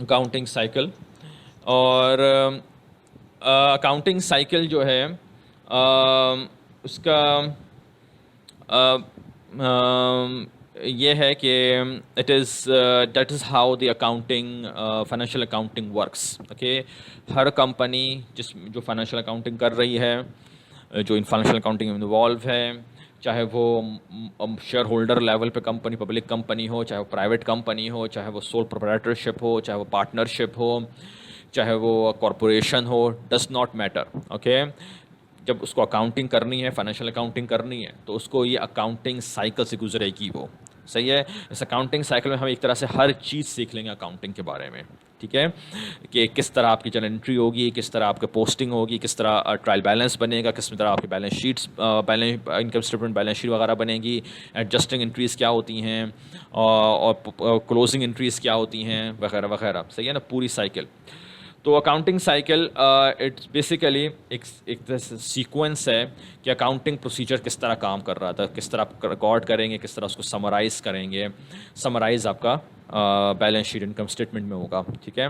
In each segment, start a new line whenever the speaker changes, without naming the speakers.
Accounting cycle. और accounting cycle जो है उसका ये है कि it is that is how the accounting financial accounting works. Okay, her company जो फाइनेंशियल अकाउंटिंग कर रही है, जो इन फाइनेंशियल अकाउंटिंग में इन्वॉल्व है, चाहे वो शेयर होल्डर लेवल पे कंपनी, पब्लिक कंपनी हो, चाहे वो प्राइवेट कंपनी हो, चाहे वो सोल प्रोप्राइटरशिप हो, चाहे वो पार्टनरशिप हो, चाहे वो कॉरपोरेशन हो, डज नॉट मैटर। ओके, जब उसको अकाउंटिंग करनी है, फाइनेंशियल अकाउंटिंग करनी है, तो उसको ये अकाउंटिंग साइकिल से गुजरेगी वो। सही है। इस अकाउंटिंग साइकिल में हम एक तरह से हर चीज़ सीख लेंगे अकाउंटिंग के बारे में। ठीक है, कि किस तरह आपकी जर्नल एंट्री होगी, किस तरह आपकी पोस्टिंग होगी, किस तरह ट्रायल बैलेंस बनेगा, किस तरह आपकी balance sheets, balance income statement, balance sheet वगैरह बनेगी, एडजस्टिंग एंट्रीज़ क्या होती हैं, और क्लोजिंग एंट्रीज़ क्या होती हैं, वगैरह वगैरह। सही है ना, पूरी साइकिल। तो अकाउंटिंग साइकिल इट्स बेसिकली एक सीक्वेंस है कि अकाउंटिंग प्रोसीजर किस तरह काम कर रहा था, किस तरह आप रिकॉर्ड करेंगे, किस तरह उसको समराइज़ करेंगे। समराइज़ आपका बैलेंस शीट, इनकम स्टेटमेंट में होगा। ठीक है,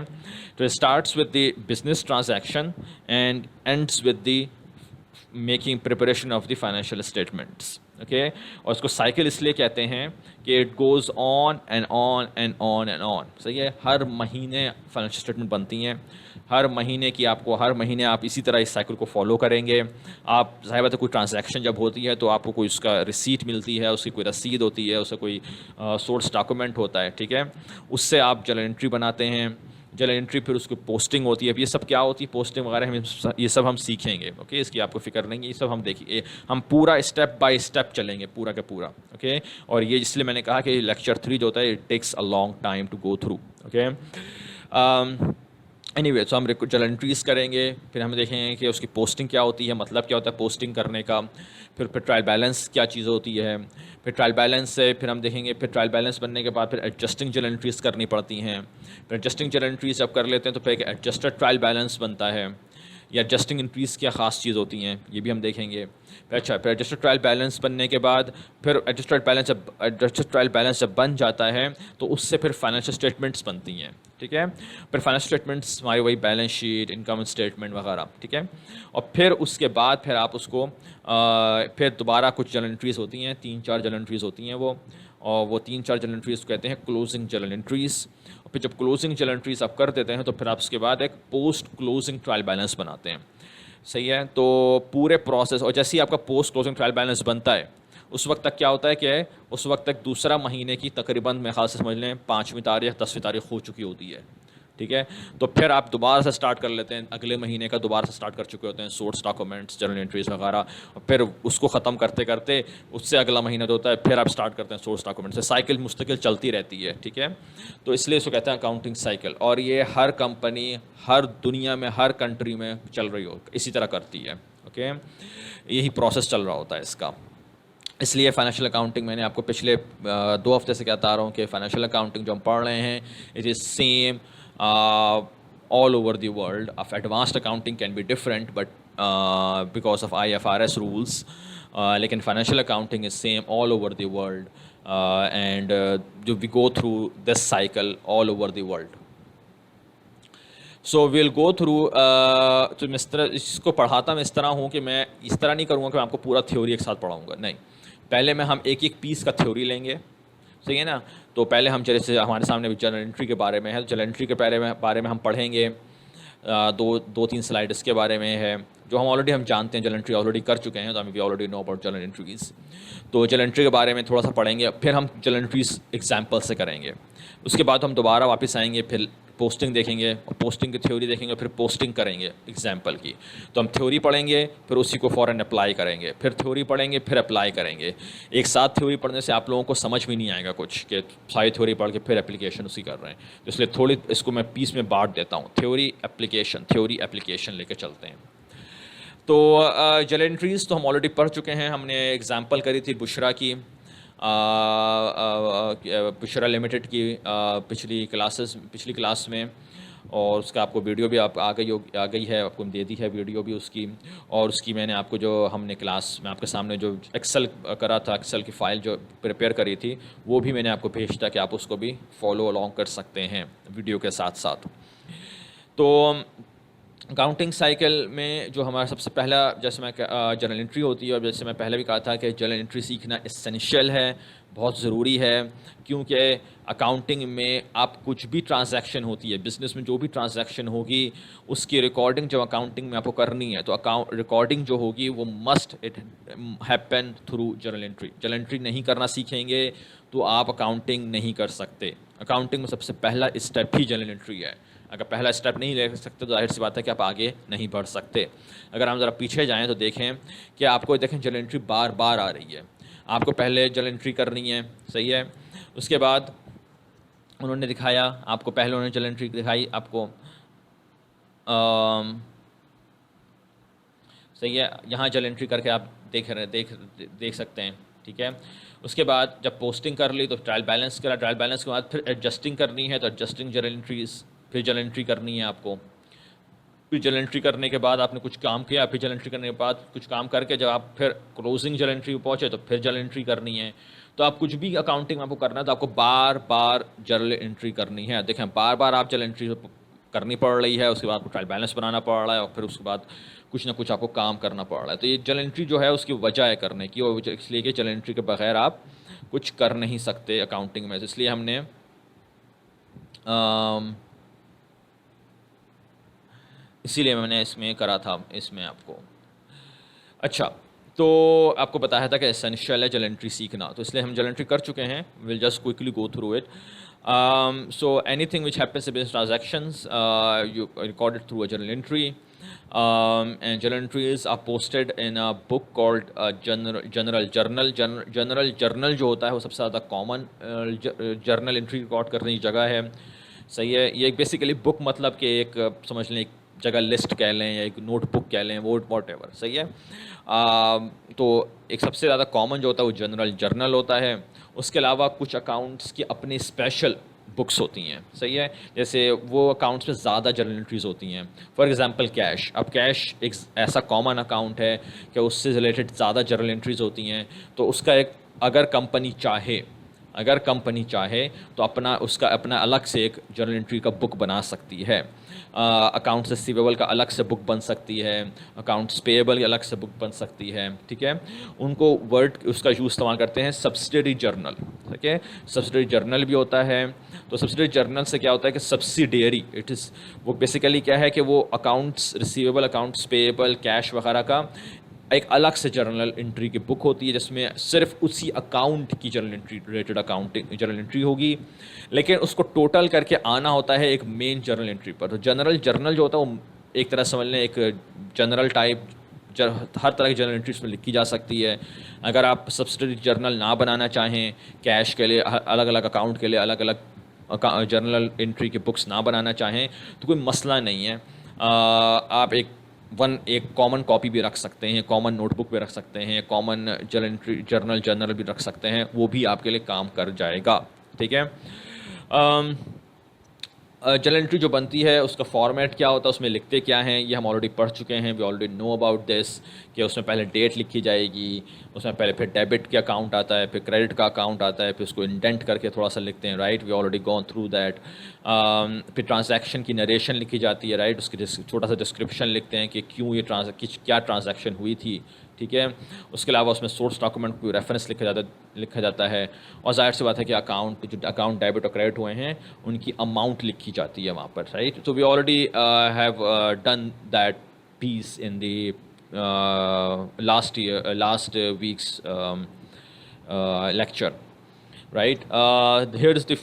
तो starts with the business transaction and ends with the making preparation of the financial statements. Okay, और उसको साइकिल इसलिए कहते हैं कि it goes on and on and on and on. सही है, हर महीने फाइनेंशियल स्टेटमेंट बनती हैं, हर महीने की आपको, हर महीने आप इसी तरह इस साइकिल को फॉलो करेंगे। आप ज़ाहिर बात है, कोई ट्रांजैक्शन जब होती है तो आपको कोई उसका रिसीट मिलती है, उसकी कोई रसीद होती है, उसका कोई सोर्स डॉक्यूमेंट होता है। ठीक है, उससे आप जर्नल एंट्री बनाते हैं, जर्नल एंट्री, फिर उसकी पोस्टिंग होती है। ये सब क्या होती है, पोस्टिंग वगैरह, हम ये सब हम सीखेंगे। ओके, इसकी आपको फिक्र नहीं है, ये सब हम देखिए, हम पूरा स्टेप बाय स्टेप चलेंगे, पूरा का पूरा। ओके, और ये इसलिए मैंने कहा कि लेक्चर 3 जो होता है, it takes a long time to go through. Okay, anyway, तो हम जर्नल एंट्रीज़ करेंगे, फिर हम देखेंगे कि उसकी पोस्टिंग क्या होती है, मतलब क्या होता है पोस्टिंग करने का, फिर ट्रायल बैलेंस क्या चीज़ होती है, फिर ट्रायल बैलेंस से फिर हम देखेंगे, फिर ट्रायल बैलेंस बनने के बाद फिर एडजस्टिंग जर्नल एंट्रीज़ करनी पड़ती हैं। फिर एडजस्टिंग जर्नल एंट्रीज़ जब कर लेते हैं तो फिर एक एडजस्टेड ट्रायल बैलेंस बनता है, या एडजस्टिंग एंट्रीज़ क्या ख़ास चीज़ होती हैं, ये भी हम देखेंगे। फिर अच्छा, फिर एडजस्टेड ट्रायल बैलेंस बनने के बाद, फिर एडजस्टेड ट्रायल बैलेंस जब बन जाता है तो उससे फिर फाइनेंशियल स्टेटमेंट्स बनती हैं। ठीक है, फिर फाइनेंशियल स्टेटमेंट्स हमारी वही बैलेंस शीट, इनकम स्टेटमेंट वगैरह। ठीक है, और फिर उसके बाद फिर आप उसको फिर दोबारा कुछ जर्नल एंट्रीज़ होती हैं, 3-4 जर्नल एंट्रीज़ होती हैं वो, और वो 3-4 जर्नल एंट्रीज़ कहते हैं क्लोजिंग जर्नल एंट्रीज़। और फिर जब क्लोजिंग जर्नल एंट्रीज़ आप कर देते हैं तो फिर आप उसके बाद एक पोस्ट क्लोजिंग ट्रायल बैलेंस बनाते हैं। सही है, तो पूरे प्रोसेस, और जैसे ही आपका पोस्ट क्लोजिंग ट्रायल बैलेंस बनता है, उस वक्त तक क्या होता है कि उस वक्त तक दूसरा महीने की तकरीबन मेरे ख्याल से समझ लें 5वीं तारीख 10वीं तारीख हो चुकी होती है। ठीक है, तो फिर आप दोबारा से स्टार्ट कर लेते हैं, अगले महीने का दोबारा से स्टार्ट कर चुके होते हैं, सोर्स डॉक्यूमेंट्स, जर्नल एंट्रीज वगैरह, और फिर उसको ख़त्म करते करते उससे अगला महीना जो होता है फिर आप स्टार्ट करते हैं सोर्स डॉक्यूमेंट से। साइकिल मुस्तकिल चलती रहती है। ठीक है, तो इसलिए इसको कहते हैं अकाउंटिंग साइकिल, और ये हर कंपनी, हर दुनिया में, हर कंट्री में चल रही हो, इसी तरह करती है। ओके, यही प्रोसेस चल रहा होता है इसका। इसलिए फाइनेंशियल अकाउंटिंग, मैंने आपको पिछले 2 हफ्ते से कहता आ रहा हूँ कि फाइनेंशियल अकाउंटिंग जो हम पढ़ रहे हैं, it is same all over the world. Of advanced accounting can be different, but because of IFRS rules, लेकिन financial accounting is same all over the world, and we go through this cycle all over the world. So will go through, तो मैं इस तरह इसको पढ़ाता मैं इस तरह हूँ कि मैं इस तरह नहीं करूँगा कि मैं आपको पूरा थ्योरी एक साथ पढ़ाऊँगा, नहीं। पहले में हम एक एक पीस का थ्योरी लेंगे। सही है ना, तो पहले हम जैसे हमारे सामने जर्नल एंट्री के बारे में है, जर्नल एंट्री के बारे में हम पढ़ेंगे। 2-3 स्लाइड इसके बारे में है जो हम ऑलरेडी हम जानते हैं, जर्नल एंट्री ऑलरेडी कर चुके हैं, तो हमें we already know about journal entries. तो जर्नल एंट्री के बारे में थोड़ा सा पढ़ेंगे, फिर हम जर्नल एंट्रीज़ एग्जाम्पल से करेंगे। उसके बाद हम दोबारा वापस आएंगे, फिर पोस्टिंग देखेंगे, और पोस्टिंग की थ्योरी देखेंगे, फिर पोस्टिंग करेंगे एग्जाम्पल की। तो हम थ्योरी पढ़ेंगे, फिर उसी को फ़ौरन अप्लाई करेंगे, फिर थ्योरी पढ़ेंगे, फिर अप्लाई करेंगे। एक साथ थ्योरी पढ़ने से आप लोगों को समझ भी नहीं आएगा कुछ, कि सारी थ्योरी पढ़ के फिर एप्लीकेशन उसी कर रहे हैं। तो इसलिए थोड़ी इसको मैं पीस में बांट देता हूँ, थ्योरी एप्लीकेशन लेके चलते हैं। तो जर्नल एंट्रीज़ तो हम ऑलरेडी पढ़ चुके हैं, हमने एग्जाम्पल करी थी बुशरा की, बुशरा लिमिटेड की पिछली क्लास में, और उसका आपको वीडियो भी आप आ गई है, आपको दे दी है वीडियो भी उसकी। और उसकी मैंने आपको जो हमने क्लास में आपके सामने जो एक्सेल करा था, एक्सेल की फ़ाइल जो प्रिपेयर करी थी, वो भी मैंने आपको भेज था कि आप उसको भी फॉलो अलॉन्ग कर सकते हैं वीडियो के साथ साथ। तो अकाउंटिंग साइकिल में जो हमारा सबसे पहला, जैसे मैं जर्नल एंट्री होती है, और जैसे मैं पहले भी कहा था कि जर्नल एंट्री सीखना एसेंशियल है, बहुत ज़रूरी है, क्योंकि अकाउंटिंग में आप कुछ भी ट्रांजैक्शन होती है, बिज़नेस में जो भी ट्रांजैक्शन होगी उसकी रिकॉर्डिंग जब अकाउंटिंग में आपको करनी है, तो अकाउंट रिकॉर्डिंग जो होगी वो must it happen through journal entry. Journal entry नहीं करना सीखेंगे तो आप अकाउंटिंग नहीं कर सकते। अकाउंटिंग में सबसे पहला स्टेप ही जर्नल एंट्री है। अगर पहला स्टेप नहीं ले सकते तो जाहिर सी बात है कि आप आगे नहीं बढ़ सकते। अगर हम ज़रा पीछे जाएं तो देखें कि आपको देखें जर्नल एंट्री बार बार आ रही है। आपको पहले जर्नल एंट्री करनी है, सही है। उसके बाद उन्होंने दिखाया, आपको पहले उन्होंने जर्नल एंट्री दिखाई आपको, सही है। यहाँ जर्नल एंट्री करके आप देख सकते हैं, ठीक है। उसके बाद जब पोस्टिंग कर ली तो ट्रायल बैलेंस करा, ट्रायल बैलेंस के बाद फिर एडजस्टिंग करनी है, तो एडजस्टिंग जर्नल एंट्रीज, फिर जर्नल एंट्री करनी है आपको। फिर जर्नल एंट्री करने के बाद आपने कुछ काम किया, फिर जर्नल एंट्री करने के बाद कुछ काम करके जब आप फिर क्लोजिंग जर्नल एंट्री पहुँचे तो फिर जर्नल एंट्री करनी है। तो आप कुछ भी अकाउंटिंग में आपको करना है तो आपको बार बार जर्नल एंट्री करनी है। देखें, बार बार आप जर्नल एंट्री करनी पड़ रही है, उसके बाद आपको ट्रायल बैलेंस बनाना पड़ रहा है, और फिर उसके बाद कुछ ना कुछ आपको काम करना पड़ रहा है। तो ये जर्नल एंट्री जो है उसकी वजह है करने की, और इसलिए कि जर्नल एंट्री के बगैर आप कुछ कर नहीं सकते अकाउंटिंग में। इसलिए हमने इसीलिए मैंने इसमें करा था इसमें आपको। अच्छा, तो आपको बताया था कि एसेंशियल है जर्नल एंट्री सीखना, तो इसलिए हम जर्नल एंट्री कर चुके हैं। Will just quickly go through it. So anything which happens in business transactions, you record it through a journal entry, and journal entries are posted in a book called general journal जो होता है वो सबसे ज़्यादा common journal entry record करने की जगह है, सही है। ये एक बेसिकली बुक मतलब कि एक समझ लें एक जगह लिस्ट कह लें या एक नोटबुक कह लें, वॉट एवर, सही है। तो एक सबसे ज़्यादा कॉमन जो होता है वो जनरल जर्नल होता है। उसके अलावा कुछ अकाउंट्स की अपनी स्पेशल बुक्स होती हैं, सही है। जैसे वो अकाउंट्स में ज़्यादा जर्नल एंट्रीज होती हैं। फॉर एग्जांपल कैश, अब कैश एक ऐसा कॉमन अकाउंट है कि उससे रिलेटेड ज़्यादा जर्नल एंट्रीज होती हैं। तो उसका एक अगर कंपनी चाहे तो उसका अपना अलग से एक जर्नल एंट्री का बुक बना सकती है। अकाउंट्स रिसीवेबल का अलग से बुक बन सकती है, अकाउंट्स पेएबल की अलग से बुक बन सकती है, ठीक है। उनको वर्ड उसका यूज़ इस्तेमाल करते हैं सब्सिडरी जर्नल, ठीक है। सब्सिडरी जर्नल भी होता है। तो सब्सिडरी जर्नल से क्या होता है कि सब्सिडियरी वो बेसिकली क्या है कि वो accounts receivable, accounts payable, cash वगैरह का एक अलग से जर्नल एंट्री की बुक होती है, जिसमें सिर्फ उसी अकाउंट की journal entry related accounting journal entry होगी, लेकिन उसको टोटल करके आना होता है एक मेन जर्नल एंट्री पर। तो जनरल जर्नल जो होता है वो एक तरह समझ लें एक जनरल टाइप हर तरह की जर्नल एंट्री उसमें लिखी जा सकती है। अगर आप सब्सिडरी जर्नल ना बनाना चाहें, कैश के लिए अलग अलग अकाउंट के लिए अलग अलग जर्नल एंट्री की बुक्स ना बनाना चाहें तो कोई मसला नहीं है। आप एक कॉमन कॉपी भी रख सकते हैं, कॉमन नोटबुक भी रख सकते हैं, कॉमन जर्नल भी रख सकते हैं, वो भी आपके लिए काम कर जाएगा, ठीक है। जर्नल एंट्री जो बनती है उसका फॉर्मेट क्या होता है, उसमें लिखते क्या हैं, ये हम ऑलरेडी पढ़ चुके हैं, we already know about this, कि उसमें पहले डेट लिखी जाएगी, उसमें पहले फिर डेबिट का अकाउंट आता है, फिर क्रेडिट का अकाउंट आता है, फिर उसको इंडेंट करके थोड़ा सा लिखते हैं, right, we already gone through that. फिर ट्रांजैक्शन की नरेशन लिखी जाती है, राइट, उसकी छोटा सा डिस्क्रिप्शन लिखते हैं कि क्यों ये क्या ट्रांजैक्शन हुई थी, ठीक है। उसके अलावा उसमें सोर्स डॉक्यूमेंट को रेफरेंस लिखा जाता है, और जाहिर सी बात है कि अकाउंट डेबिट और क्रेडिट हुए हैं उनकी अमाउंट लिखी जाती है वहाँ पर, राइट। तो we already have done that piece in the last week's lecture, right. Here is the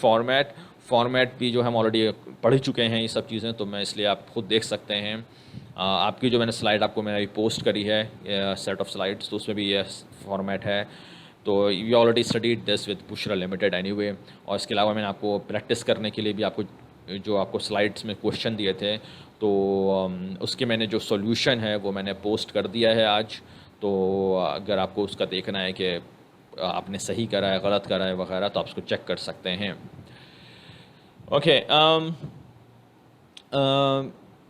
format भी जो हम ऑलरेडी पढ़ चुके हैं ये सब चीज़ें, तो मैं इसलिए आप खुद देख सकते हैं। आपकी जो मैंने स्लाइड आपको मैंने पोस्ट करी है सेट ऑफ स्लाइड्स, तो उसमें भी ये फॉर्मेट है। तो you already studied this with Bushra limited anyway. और इसके अलावा मैंने आपको प्रैक्टिस करने के लिए भी आपको स्लाइड्स में क्वेश्चन दिए थे, तो उसके मैंने जो सॉल्यूशन है वो मैंने पोस्ट कर दिया है आज। तो अगर आपको उसका देखना है कि आपने सही करा है, गलत करा है वगैरह, तो आप उसको चेक कर सकते हैं। Okay,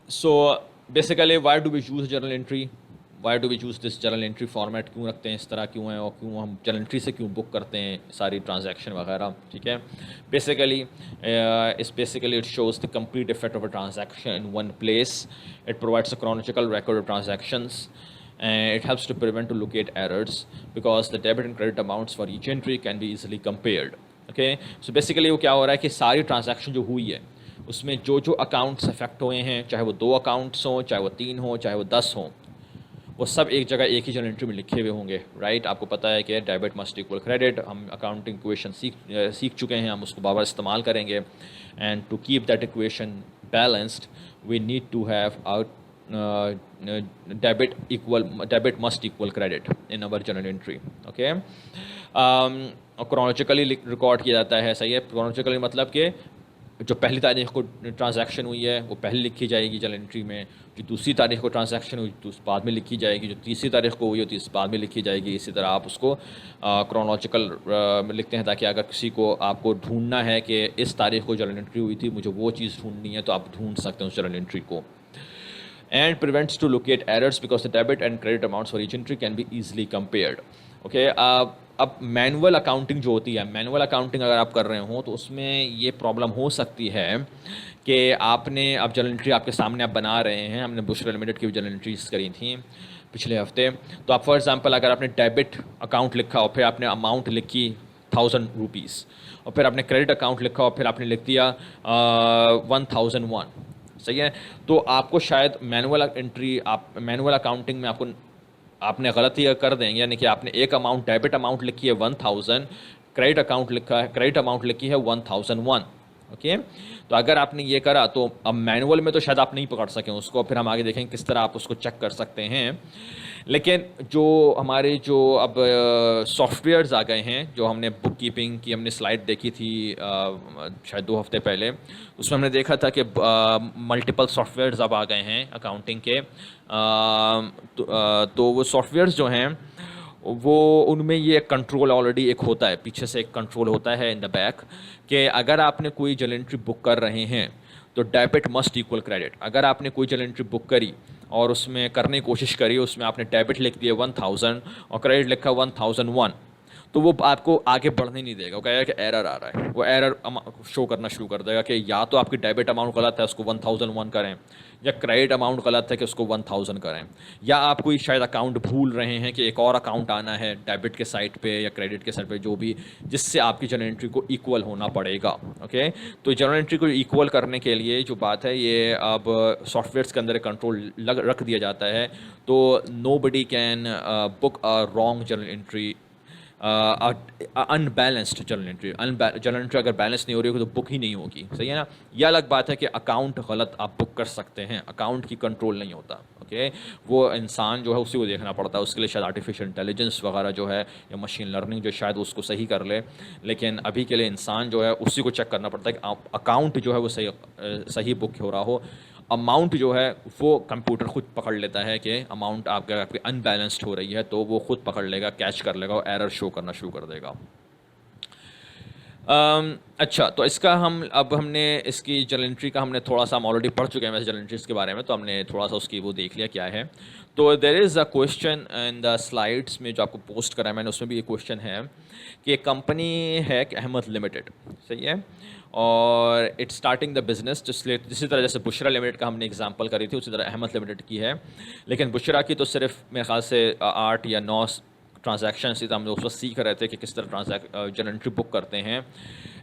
so basically why do we use journal entry, why do we choose this journal entry format, क्यों रखते हैं इस तरह, क्यों है, और क्यों हम जर्नल एंट्री से क्यों बुक करते हैं सारी ट्रांजैक्शन वगैरह, ठीक है। Basically it shows the complete effect of a transaction in one place, it provides a chronological record of transactions, and it helps to prevent to locate errors because the debit and credit amounts for each entry can be easily compared. Okay, so basically वो क्या हो रहा है कि सारी transaction जो हुई है उसमें जो जो अकाउंट्स अफेक्ट हुए हैं, चाहे वो 2 अकाउंट्स हों, चाहे वो 3 हों, चाहे वो 10 हों, वो सब एक जगह एक ही जर्नल एंट्री में लिखे हुए होंगे, राइट। आपको पता है कि डेबिट मस्ट इक्वल क्रेडिट, हम अकाउंटिंग इक्वेशन सीख चुके हैं, हम उसको बार बार इस्तेमाल करेंगे। And to keep that equation balanced we need to have out debit must equal credit in our journal entry. Okay, chronologically record किया जाता है, सही है। क्रोनोलॉजिकली मतलब कि जो पहली तारीख को ट्रांजैक्शन हुई है वो पहले लिखी जाएगी जर्नल एंट्री में, जो दूसरी तारीख को ट्रांजैक्शन हुई तो उस बाद में लिखी जाएगी, जो तीसरी तारीख को हुई होती है इस बाद में लिखी जाएगी। इसी तरह आप उसको क्रोनोलॉजिकल में लिखते हैं, ताकि अगर किसी को आपको ढूंढना है कि इस तारीख को जर्नल एंट्री हुई थी, मुझे वो चीज़ ढूंढनी है, तो आप ढूंढ सकते हैं उस जर्नल एंट्री को। And prevents to locate errors because the debit and credit amounts for each entry can be easily compared. Okay, अब मैनुअल अकाउंटिंग जो होती है, मैनुअल अकाउंटिंग अगर आप कर रहे हो तो उसमें ये प्रॉब्लम हो सकती है कि आपने अब जर्नल एंट्री आपके सामने आप बना रहे हैं, हमने बुशरा लिमिटेड की जर्नल एंट्रीज करी थी पिछले हफ्ते, तो आप फॉर एग्जांपल अगर आपने डेबिट अकाउंट लिखा और फिर आपने अमाउंट लिखी 1000 रुपीज़, और फिर आपने क्रेडिट अकाउंट लिखा और फिर आपने लिख दिया 1001, सही है। तो आपको शायद मैनुअल एंट्री, आप मैनुअल अकाउंटिंग में आपने गलती कर देंगे, यानी कि आपने एक अमाउंट डेबिट अमाउंट लिखी है 1000, क्रेडिट अकाउंट लिखा है, क्रेडिट अमाउंट लिखी है 1001। ओके, तो अगर आपने ये करा तो अब मैनुअल में तो शायद आप नहीं पकड़ सकें उसको, फिर हम आगे देखेंगे किस तरह आप उसको चेक कर सकते हैं। लेकिन जो हमारे जो अब सॉफ्टवेयर्स आ गए हैं, जो हमने बुक कीपिंग की हमने स्लाइड देखी थी शायद 2 हफ्ते पहले, उसमें हमने देखा था कि मल्टीपल सॉफ्टवेयर्स अब आ गए हैं अकाउंटिंग के। तो वो सॉफ्टवेयर्स जो हैं वो उनमें ये कंट्रोल ऑलरेडी एक होता है, पीछे से एक कंट्रोल होता है इन द बैक, कि अगर आपने कोई जर्नल एंट्री बुक कर रहे हैं तो डेबिट मस्ट इक्वल क्रेडिट। अगर आपने कोई जर्नल एंट्री बुक करी और उसमें करने की कोशिश करी, उसमें आपने डेबिट लिख दिया 1000 और क्रेडिट लिखा 1001, तो वो आपको आगे बढ़ने नहीं देगा, वो कहेगा कि एरर आ रहा है, वो एरर शो करना शुरू कर देगा कि या तो आपकी डेबिट अमाउंट गलत है उसको 1001 करें, या क्रेडिट अमाउंट गलत है कि उसको 1000 करें, या आप कोई शायद अकाउंट भूल रहे हैं कि एक और अकाउंट आना है डेबिट के साइड पे या क्रेडिट के साइड पे, जो भी जिससे आपकी जर्नल एंट्री को इक्वल होना पड़ेगा। ओके, तो जर्नल एंट्री को इक्वल करने के लिए जो बात है ये अब सॉफ्टवेयर्स के अंदर कंट्रोल रख दिया जाता है, तो nobody can book a wrong journal entry, unbalanced journal entry. Journal entry अगर बैलेंस नहीं हो रही होगी तो बुक ही नहीं होगी, सही है ना। यह अलग बात है कि अकाउंट गलत आप बुक कर सकते हैं, अकाउंट की कंट्रोल नहीं होता। ओके, वो इंसान जो है उसी को देखना पड़ता है, उसके लिए शायद आर्टिफिशियल इंटेलिजेंस वगैरह जो है या मशीन लर्निंग जो शायद उसको सही कर ले, लेकिन अभी के लिए इंसान जो है उसी को चेक करना पड़ता है कि अकाउंट जो है वो सही बुक हो रहा हो। अमाउंट जो है वो कंप्यूटर खुद पकड़ लेता है कि अमाउंट आपकी अनबैलेंस्ड हो रही है, तो वो खुद पकड़ लेगा, कैच कर लेगा और एरर शो करना शुरू कर देगा। अच्छा, तो इसका हमने इसकी जर्नल एंट्री का हमने थोड़ा सा हम ऑलरेडी पढ़ चुके हैं वैसे जर्नल एंट्रीज के बारे में, तो हमने थोड़ा सा उसकी वो देख लिया क्या है। तो there is a question in the slides में जो आपको पोस्ट करा है मैंने, उसमें भी ये क्वेश्चन है कि एक कंपनी है कि अहमद लिमिटेड, सही है, और इट्स स्टार्टिंग द बिजनेस जिसी तरह जैसे बुशरा लिमिटेड का हमने एग्जांपल करी थी उसी तरह अहमद लिमिटेड की है, लेकिन बुशरा की तो सिर्फ मेरे ख्याल से 8 या 9 ट्रांजैक्शन थी, तो हम उस वक्त सीख रहे थे कि किस तरह जर्नल एंट्री बुक करते हैं।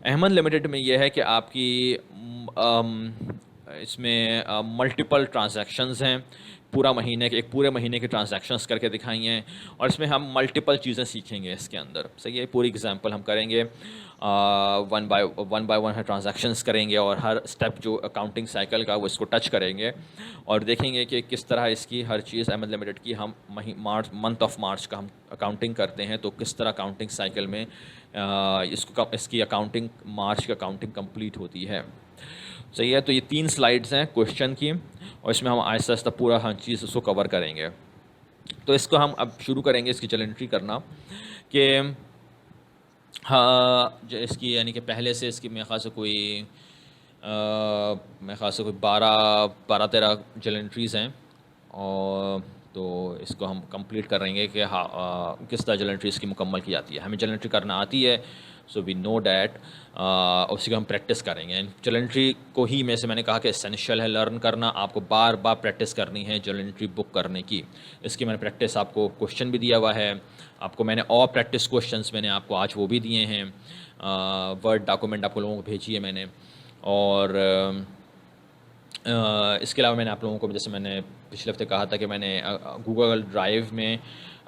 अहमद लिमिटेड में यह है कि आपकी इसमें मल्टीपल ट्रांजैक्शंस हैं, एक पूरे महीने के ट्रांजैक्शंस करके दिखाई हैं, और इसमें हम मल्टीपल चीज़ें सीखेंगे इसके अंदर, सही है। पूरी एग्जांपल हम करेंगे, वन बाय वन ट्रांजैक्शंस करेंगे और हर स्टेप जो अकाउंटिंग साइकिल का वो इसको टच करेंगे और देखेंगे कि किस तरह इसकी हर चीज़ अहमद लिमिटेड की हम मंथ ऑफ मार्च का हम अकाउंटिंग करते हैं, तो किस तरह अकाउंटिंग साइकिल में इसकी अकाउंटिंग मार्च की अकाउंटिंग कंप्लीट होती है, सही है। तो ये 3 स्लाइड्स हैं क्वेश्चन की, और इसमें हम आहिस्ता आहिस्ता पूरा हर चीज़ उसको कवर करेंगे। तो इसको हम अब शुरू करेंगे इसकी जर्नल एंट्री करना कि हाँ, जो इसकी यानी कि पहले से इसकी मेरे ख़्याल से कोई मेरे ख़्याल से कोई 12-13 जर्नल एंट्रीज़ हैं। और तो इसको हम कंप्लीट करेंगे कि हाँ किस तरह जर्नल एंट्री इसकी मुकम्मल की जाती है। हमें जर्नल एंट्री करना आती है, सो वी नो डैट, उसी को हम प्रैक्टिस करेंगे। एंड जर्नल एंट्री को ही में से मैंने कहा कि एसेंशियल है लर्न करना, आपको बार बार प्रैक्टिस करनी है जर्नल एंट्री बुक करने की। इसकी मैंने प्रैक्टिस आपको क्वेश्चन भी दिया हुआ है, आपको मैंने और प्रैक्टिस क्वेश्चंस मैंने आपको आज वो भी दिए हैं, वर्ड डॉक्यूमेंट आपको लोगों को भेजी है मैंने। और इसके अलावा मैंने आप लोगों को, जैसे मैंने पिछले हफ्ते कहा था कि मैंने गूगल ड्राइव में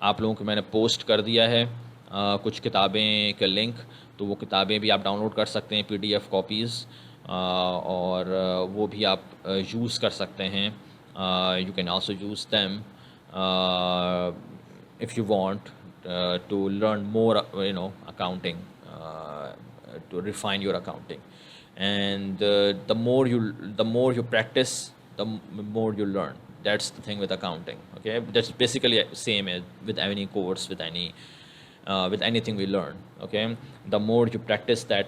आप लोगों को मैंने पोस्ट कर दिया है कुछ किताबें का लिंक, तो वो किताबें भी आप डाउनलोड कर सकते हैं PDF कॉपीज़, और वो भी आप यूज़ कर सकते हैं। You can also use them if you want to learn more accounting, to refine your accounting. And the more you practice, more you learn. That's the thing with accounting. Okay, that's basically same as with any course, with anything we learn. Okay, the more you practice that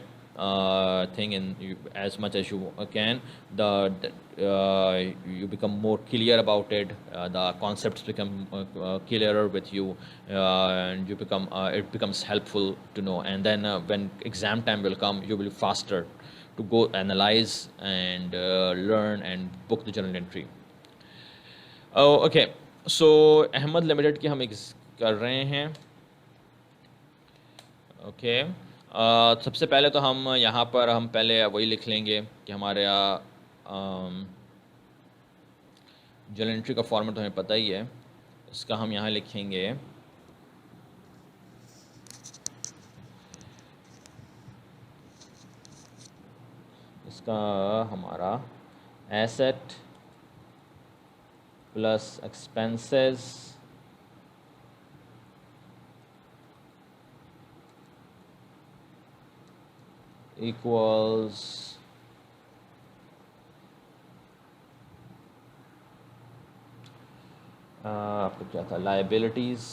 thing as much as you can, you become more clear about it. The concepts become clearer with you, and you become it becomes helpful to know. And then when exam time will come, you will be faster to go analyze and learn and book the journal entry. Okay, so Ahmad limited की हम कर रहे हैं। Okay, सबसे पहले तो हम यहाँ पर हम पहले वही लिख लेंगे कि हमारे जर्नल एंट्री का फॉर्मेट तो हमें पता ही है। इसका हम यहाँ लिखेंगे इसका हमारा एसेट प्लस एक्सपेंसेस इक्वल्स आपको क्या था, liabilities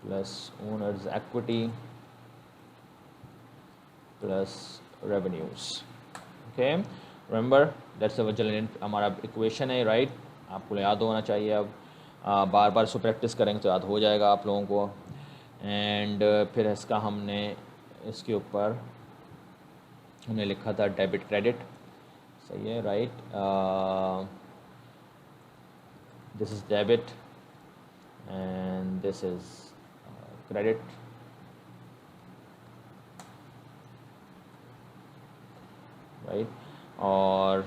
plus owners equity plus revenues. Okay, remember that's our general हमारा इक्वेशन है, राइट? आपको याद होना चाहिए। अब बार बार इसको प्रैक्टिस करेंगे तो याद हो जाएगा आप लोगों को। एंड फिर इसका हमने इसके ऊपर हमने लिखा था डेबिट क्रेडिट, सही है, right? This is debit and this is credit, right? और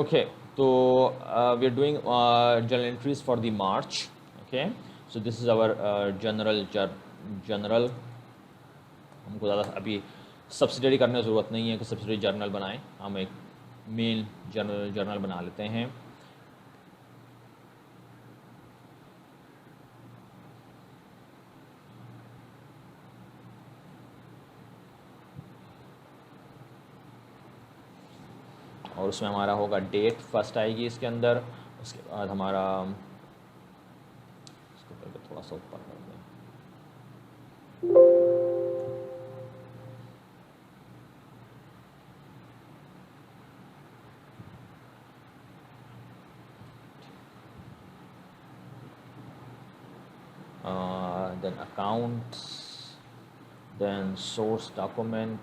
okay, so we are doing journal entries for the March. Okay, so this is our general हमको ज़्यादा अभी सब्सिडरी करने की ज़रूरत नहीं है कि सब्सिडरी जर्नल बनाएं, हम एक मेन जर्नल बना लेते हैं। और उसमें हमारा होगा डेट फर्स्ट आएगी इसके अंदर, उसके बाद हमारा इसको करके थोड़ा सा ऊपर कर दें। then accounts, then source document,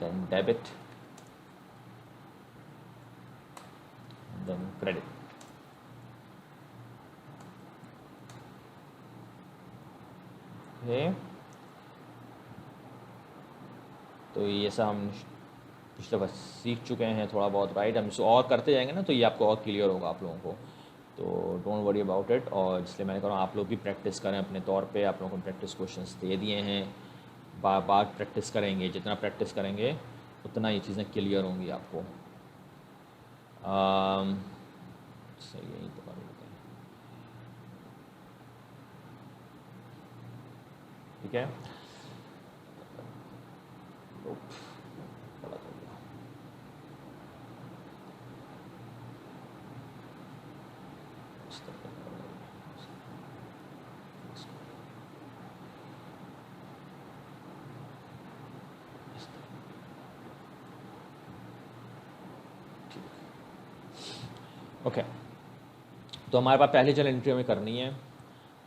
then debit, then credit. Okay, तो ये सब हम पिछले बार सीख चुके हैं थोड़ा बहुत, राइट? हम इसको और करते जाएंगे ना तो ये आपको और क्लियर होगा आप लोगों को, तो डोंट वरी अबाउट इट। और इसलिए मैंने कहा आप लोग भी प्रैक्टिस करें अपने तौर पे। आप लोगों को प्रैक्टिस क्वेश्चंस दे दिए हैं, बार बार प्रैक्टिस करेंगे, जितना प्रैक्टिस करेंगे उतना ये चीज़ें क्लियर होंगी आपको। सही है, तो कर लेते हैं, ठीक है। Nope, बड़ा कर दिया। इस तरह का कर देंगे। इस तरह, ठीक। ओके, तो हमारे पास पहली चल एंट्री हमें करनी है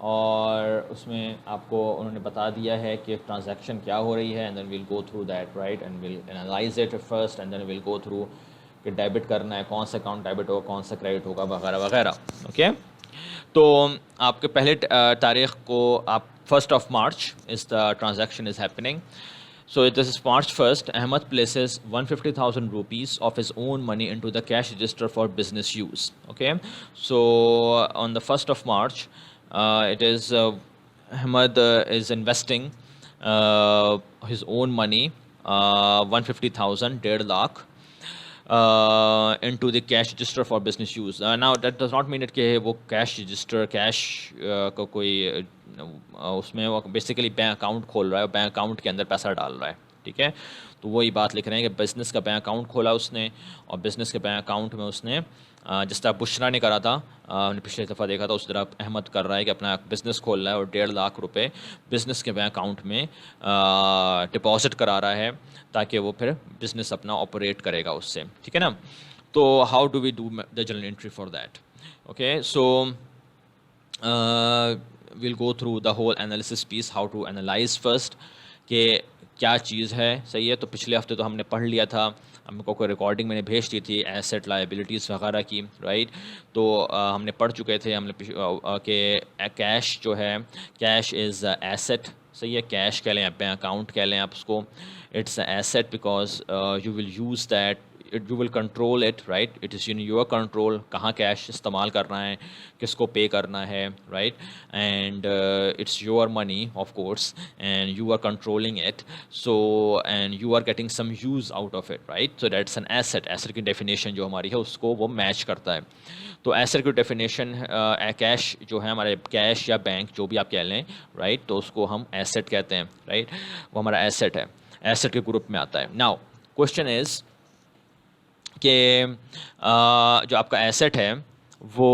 और उसमें आपको उन्होंने बता दिया है कि ट्रांजैक्शन क्या हो रही है, and then will go through that, right, and will analyse it first, and then will go through कि डेबिट करना है, कौन सा अकाउंट डेबिट होगा, कौन सा क्रेडिट होगा, वगैरह वगैरह। ओके, तो आपके पहले तारीख को आप 1st of March is the transaction is happening. So this is March 1st. Ahmed places 150,000 rupees of his own money into the cash register for business use. Okay, so on the 1st of March, it is Ahmed is investing his own money, 150,000, 1.5 lakh, into the cash register for business use. Now that does not mean that कि वो cash register cash को कोई उसमें वो basically bank account खोल रहा है, bank account के अंदर पैसा डाल रहा है, ठीक है। तो वही बात लिख रहे हैं कि बिज़नेस का बैंक अकाउंट खोला उसने, और बिज़नेस के बैंक अकाउंट में उसने जिस तरह बुशरा ने करा था, हमने पिछले दफ़ा देखा था, उस तरह अहमद कर रहा है कि अपना बिज़नेस खोल रहा है और 1.5 लाख रुपए बिज़नेस के बैंक अकाउंट में डिपॉजिट करा रहा है, ताकि वो फिर बिज़नेस अपना ऑपरेट करेगा उससे, ठीक है ना। तो how do we do the journal entry for that? Okay, so will go through the whole analysis piece, how to analyse first कि क्या चीज़ है, सही है। तो पिछले हफ्ते तो हमने पढ़ लिया था, हमको कोई रिकॉर्डिंग मैंने भेज दी थी एसेट लायबिलिटीज़ वगैरह की, राइट। तो हमने पढ़ चुके थे हमने कि कैश जो है, कैश इज़ एसेट, सही है। कैश कह लें या बैंक अकाउंट कह लें आप उसको, it's asset because you will use that, you will control it, right, it is in your control कहाँ कैश इस्तेमाल करना है, किसको पे करना है, right, and it's your money of course, and you are controlling it, so and you are getting some use out of it, right. So that's an asset. Asset की definition जो हमारी है उसको वो मैच करता है। तो एसेट की डेफिनेशन कैश जो है हमारे, कैश या बैंक जो भी आप कह लें, राइट, तो उसको हम एसेट कहते हैं, राइट, वो हमारा एसेट है, एसेट के ग्रुप में आता है। नाउ क्वेश्चन इज़ कि जो आपका एसेट है वो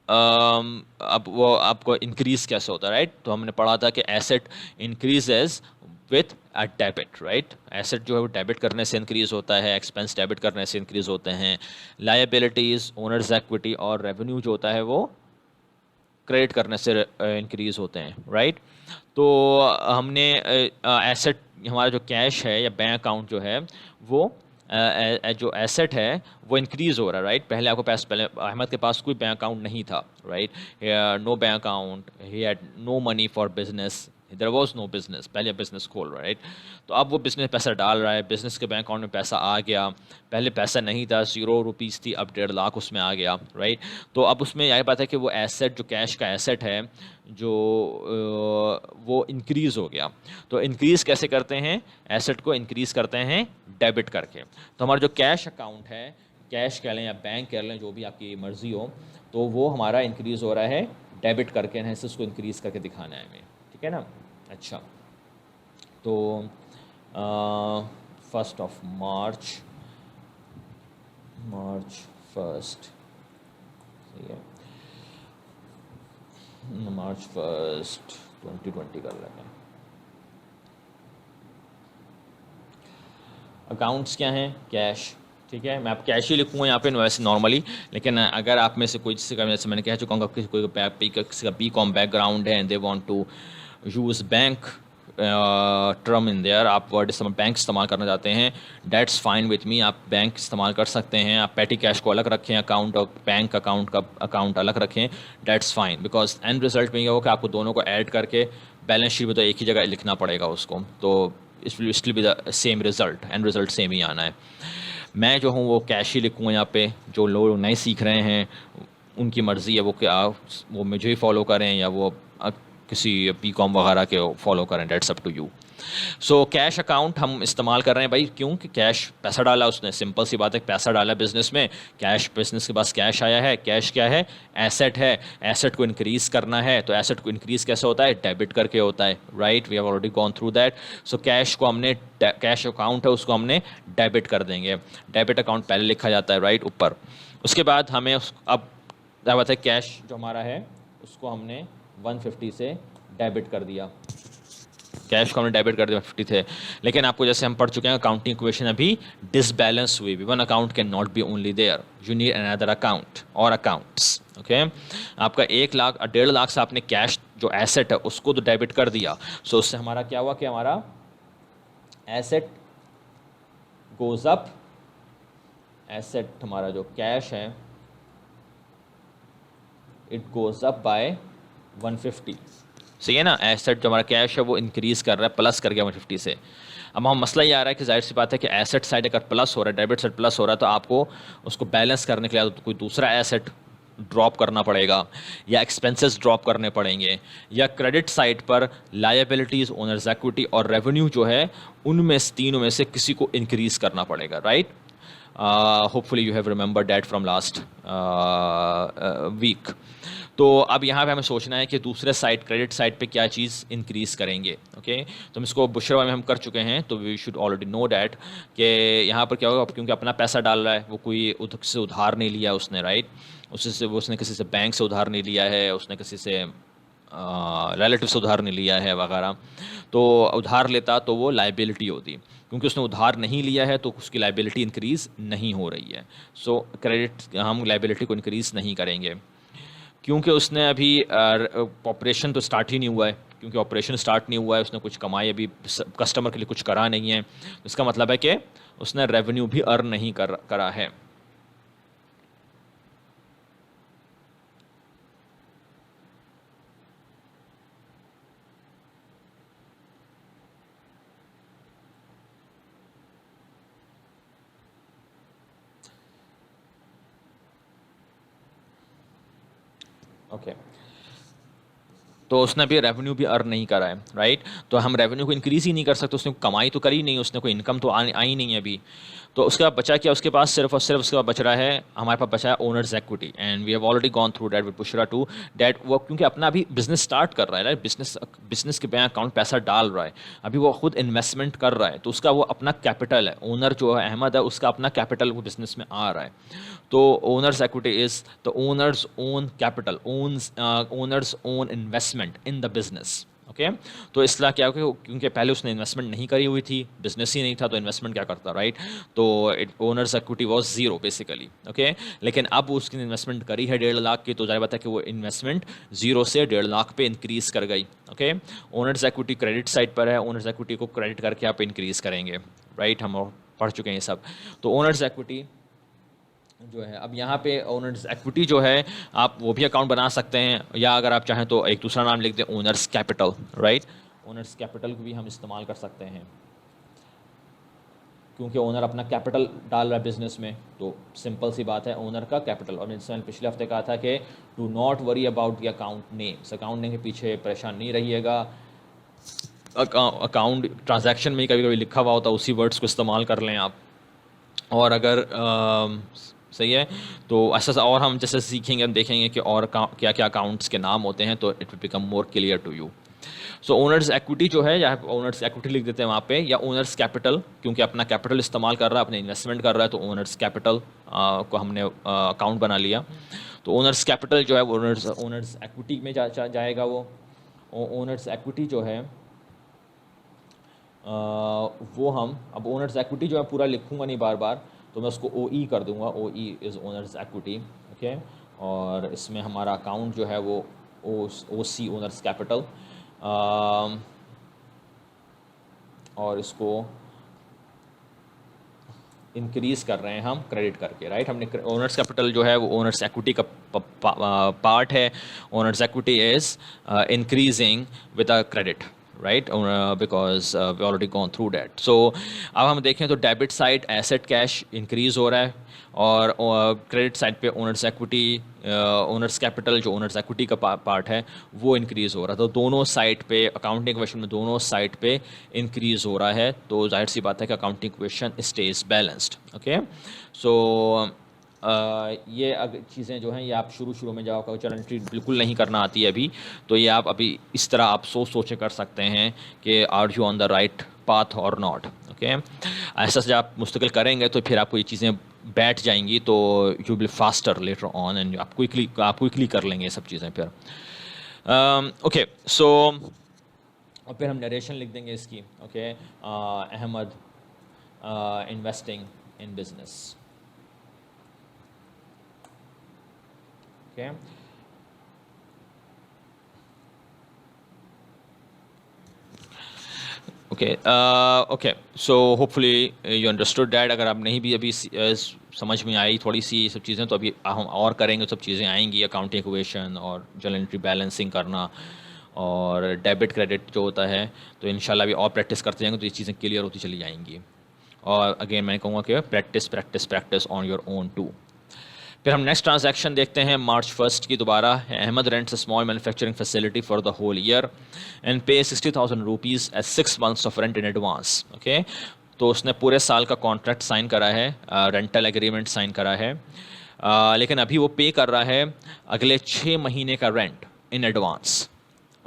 अब वो आपको इंक्रीज़ कैसे होता है, राइट। तो हमने पढ़ा था कि asset increases with a debit, right. Asset जो है वो डेबिट करने से इंक्रीज़ होता है, एक्सपेंस डेबिट करने से इंक्रीज़ होते हैं, लायबिलिटीज़, ओनर्स इक्विटी और रेवेन्यू जो होता है वो क्रेडिट करने से इंक्रीज़ होते हैं, राइट। तो हमने एसेट, हमारा जो कैश है या बैंक अकाउंट जो है वो जो एसेट है वो इंक्रीज़ हो रहा है, राइट। पहले आपको पैसा, पहले अहमद के पास कोई बैंक अकाउंट नहीं था, right, no bank account, he had no money for business, there was no business, पहले बिजनेस खोल रहा है, राइट। तो अब वो बिजनेस पैसा डाल रहा है, बिजनेस के बैंक अकाउंट में पैसा आ गया, पहले पैसा नहीं था, 0 रुपीज़ थी, अब 1.5 लाख उसमें आ गया, राइट। तो अब उसमें यही बात है कि वो एसेट, जो कैश का एसेट है जो वो इंक्रीज़ हो गया। तो इंक्रीज़ कैसे करते हैं? एसेट को इंक्रीज़ करते हैं डेबिट करके। तो हमारा जो कैश अकाउंट है, कैश कह लें या बैंक कह लें, जो भी आपकी मर्ज़ी हो, तो वो हमारा इंक्रीज़ हो रहा है डेबिट करके, है, उसको इंक्रीज़ करके दिखाना है हमें, ठीक है ना। अच्छा, तो 1st of March, March 1st, सही है, March 1st 2020 कर लेंगे। अकाउंट्स क्या हैं? कैश, ठीक है। मैं आप कैश ही लिखूँगा यहाँ पे वैसे नॉर्मली, लेकिन अगर आप में से कोई, जैसे मैंने कह चुका हूँ, कोई किसी का बीकॉम बैकग्राउंड है and they want to use bank term in there, आप वर्ड बैंक इस्तेमाल करना चाहते हैं, डेट्स फाइन विथ मी, आप बैंक इस्तेमाल कर सकते हैं। आप पेटी कैश को अलग रखें अकाउंट, और बैंक अकाउंट का अकाउंट अलग रखें, that's fine, because end result में ये हो कि आपको दोनों को ऐड करके बैलेंस शीट में तो एक ही जगह लिखना पड़ेगा उसको, तो it will be the same result, end result same ही आना है। मैं जो हूँ वो कैश ही लिखूँगा यहाँ पे। जो लोग नए सीख रहे हैं उनकी मर्ज़ी है, वो क्या वो मुझे ही फॉलो करें या वो किसी बीकॉम वगैरह के फॉलो करें, that's up to you. So cash account हम इस्तेमाल कर रहे हैं भाई, क्यों कि कैश पैसा डाला उसने, सिंपल सी बात है, पैसा डाला बिजनेस में, कैश बिजनेस के पास कैश आया है। कैश क्या है? एसेट है। एसेट को इंक्रीज करना है, तो एसेट को इंक्रीज कैसे होता है? डेबिट करके होता है, right. We have already gone through that. So cash को हमने, कैश अकाउंट है उसको हमने डेबिट कर देंगे। डेबिट अकाउंट पहले लिखा जाता है, राइट, ऊपर। उसके बाद हमें अब क्या बात है, कैश जो हमारा है उसको हमने 150 से डेबिट कर दिया। कैश को हमने डेबिट कर दिया 50 थे, लेकिन आपको जैसे हम पढ़ चुके हैं अकाउंटिंग इक्वेशन अभी डिसबैलेंस हुई भी। One account can not be only there, you need another account और अकाउंट्स, ओके। आपका 1 लाख 1.5 लाख से आपने कैश जो एसेट है उसको तो डेबिट कर दिया। सो उससे हमारा क्या हुआ कि हमारा एसेट गोज अप, एसेट हमारा जो कैश है इट गोज अप बाय 150। सही है ना, एसेट जो हमारा कैश है वो इंक्रीज कर रहा है, प्लस कर गया 150 से। अब हम मसला ये आ रहा है कि जाहिर सी बात है कि एसेट साइड अगर प्लस हो रहा है, डेबिट साइड प्लस हो रहा है, तो आपको उसको बैलेंस करने के लिए तो कोई दूसरा एसेट ड्रॉप करना पड़ेगा, या एक्सपेंसेस ड्रॉप करने पड़ेंगे, या क्रेडिट साइड पर लायबिलिटीज़, ओनर्स इक्विटी और रेवेन्यू जो है उनमें तीनों में से किसी को इंक्रीज करना पड़ेगा, right. Hopefully you have remember that from last week. तो अब यहाँ पे हमें सोचना है कि दूसरे साइड, क्रेडिट साइड पे क्या चीज़ इंक्रीज़ करेंगे, ओके। तो हम इसको बुशरा में हम कर चुके हैं, तो we should already know that कि यहाँ पर क्या होगा, क्योंकि अपना पैसा डाल रहा है, वो कोई से उधार नहीं लिया उसने, राइट। उसने किसी से बैंक से उधार नहीं लिया है, उसने किसी से रिलेटिव से उधार नहीं लिया है वगैरह। तो उधार लेता तो वो लाइबिलिटी होती, क्योंकि उसने उधार नहीं लिया है तो उसकी लाइबिलिटी इंक्रीज़ नहीं हो रही है। सो क्रेडिट, हम लाइबिलिटी को इंक्रीज़ नहीं करेंगे, क्योंकि उसने अभी ऑपरेशन तो स्टार्ट ही नहीं हुआ है। क्योंकि ऑपरेशन स्टार्ट नहीं हुआ है, उसने कुछ कमाई अभी कस्टमर के लिए कुछ करा नहीं है, इसका मतलब है कि उसने रेवेन्यू भी अर्न नहीं करा है। ओके, तो उसने भी रेवेन्यू भी अर्न नहीं करा है, राइट। तो हम रेवेन्यू को इंक्रीज़ ही नहीं कर सकते, उसने कमाई तो करी नहीं, उसने कोई इनकम तो आई नहीं है अभी। तो उसके बाद बचा क्या, उसके पास सिर्फ और सिर्फ उसके बाद बच रहा है, हमारे पास बचा है owner's equity. And we have already gone through that with Bushra too that. वो क्योंकि अपना अभी बिजनेस स्टार्ट कर रहा है, राइट, बिजनेस के बैंक अकाउंट पैसा डाल रहा है, अभी वो खुद इन्वेस्टमेंट कर रहा है, तो उसका वो अपना कैपिटल है। ओनर जो है अहमद है, उसका अपना कैपिटल वो बिजनेस में आ रहा है। तो owners equity is the owners own capital, owners own investment in the business, okay. तो इसलिए क्या हो, क्योंकि पहले उसने इन्वेस्टमेंट नहीं करी हुई थी, बिजनेस ही नहीं था, तो इन्वेस्टमेंट क्या करता, राइट। तो owners equity was 0 basically, okay. लेकिन अब उसकी इन्वेस्टमेंट करी है 1.5 लाख की, तो जाहिर बात है कि वो इन्वेस्टमेंट 0 से 1.5 लाख पे इंक्रीज़ कर गई, okay. Owners equity credit side पर है, ओनर्स इक्विटी को क्रेडिट करके आप इंक्रीज़ करेंगे, राइट। हम पढ़ चुके हैं ये सब। तो ओनर्स इक्विटी जो है, अब यहाँ पे ओनर्स इक्विटी जो है आप वो भी अकाउंट बना सकते हैं, या अगर आप चाहें तो एक दूसरा नाम लिख दें, owners capital, right. Owners capital को भी हम इस्तेमाल कर सकते हैं, क्योंकि ओनर अपना कैपिटल डाल रहा है बिजनेस में, तो सिंपल सी बात है ओनर का कैपिटल। और मैंने पिछले हफ्ते कहा था कि do not worry about the account names, account name के पीछे परेशान नहीं रहिएगा। अकाउंट ट्रांजैक्शन में कभी कभी लिखा हुआ होता है, उसी वर्ड्स को इस्तेमाल कर लें आप। और अगर सही है, तो ऐसा और हम जैसे सीखेंगे, हम देखेंगे कि और क्या क्या अकाउंट्स के नाम होते हैं, तो it will become more clear to you. So owner's equity जो है, या ओनर्स इक्विटी लिख देते हैं वहाँ पे, या ओनर्स कैपिटल, क्योंकि अपना कैपिटल इस्तेमाल कर रहा है, अपने इन्वेस्टमेंट कर रहा है, तो ओनर्स कैपिटल को हमने अकाउंट बना लिया। तो ओनर्स कैपिटल जो है वो ओनर्स इक्विटी में जाएगा। वो ओनर्स इक्विटी जो है वो हम अब ओनर्स इक्विटी जो है पूरा लिखूंगा नहीं बार बार, तो मैं उसको ओ ई कर दूंगा। ओ E is owners equity, okay. और इसमें हमारा अकाउंट जो है वो ओ सी ओनर्स कैपिटल, और इसको इंक्रीज़ कर रहे हैं हम क्रेडिट करके, राइट। हमने ओनर्स कैपिटल जो है वो ओनर्स इक्विटी का पार्ट है। Owner's equity is increasing with a credit, right, because we already gone through that. So अब हम देखें तो debit side asset cash increase हो रहा है, और क्रेडिट साइड पे ओनर्स एक्विटी, ओनर्स कैपिटल जो ओनर्स एक्विटी का पार्ट है वो इंक्रीज़ हो रहा है. तो दोनों साइड पे अकाउंटिंग क्वेश्चन में दोनों साइड पे इंक्रीज़ हो रहा है, तो जाहिर सी बात है कि accounting question stays balanced. Okay, so ये अगर चीज़ें जो हैं ये आप शुरू में जब आपको जर्नल एंट्री बिल्कुल नहीं करना आती है अभी, तो ये आप अभी इस तरह आप सोचे कर सकते हैं कि are you on the right path or not. Okay, ऐसा जब आप मुस्तकिल करेंगे तो फिर आपको ये चीज़ें बैठ जाएंगी, तो you will faster later on and आप क्विकली कर लेंगे ये सब चीज़ें फिर. ओके, सो और फिर हम नरेशन लिख देंगे इसकी. Okay, Ahmad investing in business. Okay. Okay. So hopefully you understood that. अगर आप नहीं भी अभी समझ में आई थोड़ी सी ये सब चीज़ें, तो अभी हम और करेंगे, सब चीज़ें आएंगी, अकाउंटिंग इक्वेशन और जर्नल एंट्री बैलेंसिंग करना और डेबिट क्रेडिट जो होता है, तो इंशाल्लाह अभी और प्रैक्टिस करते जाएंगे तो ये चीज़ें क्लियर होती चली जाएंगी. और अगेन मैं कहूँगा कि practice on your own too. फिर हम नेक्स्ट ट्रांजैक्शन देखते हैं March 1 की. दोबारा Ahmad rents a small manufacturing facility for the whole year and pay 60,000 rupees as 6 months of rent in advance. Okay, तो उसने पूरे साल का कॉन्ट्रैक्ट साइन करा है, रेंटल एग्रीमेंट साइन करा है, लेकिन अभी वो पे कर रहा है अगले 6 महीने का rent in advance.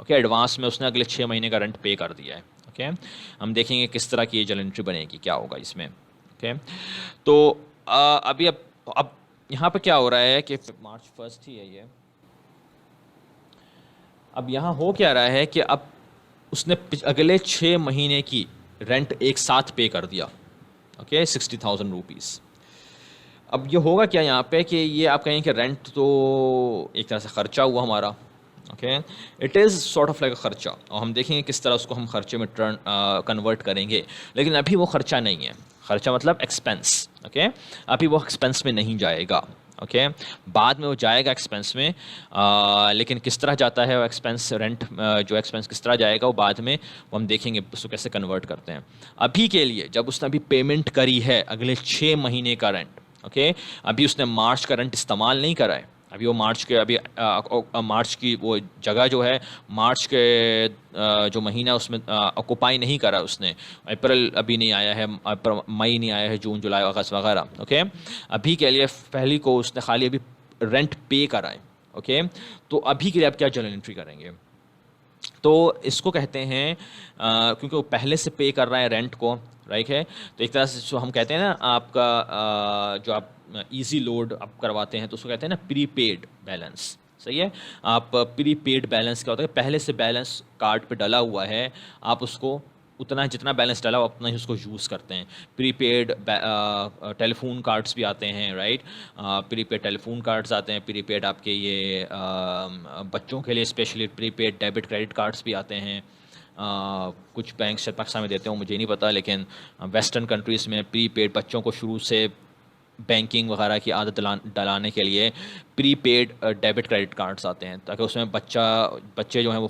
Okay, advance में उसने अगले 6 महीने का रेंट पे कर दिया है. ओके, हम देखेंगे किस तरह की ये जर्नल एंट्री बनेगी, क्या होगा इसमें. ओके, तो अभी अब यहाँ पे क्या हो रहा है कि March 1 ही है ये. अब यहाँ हो क्या रहा है कि अब उसने अगले 6 महीने की रेंट एक साथ पे कर दिया. Okay, 60,000 rupees. अब ये होगा क्या यहाँ पे कि ये आप कहें कि रेंट तो एक तरह से ख़र्चा हुआ हमारा. Okay, it is sort of like अ ख़र्चा, और हम देखेंगे किस तरह उसको हम ख़र्चे में कन्वर्ट करेंगे. लेकिन अभी वो ख़र्चा नहीं है. ख़र्चा मतलब एक्सपेंस. ओके, अभी वो एक्सपेंस में नहीं जाएगा. ओके, बाद में वो जाएगा एक्सपेंस में, लेकिन किस तरह जाता है वो एक्सपेंस, रेंट जो एक्सपेंस किस तरह जाएगा वो बाद में वो हम देखेंगे उसको कैसे कन्वर्ट करते हैं. अभी के लिए जब उसने अभी पेमेंट करी है अगले 6 महीने का रेंट, ओके, अभी उसने मार्च का रेंट इस्तेमाल नहीं करा है. अभी वो मार्च के अभी मार्च की वो जगह जो है मार्च के जो महीना उसमें ऑक्यूपाई नहीं करा उसने. अप्रैल अभी नहीं आया है, मई नहीं आया है, जून जुलाई अगस्त वगैरह. ओके, अभी के लिए पहली को उसने खाली अभी रेंट पे करा है. ओके, तो अभी के लिए आप क्या जर्नल एंट्री करेंगे, तो इसको कहते हैं क्योंकि वो पहले से पे कर रहा है रेंट को, राइट है, तो एक तरह से जो हम कहते हैं ना आपका जो आप इजी लोड आप करवाते हैं तो उसको कहते हैं ना प्रीपेड बैलेंस. सही है, आप प्रीपेड बैलेंस क्या होता है, पहले से बैलेंस कार्ड पे डला हुआ है, आप उसको उतना जितना बैलेंस डाला उतना ही उसको यूज़ करते हैं. प्रीपेड टेलीफोन कार्ड्स भी आते हैं, राइट, प्रीपेड टेलीफोन कार्ड्स आते हैं, प्रीपेड आपके ये बच्चों के लिए specially prepaid debit credit cards भी आते हैं. कुछ बैंक शायद पाकिस्तान में देते हो मुझे नहीं पता, लेकिन वेस्टर्न कंट्रीज़ में प्रीपेड बच्चों को शुरू से बैंकिंग वगैरह की आदत डलाने के लिए प्रीपेड डेबिट क्रेडिट कार्ड्स आते हैं, ताकि उसमें बच्चे जो हैं वो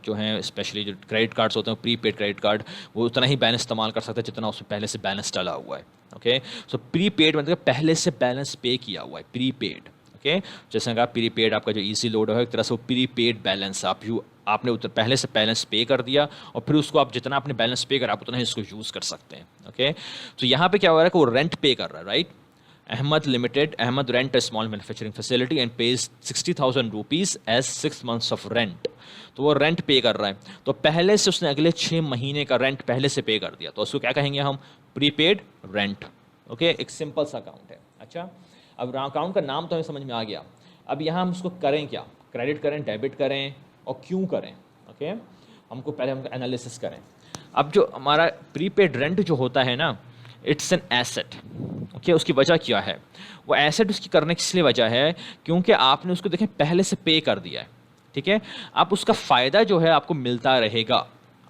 जो हैं स्पेशली जो क्रेडिट कार्ड्स होते हैं प्रीपेड क्रेडिट कार्ड, वो उतना ही बैलेंस इस्तेमाल कर सकते हैं जितना उसमें पहले से बैलेंस डाला हुआ है. ओके, सो प्रीपेड मतलब पहले से बैलेंस पे किया हुआ है, प्रीपेड. ओके, जैसे कहा प्रीपेड आपका जो इजी लोड है एक तरह से वो प्रीपेड बैलेंस आपने पहले से बैलेंस पे कर दिया और फिर उसको आप जितना आपने बैलेंस पे करा आप उतना ही इसको यूज़ कर सकते हैं. ओके, तो यहाँ पे क्या हो रहा है कि वो रेंट पे कर रहा है, right. Ahmed rent a small manufacturing facility and pays 60,000 rupees as 6 months of rent. तो वो रेंट पे कर रहा है, तो पहले से उसने अगले 6 महीने का रेंट पहले से पे कर दिया, तो उसको क्या कहेंगे हम, प्रीपेड रेंट. ओके, एक सिंपल सा अकाउंट है. अच्छा, अब अकाउंट का नाम तो हमें समझ में आ गया. अब यहाँ हम उसको करें क्या, क्रेडिट करें, डेबिट करें और क्यों करें. ओके, हमको पहले हम एनालिसिस करें. अब जो हमारा प्रीपेड रेंट जो होता है ना, इट्स एन एसेट. ओके, उसकी वजह क्या है, वो एसेट उसकी करने की इसलिए वजह है क्योंकि आपने उसको देखें पहले से पे कर दिया है. ठीक है, आप उसका फ़ायदा जो है आपको मिलता रहेगा,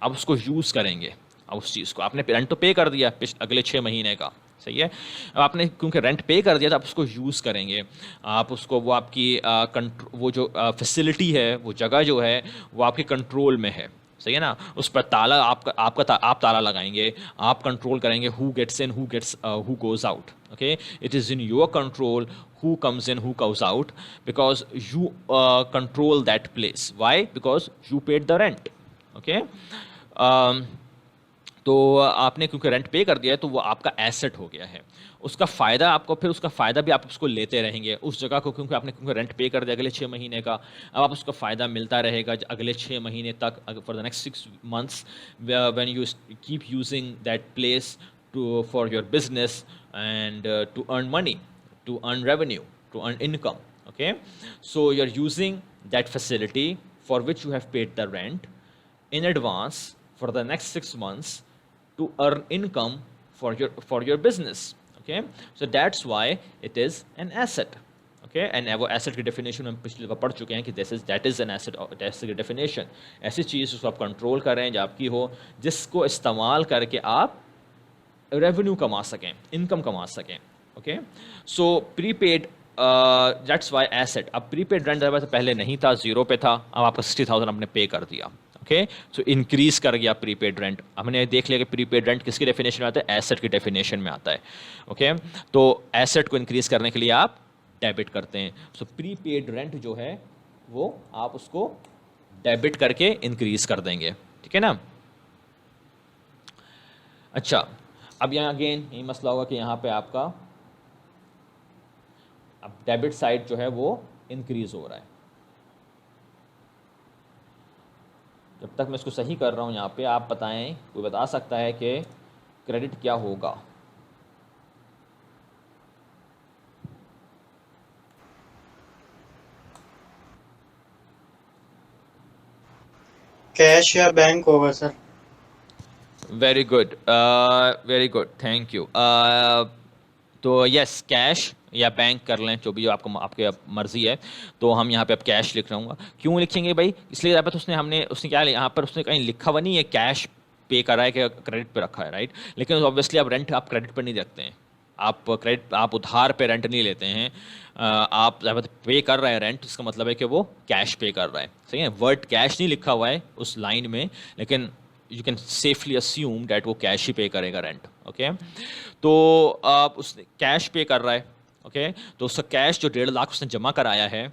आप उसको यूज़ करेंगे. अब उस चीज़ को आपने रेंट तो पे कर दिया अगले 6 महीने का, सही है, अब आपने क्योंकि रेंट पे कर दिया तो आप उसको यूज़ करेंगे. आप उसको वो आपकी वो जो फैसिलिटी है, वो जगह जो है वो आपके कंट्रोल में है, सही है ना, उस पर ताला आप ताला लगाएंगे, आप कंट्रोल करेंगे who gets in, who goes out. Okay, it is in your control who comes in, who goes out, because you control that place. Why? Because you paid the rent. Okay. um, तो आपने क्योंकि rent पे कर दिया है तो वो आपका एसेट हो गया है. उसका फ़ायदा आपको, फिर उसका फ़ायदा भी आप उसको लेते रहेंगे उस जगह को, क्योंकि आपने रेंट पे कर दिया अगले 6 महीने का. अब आप उसका फ़ायदा मिलता रहेगा अगले 6 महीने तक, for the next 6 months, when you keep using that place too for your business and to earn money, to earn revenue, to earn income. Okay, so you're using that facility for which you have paid the rent in advance for the next 6 months to earn income for your business. Okay, so that's why it is an asset. Okay, and वो asset की definition हम पिछले दफ़ा पढ़ चुके हैं कि that is an asset, asset की definition ऐसी चीज़ उसको आप कंट्रोल कर रहे हैं जो आपकी हो, जिसको इस्तेमाल करके आप रेवेन्यू कमा सकें, इनकम कमा सकें. Okay, so prepaid, that's why asset. अब प्रीपेड रेंट जब पहले नहीं था, 0 पे था, अब आपका 60,000 आपने पे कर दिया. ओके, सो इंक्रीज कर गया प्रीपेड रेंट. हमने देख लिया कि प्रीपेड रेंट किसकी डेफिनेशन में आता है, एसेट की डेफिनेशन में आता है. ओके, तो एसेट को इंक्रीज करने के लिए आप डेबिट करते हैं. सो प्रीपेड रेंट जो है वो आप उसको डेबिट करके इंक्रीज कर देंगे. ठीक है ना. अच्छा, अब यहाँ अगेन यही मसला होगा कि यहाँ पे आपका अब डेबिट साइड जो है वो इंक्रीज हो रहा है. जब तक मैं इसको सही कर रहा हूँ यहाँ पे, आप बताएं, कोई बता सकता है कि क्रेडिट क्या होगा?
कैश या बैंक होगा sir.
Very good, very good, thank you. तो यस, कैश या बैंक कर लें, जो भी आपको आपके मर्जी है. तो हम यहाँ पे अब कैश लिख रहा हूँ. क्यों लिखेंगे भाई? इसलिए यहाँ पर उसने क्या यहाँ पर उसने कहीं लिखा हुआ नहीं है कैश पे करा है कि क्रेडिट पे रखा है, राइट. लेकिन ऑब्वियसली आप रेंट आप क्रेडिट पर नहीं रखते हैं, आप उधार पे रेंट नहीं लेते हैं. आप पे कर रहे हैं रेंट, इसका मतलब है कि वो कैश पे कर रहा है. सही है, वर्ड कैश नहीं लिखा हुआ है उस लाइन में, लेकिन you can safely assume that वो कैश ही पे करेगा रेंट. ओके, तो आप उसने कैश पे कर रहा है. ओके, तो उसका कैश जो 1.5 लाख उसने जमा कराया है,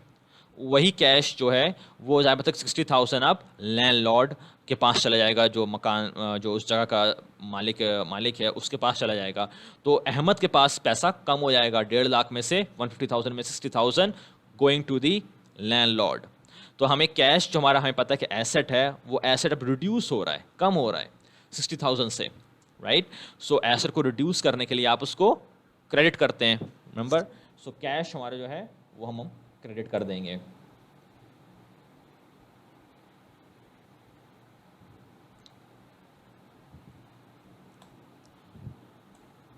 वही कैश जो है वो ज़्यादा तक 60,000 अब लैंडलॉर्ड के पास चला जाएगा, जो मकान जो उस जगह का मालिक है उसके पास चला जाएगा. तो अहमद के पास पैसा कम हो जाएगा, 1.5 लाख में से 150,000 में 60,000 गोइंग टू दी लैंडलॉर्ड. तो हमें कैश जो हमारा हमें पता है कि एसेट है, वो एसेट अब रिड्यूस हो रहा है, कम हो रहा है 60,000 से, राइट. सो एसेट को रिड्यूस करने के लिए आप उसको क्रेडिट करते हैं, नंबर. सो कैश हमारा जो है वो हम क्रेडिट कर देंगे.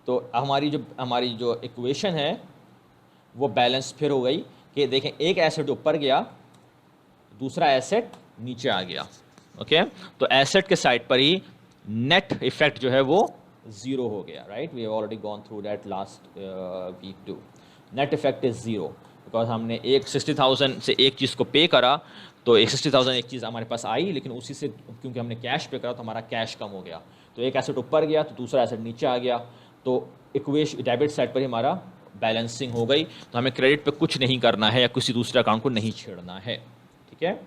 तो हमारी जो इक्वेशन है वो बैलेंस फिर हो गई कि देखें, एक एसेट ऊपर गया, दूसरा एसेट नीचे आ गया. ओके, तो एसेट के साइड पर ही नेट इफेक्ट जो है वो 0 हो गया, right. We have already gone through that last week too. Net effect is 0 because हमने एक 60,000 से एक चीज़ को पे करा, तो एक 60,000 एक चीज़ हमारे पास आई, लेकिन उसी से क्योंकि हमने कैश पे करा तो हमारा कैश कम हो गया. तो एक एसेट ऊपर गया तो दूसरा एसेट नीचे आ गया. तो इक्वेशन डेबिट साइड पर ही हमारा बैलेंसिंग हो गई. तो हमें क्रेडिट पे कुछ नहीं करना है या किसी दूसरे अकाउंट को नहीं छेड़ना है. ठीक है,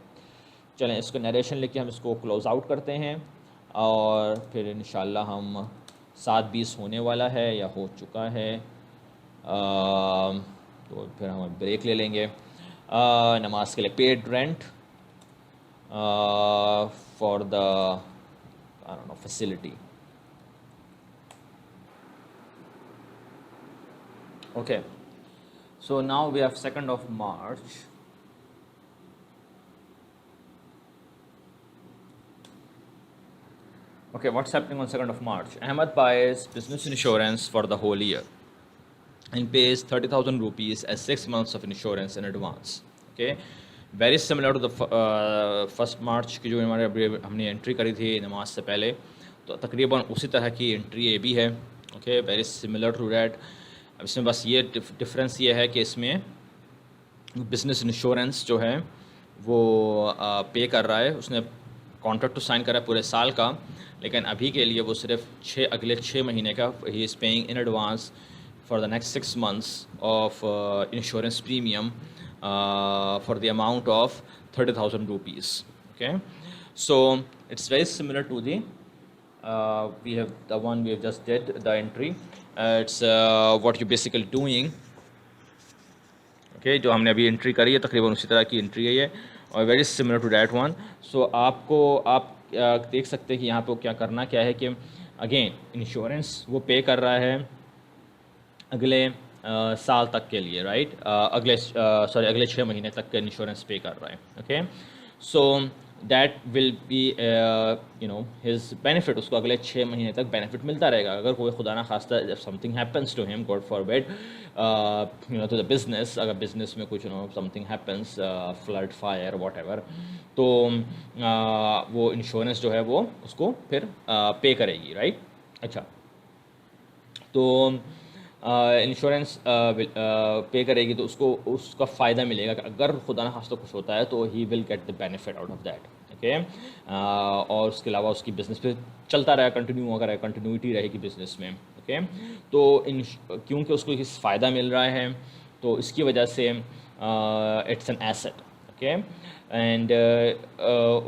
चलें इसको नरेशन लेके हम इसको क्लोज आउट करते हैं और फिर इंशाल्लाह हम 7:20 होने वाला है या हो चुका है. तो फिर हम ब्रेक ले लेंगे नमाज के लिए. Paid rent for the facility. Okay, so now we have 2nd of March. Okay, what's happening on 2nd of March? Ahmed buys business insurance for the whole year and pays 30,000 rupees as 6 months of insurance in advance. Okay, very similar to the 1st March की जो हमारे अभी हमने entry करी थी नमाज से पहले, तो तकरीबन उसी तरह की एंट्री ये भी है. Okay, very similar to that. अब इसमें बस ये डिफरेंस ये है कि इसमें बिज़नेस इंश्योरेंस जो है वो पे कर रहा है, उसने कॉन्ट्रैक्ट तो साइन करा है पूरे साल का, लेकिन अभी के लिए वो सिर्फ अगले 6 महीने का ही is paying in advance for the next 6 months of insurance premium for the amount of 30,000 rupees. Okay, so it's very similar to the we have the one we have just did the entry. It's what you basically doing. Okay, जो हमने अभी entry करी है तकरीबन उसी तरह की entry है ये, और very similar to that one. So आपको आप देख सकते हैं कि यहाँ पे क्या करना क्या है कि अगेन इंश्योरेंस वो पे कर रहा है अगले साल तक के लिए, राइट. अगले 6 महीने तक का इंश्योरेंस पे कर रहा है. Okay, so that will be his benefit. उसको अगले 6 महीने तक बेनिफिट मिलता रहेगा. अगर कोई खुदा ना खास्ता if something happens to him, God forbid, to the business, अगर बिजनेस में कुछ something happens, flood, fire, whatever, तो वो इंश्योरेंस जो है वो उसको फिर पे करेगी, राइट. अच्छा, तो इंश्योरेंस पे करेगी तो उसको उसका फ़ायदा मिलेगा कि अगर खुदा न खास्ता कुछ होता है तो he will get the benefit out of that. Okay, और उसके अलावा उसकी बिज़नेस पे चलता रहेगा, कंटिन्यू होगा रहेगा, कंटिन्यूटी रहेगी बिज़नेस में. ओके, तो क्योंकि उसको इस फ़ायदा मिल रहा है तो इसकी वजह से it's an asset. Okay, and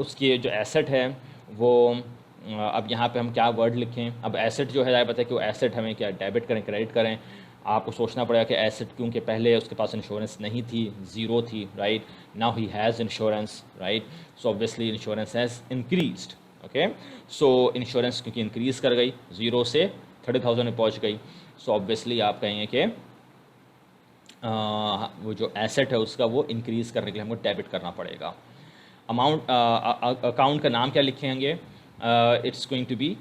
उसकी जो एसेट है वो अब यहाँ पे हम क्या वर्ड लिखें. अब एसेट जो है पता है कि वो एसेट हमें क्या डेबिट करें क्रेडिट करें. आपको सोचना पड़ेगा कि एसेट क्योंकि पहले उसके पास इंश्योरेंस नहीं थी, ज़ीरो थी, right. Now he has insurance, right. So obviously insurance has increased. Okay, so insurance क्योंकि इंक्रीज़ कर गई, ज़ीरो से 30,000 में पहुँच गई. सो ऑब्वियसली आप कहेंगे कि वो जो एसेट है उसका वो इंक्रीज़ करने के लिए हमको डेबिट करना पड़ेगा. अमाउंट अकाउंट का नाम क्या लिखेंगे. It's going to be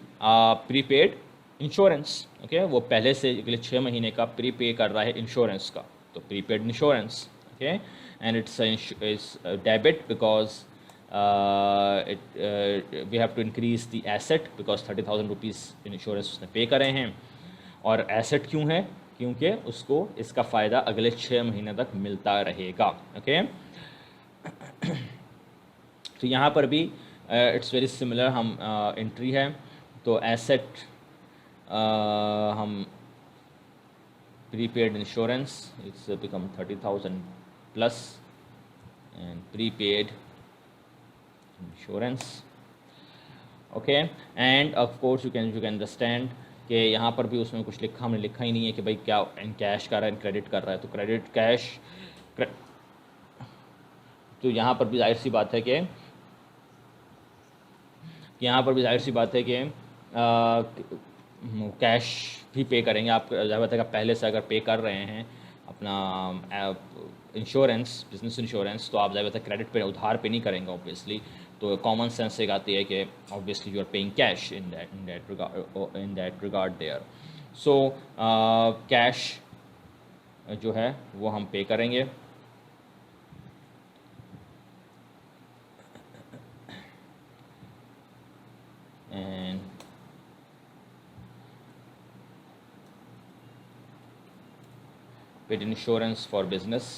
prepaid insurance. Okay, वो पहले से अगले 6 महीने का प्री पे कर रहा है इंश्योरेंस का, तो prepaid insurance. Okay, and it's debit because we have to increase the asset because 30,000 rupees insurance उसने पे करे हैं. और एसेट क्यों है, क्योंकि उसको इसका फ़ायदा अगले 6 महीने तक मिलता रहेगा. ओके, तो यहाँ पर भी इट्स वेरी सिमिलर. हम एंट्री है तो एसेट हम prepaid insurance, it's become 30,000 plus and prepaid insurance. Okay, end of course you can understand कि यहाँ पर भी उसमें कुछ लिखा हमने लिखा ही नहीं है कि भाई क्या इन कैश कर रहा है, क्रेडिट कर रहा है. तो क्रेडिट कैश, तो यहाँ पर भी जाहिर सी बात है कि कैश भी पे करेंगे. आप ज़्यादा है पहले से अगर पे कर रहे हैं अपना इंश्योरेंस, बिजनेस इंश्योरेंस, तो आप ज़्यादा क्रेडिट पे, उधार पे नहीं करेंगे ऑब्वियसली. तो कॉमन सेंस से आती है कि obviously you are paying cash in that regard there. So cash जो है वो हम पे करेंगे. And paid insurance for business.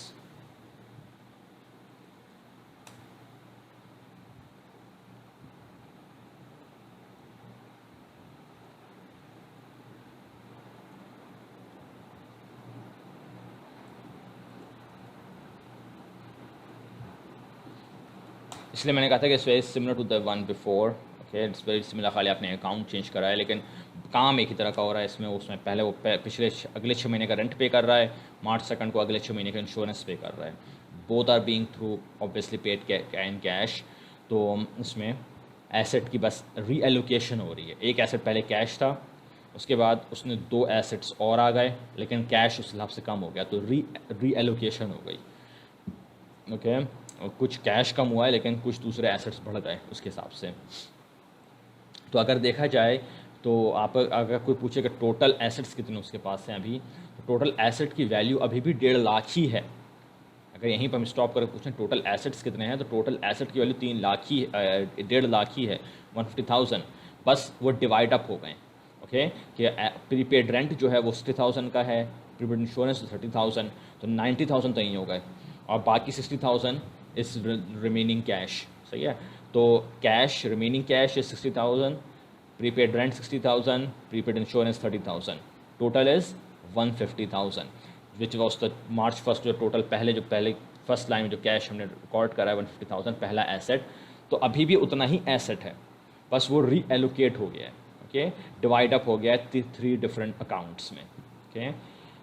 इसलिए मैंने कहा था कि it's very similar to the one before. Okay, it's very similar, खाली आपने अकाउंट चेंज करा है लेकिन काम एक ही तरह का हो रहा है इसमें. उसमें पहले वो अगले 6 महीने का रेंट पे कर रहा है, मार्च 2 को अगले 6 महीने का इंश्योरेंस पे कर रहा है. Both are being through obviously paid in cash. तो इसमें एसेट की बस रीएलोकेशन हो रही है. एक एसेट पहले कैश था, उसके बाद उसने 2 एसेट्स और आ गए लेकिन कैश उस हिसाब से कम हो गया, तो रीएलोकेशन हो गई. ओके, कुछ कैश कम हुआ है लेकिन कुछ दूसरे एसेट्स बढ़ गए उसके हिसाब से. तो अगर देखा जाए तो आप अगर कोई पूछे कि टोटल एसेट्स कितने उसके पास हैं अभी, तो टोटल एसेट की वैल्यू अभी भी 1.5 लाख ही है. अगर यहीं पर हम स्टॉप करके पूछें टोटल एसेट्स कितने हैं, तो टोटल एसेट की वैल्यू 3 लाख ही 1.5 लाख ही है, 150,000. बस वो डिवाइड अप हो गए. ओके, कि प्रीपेड रेंट जो है वो 60,000 का है, प्रीपेड इंश्योरेंस 30,000, तो 90,000 तो यहीं हो गए और बाकी 60,000 इस रिमेनिंग कैश. सही है. तो cash, remaining cash is 60,000, prepaid rent 60,000, prepaid insurance 30,000, total is 150,000, which was the March first जो टोटल पहले फर्स्ट लाइन में जो कैश हमने रिकॉर्ड करा है 150,000 पहला एसेट। तो अभी भी उतना ही एसेट है, बस वो रीएलोकेट हो गया है, ओके, डिवाइड अप हो गया है 3 डिफरेंट अकाउंट्स में, ओके।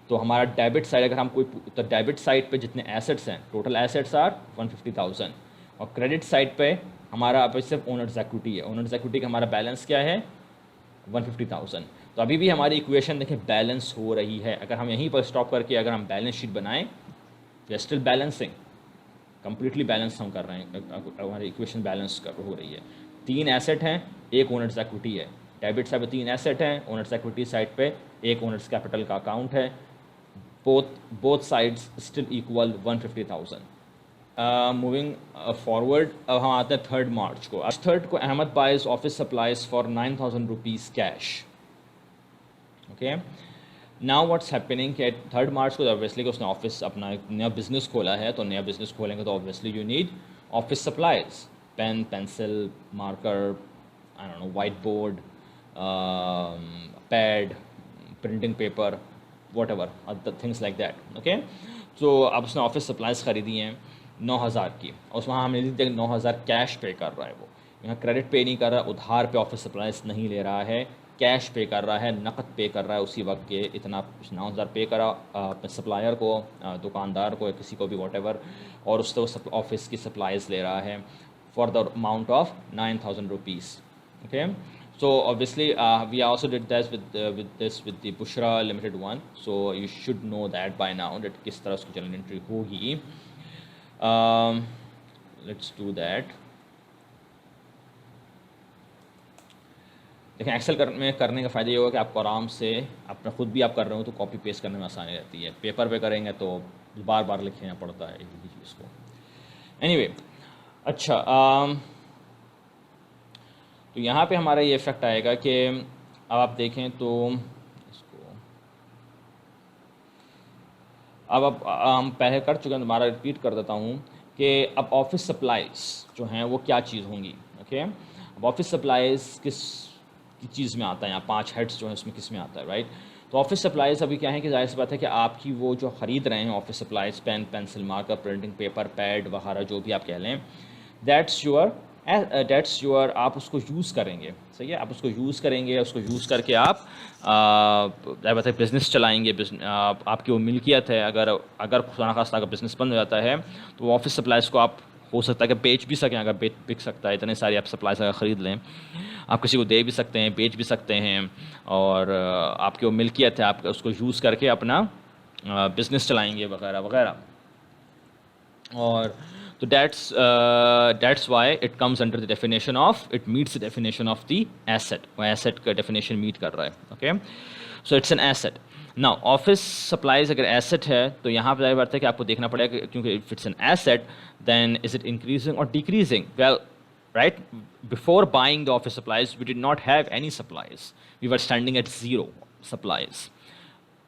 तो हमारा डेबिट साइड अगर हम कोई, तो डेबिट साइड पे जितने एसेट्स हैं, टोटल एसेट्स आर 150,000, और क्रेडिट साइड पे हमारा अब सिर्फ ओनर्स इक्विटी है। ओनर्स इक्विटी का हमारा बैलेंस क्या है 150,000। तो अभी भी हमारी इक्वेशन देखें बैलेंस हो रही है। अगर हम यहीं पर स्टॉप करके अगर हम बैलेंस शीट बनाएं, we are still balancing, completely balance हम कर रहे हैं, हमारी इक्वेशन बैलेंस हो रही है। 3 एसेट हैं, एक ओनर्स इक्विटी है। डेबिट साइड पे 3 एसेट हैं, ओनर्स इक्विटी साइड पे एक ओनर्स कैपिटल का अकाउंट है। Both sides still equal 150,000। Moving forward, अब हम आते हैं 3 मार्च को। आज 3 को Ahmad buys office supplies for 9,000 rupees cash, okay. Now what's happening कि 3 मार्च को ऑब्वियसली कि उसने ऑफिस अपना एक नया बिजनेस खोला है, तो नया बिजनेस खोलेंगे तो obviously you need office supplies, pen, pencil, marker, I don't know, white board, pad, printing paper, whatever other things like that, okay. तो अब उसने ऑफिस सप्लाइज ख़रीदी हैं 9,000 की, और उसमें हमने ली थी 9,000 कैश पे कर रहा है वो, यहाँ क्रेडिट पे नहीं कर रहा, उधार पे ऑफिस सप्लाइज नहीं ले रहा है, कैश पे कर रहा है, नकद पे कर रहा है उसी वक्त के इतना 9,000 पे करा अपने सप्लायर को, दुकानदार को, किसी को भी वॉट एवर, और उससे वो ऑफिस की सप्लाइज ले रहा है for the amount of 9,000 rupees, okay. So obviously we also did this with the Bushra Limited one, so you should know that by now that किस तरह उसकी journal entry होगी। Let's do that। देखें Excel में करने का फ़ायदा ये होगा कि आपको आराम से अपना खुद भी आप कर रहे हो तो कॉपी पेस्ट करने में आसानी रहती है। पेपर पे करेंगे तो बार बार लिखना पड़ता है एक ही चीज़ को। एनीवे, अच्छा, तो यहाँ पे हमारा ये इफ़ेक्ट आएगा कि अब आप देखें तो इसको अब हम पहले कर चुके हैं, दोबारा रिपीट कर देता हूँ कि अब ऑफिस सप्लाइज जो हैं वो क्या चीज़ होंगी, ओके। अब ऑफिस सप्लाइज किस चीज़ में आता है, यहाँ 5 हेड्स जो है उसमें किस में आता है, राइट। तो ऑफिस सप्लाइज अभी क्या है कि जाहिर सी बात है कि आपकी वो जो ख़रीद रहे हैं office supplies, pen, pencil, marker, printing paper, pad वगैरह जो भी आप कह लें, दैट्स योर, आप उसको यूज़ करेंगे, सही है, आप उसको यूज़ करेंगे, उसको यूज़ करके आप बताए बिज़नेस चलाएंगे। आपकी वो मिल्कियत है, अगर खुदा न खास्ता अगर बिज़नेस बंद हो जाता है तो ऑफिस सप्लाइज़ को आप हो सकता है कि बेच भी सकें, अगर बिक सकता है, इतने सारे आप सप्लाइज अगर ख़रीद लें, आप किसी को दे भी सकते हैं, बेच भी सकते हैं, और आपकी वो मिल्कियत है, आप उसको यूज़ करके अपना बिज़नेस चलाएंगे वगैरह वगैरह। और तो that's why it comes under the definition of, it meets the definition of the asset, वो asset का definition meet कर रहा है, okay। So it's an asset। Now office supplies अगर asset है तो यहाँ पर जाहिर बात है कि आपको देखना पड़ेगा, क्योंकि if it's an asset then is it increasing or decreasing? Well, right, before buying the office supplies we did not have any supplies, we were standing at 0 supplies.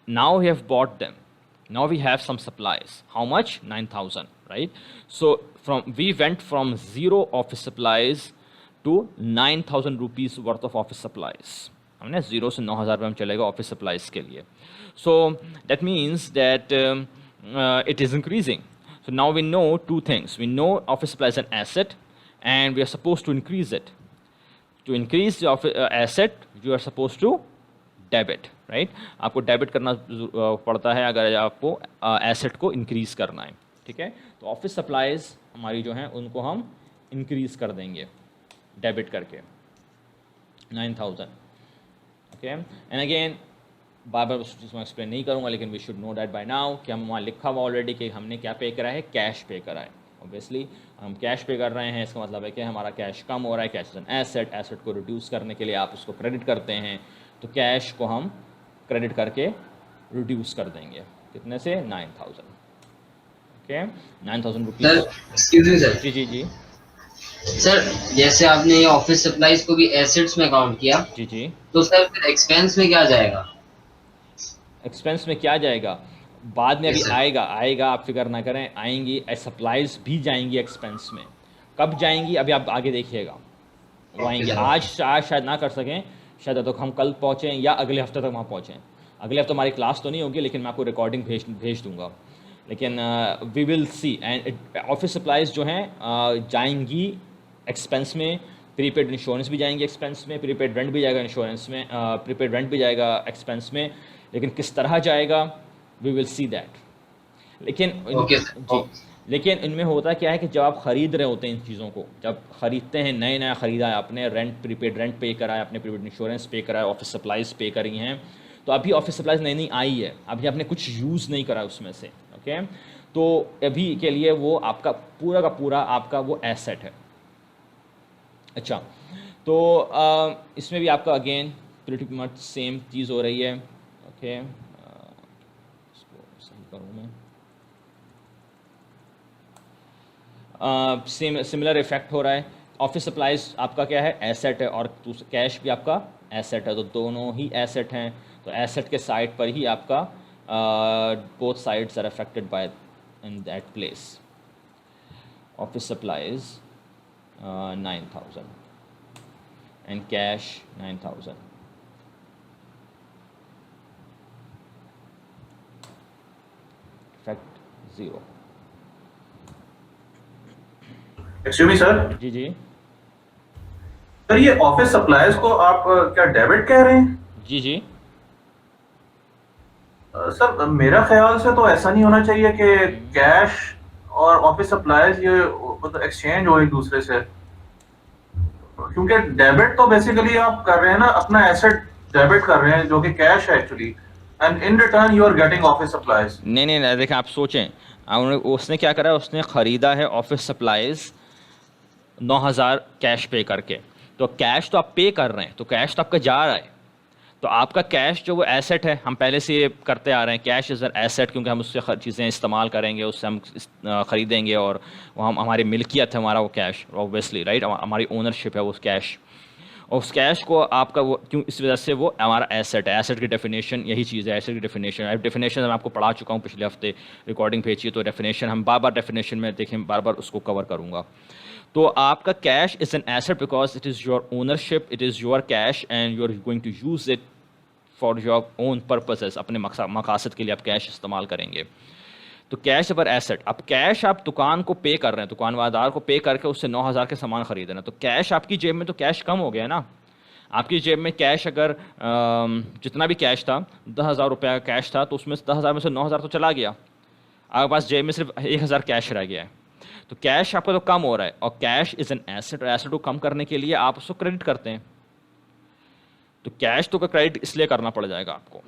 Now we have bought them, now we have some supplies. How much? 9,000, right? So we went from 0 office supplies to 9,000 rupees worth of office supplies. हमने 0 से 9,000 रुपये हम चलेगा office supplies के लिए। So that means that it is increasing. So now we know 2 things. We know office supplies is an asset and we are supposed to increase it. To increase the asset, you are supposed to debit, right. आपको debit करना पड़ता है अगर आपको asset को increase करना है, ठीक है। तो ऑफिस सप्लाइज हमारी जो हैं उनको हम इंक्रीज़ कर देंगे डेबिट करके 9,000, ओके। एंड अगेन बार बार उस चीज़ को एक्सप्लेन नहीं करूँगा, लेकिन we should know that by now कि हम वहाँ लिखा हुआ ऑलरेडी कि हमने क्या पे करा है, कैश पे करा है। ऑब्वियसली हम कैश पे कर रहे हैं, इसका मतलब है कि हमारा कैश कम हो रहा है, cash is an asset, asset को रिड्यूस करने के लिए आप उसको क्रेडिट करते हैं, तो कैश को हम क्रेडिट करके रिड्यूस कर देंगे, कितने से 9,000, okay, 9,000 rupees.
Excuse me sir.
जी जी जी
सर, जैसे आपने ये ऑफिस सप्लाईज को भी एसेट्स में काउंट किया,
जी जी,
तो सर फिर एक्सपेंस में क्या जाएगा?
एक्सपेंस में क्या जाएगा बाद में, अभी आएगा, आप फिक्र ना करें, आएंगी, सप्लाइज भी जाएंगी एक्सपेंस में, कब जाएंगी अभी आप आगे देखिएगा, वो
ओके
आएंगी।
सर।
आज शायद ना कर सकें, शायद तो हम कल पहुँचें या अगले हफ्ते तक वहाँ पहुँचें। अगले हफ्ते हमारी क्लास तो नहीं होगी, लेकिन मैं आपको रिकॉर्डिंग भेज दूंगा। लेकिन we will see. And office supplies जो हैं जाएंगी एक्सपेंस में, प्रीपेड इंश्योरेंस भी जाएंगे एक्सपेंस में, प्रीपेड रेंट भी जाएगा इंश्योरेंस में, प्रीपेड रेंट भी जाएगा एक्सपेंस में। लेकिन किस तरह जाएगा, वी विल सी दैट। लेकिन
ओके
जी,
सर।
लेकिन इनमें होता क्या है कि जब आप ख़रीद रहे होते हैं इन चीज़ों को, जब ख़रीदते हैं, नए नया ख़रीदा है आपने, रेंट प्रीपेड रेंट पे करा है आपने, प्रीपेड इंश्योरेंस पे करा है, ऑफिस सप्लाईज़ पे करी हैं, तो अभी ऑफिस सप्लाईज़ नई नई आई है, अभी आपने कुछ यूज़ नहीं करा उसमें से, ओके। तो अभी के लिए वो आपका पूरा का पूरा आपका वो एसेट है। अच्छा, तो इसमें भी आपका अगेन प्रीटी मच सेम चीज़ हो रही है, ओके। इसको सही करूँ मैं, सेम सिमिलर इफेक्ट हो रहा है। ऑफिस सप्लाईज आपका क्या है, एसेट है, और कैश भी आपका एसेट है, तो दोनों ही एसेट हैं। तो एसेट के साइड पर ही आपका both sides are affected by in that place. Office supplies 9,000 and cash 9,000। Effect 0।
Excuse me sir.
जी जी
सर ये ऑफिस सप्लायर्स को आप क्या डेबिट कह रहे हैं?
जी जी।
सर मेरा ख्याल से तो ऐसा नहीं होना चाहिए कि
हम्म।
कैश और ऑफिस सप्लायर्स ये मतलब एक्सचेंज हो एक दूसरे से, क्योंकि डेबिट तो बेसिकली आप कर रहे हैं ना, अपना एसेट डेबिट कर रहे हैं जो कि कैश है actually, and in return you are getting office suppliers.
नहीं नहीं नहीं, देखें आप सोचें, उसने क्या करा, उसने ख़रीदा है ऑफिस सप्लाईज 9,000 कैश पे करके। तो कैश तो आप पे कर रहे हैं, तो कैश तो आपका जा रहा है। तो आपका कैश जो वो एसेट है, हम पहले से ये करते आ रहे हैं, कैश इज़ एन एसेट, क्योंकि हम उससे चीज़ें इस्तेमाल करेंगे, उससे हम ख़रीदेंगे, और वो हम हमारी मिल्कियत है हमारा वो कैश, ऑब्वियसली राइट, हमारी ओनरशिप है वो कैश। और उस कैश को आपका वो क्यों, इस वजह से वो हमारा एसेट है। एसेट की डेफिनेशन यही चीज़ है, एसेट की डेफिनेशन। डेफिनेशन मैं आपको पढ़ा चुका हूँ पिछले हफ्ते, रिकॉर्डिंग भेजिए, तो डेफिनेशन हम बार बार डेफिनेशन में देखें, बार बार उसको कवर करूँगा। तो आपका cash is an asset because it is your ownership, it is your cash, and you are going to use it for your own purposes, अपने मकासद के लिए आप कैश इस्तेमाल करेंगे। तो कैश पर एसेट। अब कैश आप दुकान को पे कर रहे हैं, दुकानदार को पे करके उससे 9,000 के सामान खरीद रहे हैं, तो कैश आपकी जेब में तो कैश कम हो गया ना। आपकी जेब में कैश अगर जितना भी कैश था, 10,000 रुपया कैश था, तो उसमें से 10,000 में से 9,000 तो चला गया, आपके पास जेब में सिर्फ 1,000 कैश रह गया है। तो कैश आपका तो कम हो रहा है, और कैश इज़ एन एसेट, और एसेट को कम करने के लिए आप उसको क्रेडिट करते हैं। तो कैश तो का क्रेडिट इसलिए करना पड़ जाएगा आपको।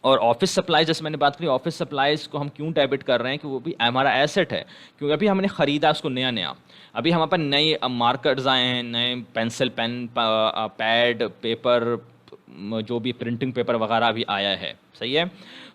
और ऑफिस सप्लाई, जैसे मैंने बात करी, ऑफिस सप्लाईज को हम क्यों डेबिट कर रहे हैं, कि वो भी हमारा एसेट है, क्योंकि अभी हमने ख़रीदा उसको नया नया। अभी हमारे पास नए मार्कर्स आए हैं, नए पेंसिल, पेन, पैड, पेपर, जो भी प्रिंटिंग पेपर वगैरह भी आया है, सही है।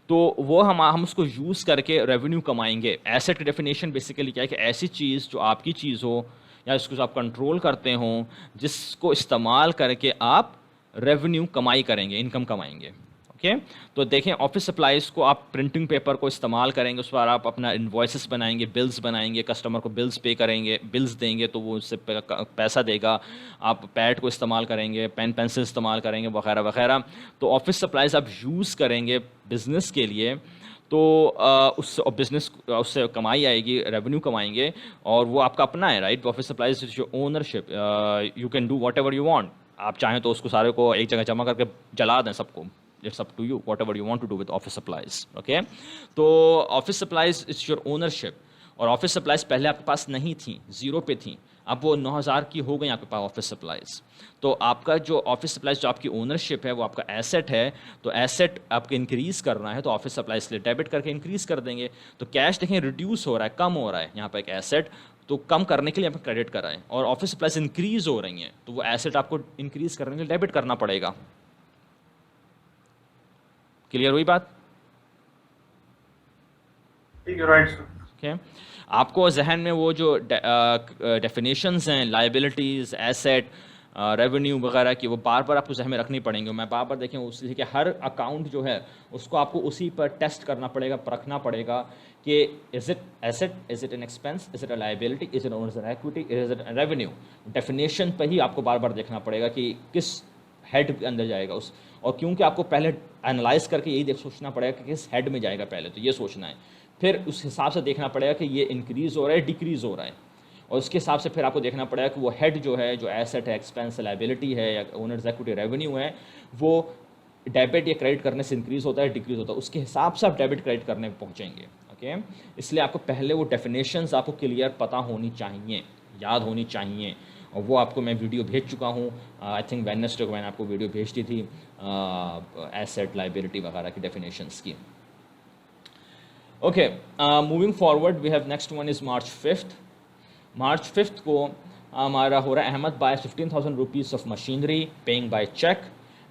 तो वो हम उसको यूज़ करके रेवेन्यू कमाएंगे। एसेट की डेफिनेशन बेसिकली क्या है, कि ऐसी चीज़ जो आपकी चीज़ हो, या इसको आप कंट्रोल करते हो, जिसको इस्तेमाल करके आप रेवेन्यू कमाई करेंगे, इनकम कमाएंगे, ओके। तो देखें, ऑफिस सप्लाईज को आप प्रिंटिंग पेपर को इस्तेमाल करेंगे, उस पर आप अपना इन्वॉइसेस बनाएंगे, बिल्स बनाएंगे, कस्टमर को बिल्स पे करेंगे, बिल्स देंगे तो वो उससे पैसा देगा। आप पैड को इस्तेमाल करेंगे, पेन पेंसिल इस्तेमाल करेंगे, वगैरह वगैरह। तो ऑफिस सप्लाईज आप यूज़ करेंगे बिज़नेस के लिए, तो उससे बिज़नेस उससे कमाई आएगी, रेवेन्यू कमाएंगे, और वो आपका अपना है, right. Office supplies is your ownership, you can do what ever you want. आप चाहें तो उसको सारे को एक जगह जमा करके जला दें सबको, it's up to you, whatever you want to do with office supplies, okay. तो office supplies it's your ownership, और ऑफिस सप्लाईज पहले आपके पास नहीं थी, ज़ीरो पे थी, अब वो 9,000 की हो गई आपके पास ऑफिस सप्लाईज। तो आपका जो ऑफिस सप्लाईज, जो आपकी ओनरशिप है, वो आपका एसेट है। तो एसेट आपको इंक्रीज़ करना है, तो ऑफिस सप्लाईज के लिए डेबिट करके इंक्रीज़ कर देंगे। तो कैश देखें रिड्यूस हो रहा है, कम हो रहा है, यहाँ पर एक एसेट, तो कम करने के लिए आप क्रेडिट कराएं, और ऑफिस सप्लाईज इंक्रीज़ हो रही हैं, तो वो एसेट आपको इंक्रीज़ करने के लिए डेबिट करना पड़ेगा। क्लियर हुई बात?
ठीक है, राइट सर।
ओके। आपको जहन में वो जो डेफिनेशंस हैं, लाइबिलिटीज़, एसेट, रेवेन्यू वगैरह की, वो बार बार आपको जहन में रखनी पड़ेंगी। मैं बार बार देखें उसी के हर अकाउंट जो है उसको आपको उसी पर टेस्ट करना पड़ेगा, परखना पड़ेगा कि is it asset, is it an expense, is it a liability, is it owners equity, is it revenue. Definition पर ही आपको बार बार देखना पड़ेगा कि किस हेड के अंदर जाएगा उस, और क्योंकि आपको पहले एनालाइज करके यही सोचना पड़ेगा कि किस हेड में जाएगा, पहले तो ये सोचना है, फिर उस हिसाब से देखना पड़ेगा कि ये इंक्रीज़ हो रहा है, डिक्रीज़ हो रहा है, और उसके हिसाब से फिर आपको देखना पड़ेगा कि वो हेड जो है, जो एसेट है, एक्सपेंस, लाइबिलिटी है या ओनर्स इक्विटी, रेवेन्यू है, वो डेबिट या क्रेडिट करने से इंक्रीज़ होता है, डिक्रीज़ होता है, उसके हिसाब से आप डेबिट क्रेडिट करने पहुँचेंगे। ओके, इसलिए आपको पहले वो डेफिनेशंस आपको क्लियर पता होनी चाहिए, याद होनी चाहिए, और वो आपको मैं वीडियो भेज चुका हूँ। आई थिंक वेडनेसडे को मैंने आपको वीडियो भेज दी थी एसेट, लाइबिलिटी वगैरह की डेफिनेशंस की। Okay, moving forward we have next one is March 5th। March 5th को हमारा हो रहा है Ahmad buy 15,000 rupees of machinery paying by cheque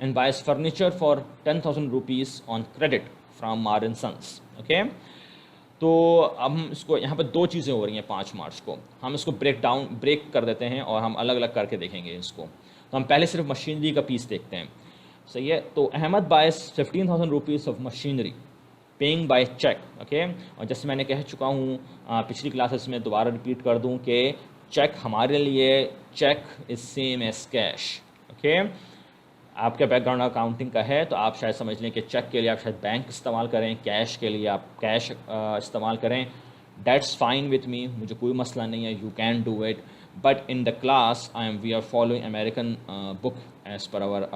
and buys furniture for 10,000 rupees on credit from Ammar and sons. Okay, तो हम इसको यहाँ पर दो चीज़ें हो रही हैं 5 मार्च को, हम इसको ब्रेक कर देते हैं और हम अलग अलग करके देखेंगे इसको। तो हम पहले सिर्फ मशीनरी का पीस देखते हैं, सही है। तो Ahmad buys 15,000 rupees of machinery paying by cheque. Okay, और जैसे मैंने कह चुका हूँ पिछली क्लासेस में, दोबारा रिपीट कर दूँ कि चेक हमारे लिए, cheque is same as cash. Okay, आपका बैकग्राउंड अकाउंटिंग का है तो आप शायद समझ लें कि चेक के लिए आप शायद बैंक इस्तेमाल करें, कैश के लिए आप कैश इस्तेमाल करें। दैट्स फाइन विथ मी, मुझे कोई मसला नहीं है, you can do it, but in the class we are following American book as per our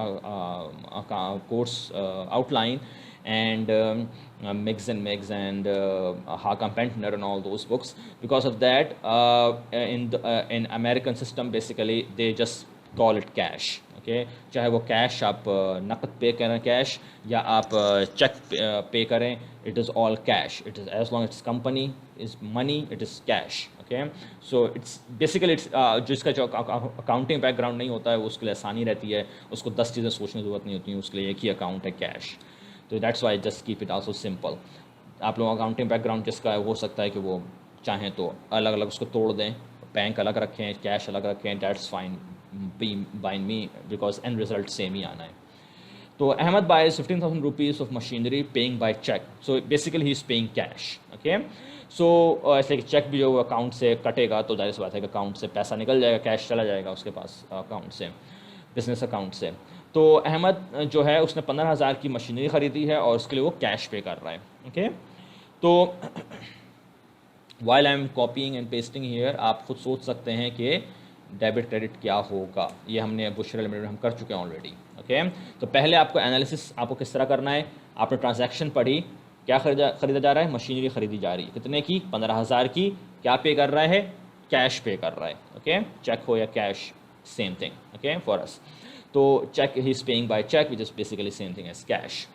course outline and Miggs and Miggs and Hakam Pentner and all those books. Because of that, in American system, basically they just call it cash. Okay, चाहे वो cash आप नकद पे करें cash या आप check पे करें, it is all cash. It is as long as it's company is money, it is cash. Okay, so it's basically it's जिसका जो अकाउंटिंग बैकग्राउंड नहीं होता है उसके लिए आसानी रहती है, उसको 10 चीज़ें सोचने की ज़रूरत नहीं होती है, उसके लिए एक ही अकाउंट है कैश। तो that's why just keep it also simple. आप लोगों का अकाउंटिंग बैकग्राउंड जिसका है हो सकता है कि वो चाहें तो अलग अलग उसको तोड़ दें, बैंक अलग रखें, कैश अलग रखें, that's fine by me, because end result same ही आना है। तो Ahmad buys 15,000 rupees of machinery paying by cheque, so basically he is paying cash. Okay, so ऐसे कि चेक भी जो अकाउंट से कटेगा तो जाहिर सी बात है कि अकाउंट से पैसा निकल जाएगा, कैश चला जाएगा उसके पास अकाउंट से, बिजनेस अकाउंट से। तो अहमद जो है उसने 15,000 की मशीनरी ख़रीदी है और उसके लिए वो कैश पे कर रहा है। ओके, तो while I am कॉपिंग and pasting here, आप खुद सोच सकते हैं कि डेबिट क्रेडिट क्या होगा, ये हमने बुशरा लिमिटेड में हम कर चुके हैं ऑलरेडी। ओके, तो पहले आपको एनालिसिस आपको किस तरह करना है, आपने ट्रांजैक्शन पढ़ी, क्या खरीदा जा रहा है, मशीनरी ख़रीदी जा रही है, कितने की, 15,000 की, क्या पे कर रहा है, कैश पे कर रहा है। ओके, चेक हो या cash, same thing. Okay, for us तो cheque he is paying by cheque which is basically same thing as cash.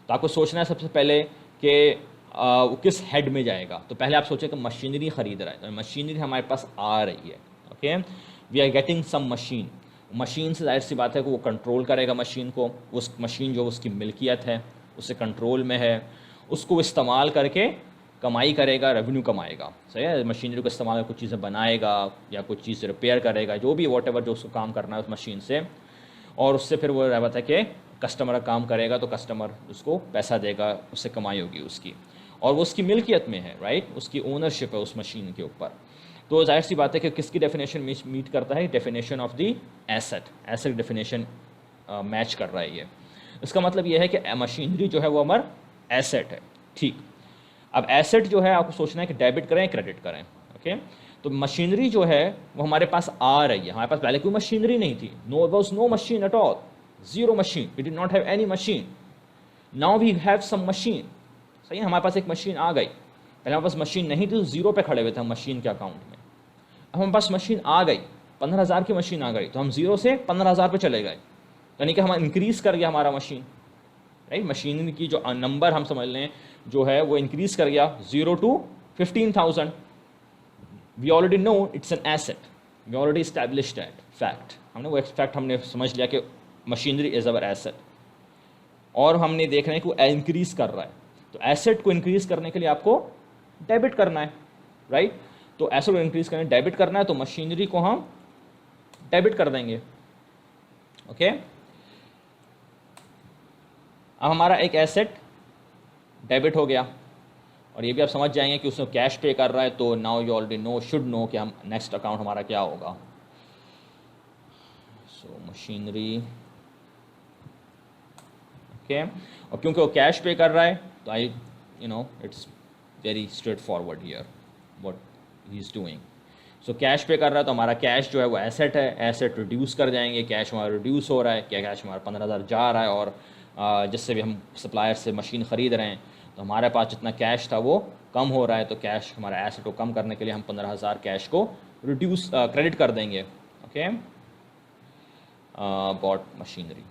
तो आपको सोचना है सबसे पहले कि वो किस हेड में जाएगा। तो पहले आप सोचें कि मशीनरी ख़रीद रहा है, तो मशीनरी हमारे पास आ रही है। Okay, we are getting some machine, machine से जाहिर सी बात है कि वो कंट्रोल करेगा मशीन को, उस मशीन जो उसकी मिल्कियत है उससे कंट्रोल में है, उसको इस्तेमाल करके कमाई करेगा, रेवेन्यू कमाएगा। सही है, मशीनरी को इस्तेमाल कर कुछ चीज़ें बनाएगा या कुछ चीज़ रिपेयर करेगा, जो भी वॉट एवर जो उसको काम करना है उस मशीन से, और उससे फिर वो रहता है कि कस्टमर का काम करेगा तो कस्टमर उसको पैसा देगा, उससे कमाई होगी उसकी, और वो उसकी मिल्कियत में है, राइट, उसकी ओनरशिप है उस मशीन के ऊपर। तो जाहिर सी बात है कि किसकी डेफिनेशन मीट करता है, definition of the asset, asset definition match कर रहा है ये। इसका मतलब ये है कि मशीनरी जो है वो हमारा एसेट है। ठीक, अब एसेट जो है आपको सोचना है कि डेबिट करें क्रेडिट करें। ओके, तो मशीनरी जो है वो हमारे पास आ रही है, हमारे पास पहले कोई मशीनरी नहीं थी, no machine at all, zero machine, we did not have any machine, now we have some machine. सही है, हमारे पास एक मशीन आ गई, पहले हमारे पास मशीन नहीं थी तो जीरो पे खड़े हुए थे हम मशीन के अकाउंट में, अब हमारे पास मशीन आ गई, 15,000 की मशीन आ गई, तो हम जीरो से 15,000 पे चले गए, यानी कि हम इंक्रीज़ कर गया हमारा मशीन, राइट, मशीन की जो नंबर हम समझ लें जो है वो इंक्रीज़ कर गया 0 to 15,000। We already know it's an asset, we already established that fact, हमने वो फैक्ट हमने समझ लिया कि मशीनरी इज़ अवर एसेट, और हमने देख रहे हैं कि वो इंक्रीज़ कर रहा है। तो एसेट को इंक्रीज़ करने के लिए आपको डेबिट करना है, राइट, तो एसेट को इंक्रीज़ करने डेबिट करना है, तो मशीनरी को हम डेबिट कर देंगे। ओके, अब हमारा एक एसेट डेबिट हो गया, और ये भी आप समझ जाएंगे कि उसमें कैश पे कर रहा है, तो now you already know should know कि हम नेक्स्ट अकाउंट हमारा क्या होगा। सो मशीनरी, ओके, और क्योंकि वो कैश पे कर रहा है तो I it's very straight forward here what he is doing. So cash पे कर रहा है तो हमारा कैश जो है वो एसेट है, एसेट रिड्यूस कर जाएंगे, कैश हमारा रिड्यूस हो रहा है, क्या कैश हमारा 15,000 जा रहा है, और जिससे भी हम सप्लायर से मशीन ख़रीद रहे हैं तो हमारे पास जितना कैश था वो कम हो रहा है, तो कैश हमारा एसेट को कम करने के लिए हम 15,000 कैश को रिड्यूस क्रेडिट कर देंगे। Okay, bought machinery.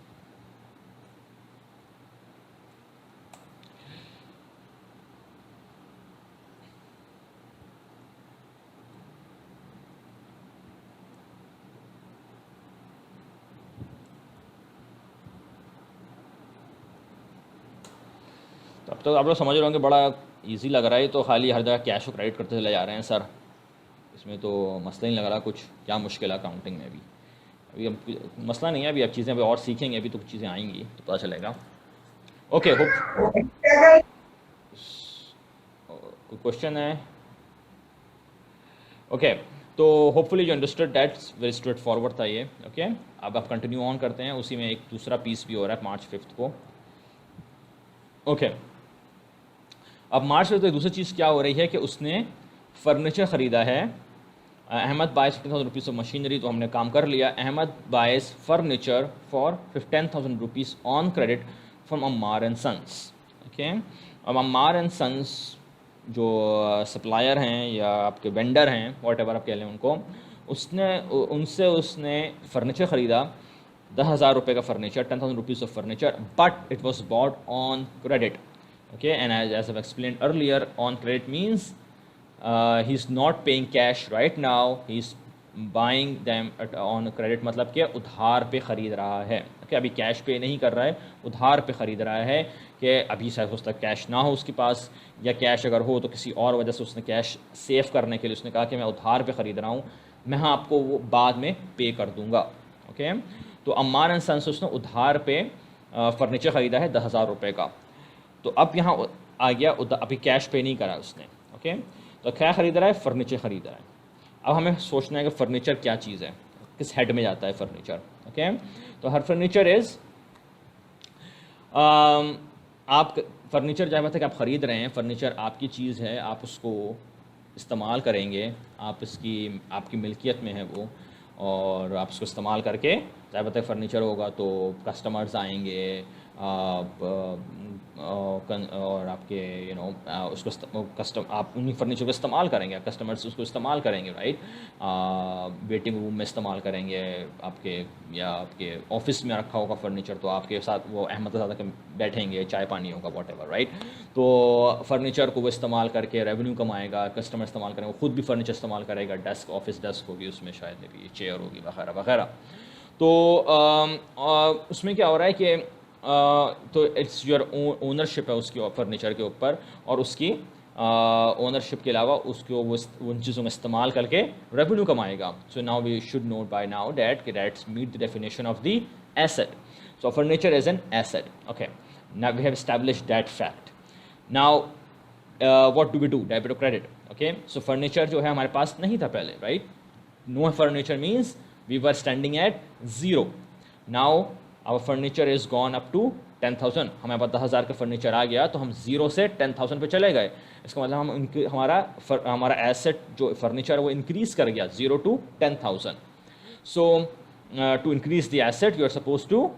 तो अब तो आप लोग समझ रहे होंगे बड़ा इजी लग रहा है, तो खाली हर जगह कैश को क्रेडिट करते चले जा रहे हैं सर, इसमें तो मसला ही लग रहा कुछ, क्या मुश्किल है अकाउंटिंग में भी। अभी अब मसला नहीं है, अभी अब चीज़ें अभी और सीखेंगे, अभी तो कुछ चीज़ें आएंगी तो पता चलेगा। ओके, होप कोई क्वेश्चन है? ओके, तो hopefully you understood, that's very straight forward था ये। ओके, अब आप कंटिन्यू ऑन करते हैं, उसी में एक दूसरा पीस भी हो रहा है March 5 को। ओके, अब मार्च में तो एक दूसरी चीज़ क्या हो रही है कि उसने फर्नीचर ख़रीदा है। अहमद बाइस 15,000 रुपीज़ ऑफ मशीनरी, तो हमने काम कर लिया। Ahmad buys furniture for 15,000 rupees on credit from Ammar and sons. Okay, अब अम्मार एंड सन्स जो सप्लायर हैं या आपके वेंडर हैं, वॉट एवर आप कह लें उनको, उनसे उसने फर्नीचर ख़रीदा 10,000 रुपये का furniture, 10,000 rupees of furniture, but it was bought on credit. Okay, and as I've explained earlier, on credit means he's not paying cash right now, he's buying them on credit, मतलब कि उधार पे ख़रीद रहा है। okay, अभी cash पे नहीं कर रहा है, उधार पे ख़रीद रहा है, कि अभी शायद उस तक कैश ना हो उसके पास, या कैश अगर हो तो किसी और वजह से उसने कैश सेव करने के लिए उसने कहा कि मैं उधार पे ख़रीद रहा हूँ, मैं आपको वो बाद में पे कर दूँगा। ओके, तो अम्मार एंड सन्स उसने उधार पे फर्नीचर ख़रीदा है 10,000 रुपये का। तो अब यहाँ आ गया, अभी कैश पे नहीं करा उसने। ओके, तो क्या ख़रीद रहा है? फर्नीचर ख़रीद रहा है। अब हमें सोचना है कि फ़र्नीचर क्या चीज़ है, किस हेड में जाता है फ़र्नीचर। ओके, तो हर फर्नीचर इज़, आप फर्नीचर जहाँ तक आप ख़रीद रहे हैं, फ़र्नीचर आपकी चीज़ है, आप उसको इस्तेमाल करेंगे, आप इसकी आपकी मिल्कियत में है वो, और आप उसको इस्तेमाल करके चाहे तक फर्नीचर होगा तो कस्टमर्स आएंगे, और आपके उसको आप उन्हीं फर्नीचर को इस्तेमाल करेंगे, कस्टमर्स उसको इस्तेमाल करेंगे, राइट। वेटिंग रूम में इस्तेमाल करेंगे आपके, या आपके ऑफिस में रखा होगा फर्नीचर, तो आपके साथ वो अहमद ज़्यादा के बैठेंगे, चाय पानी होगा, वॉट एवर, राइट। तो फर्नीचर को वो इस्तेमाल करके रेवेन्यू कमाएगा, कस्टमर इस्तेमाल करेंगे, खुद भी फर्नीचर इस्तेमाल करेगा, डेस्क, ऑफिस डेस्क होगी उसमें, शायद में भी चेयर होगी वगैरह वगैरह। तो उसमें क्या हो रहा है कि तो इट्स योर ओनरशिप है उसकी फर्नीचर के ऊपर, और उसकी ओनरशिप के अलावा उसको वो उन चीज़ों में इस्तेमाल करके रेवेन्यू कमाएगा। So now we should note by now that's meet the definition of the asset. So furniture is an asset. Okay, now we have established that fact. Now what do we do, debit और credit. Okay, so furniture जो है हमारे पास नहीं था पहले, right. No furniture means we were standing at 0। Now our furniture is gone up to 10,000, हमारे पास 10,000 का फर्नीचर आ गया, तो हम 0 से 10,000 पे चले गए। इसका मतलब हम हमारा एसेट जो फर्नीचर है वो इंक्रीज़ कर गया 0 to 10,000। So to increase the asset you are suppose to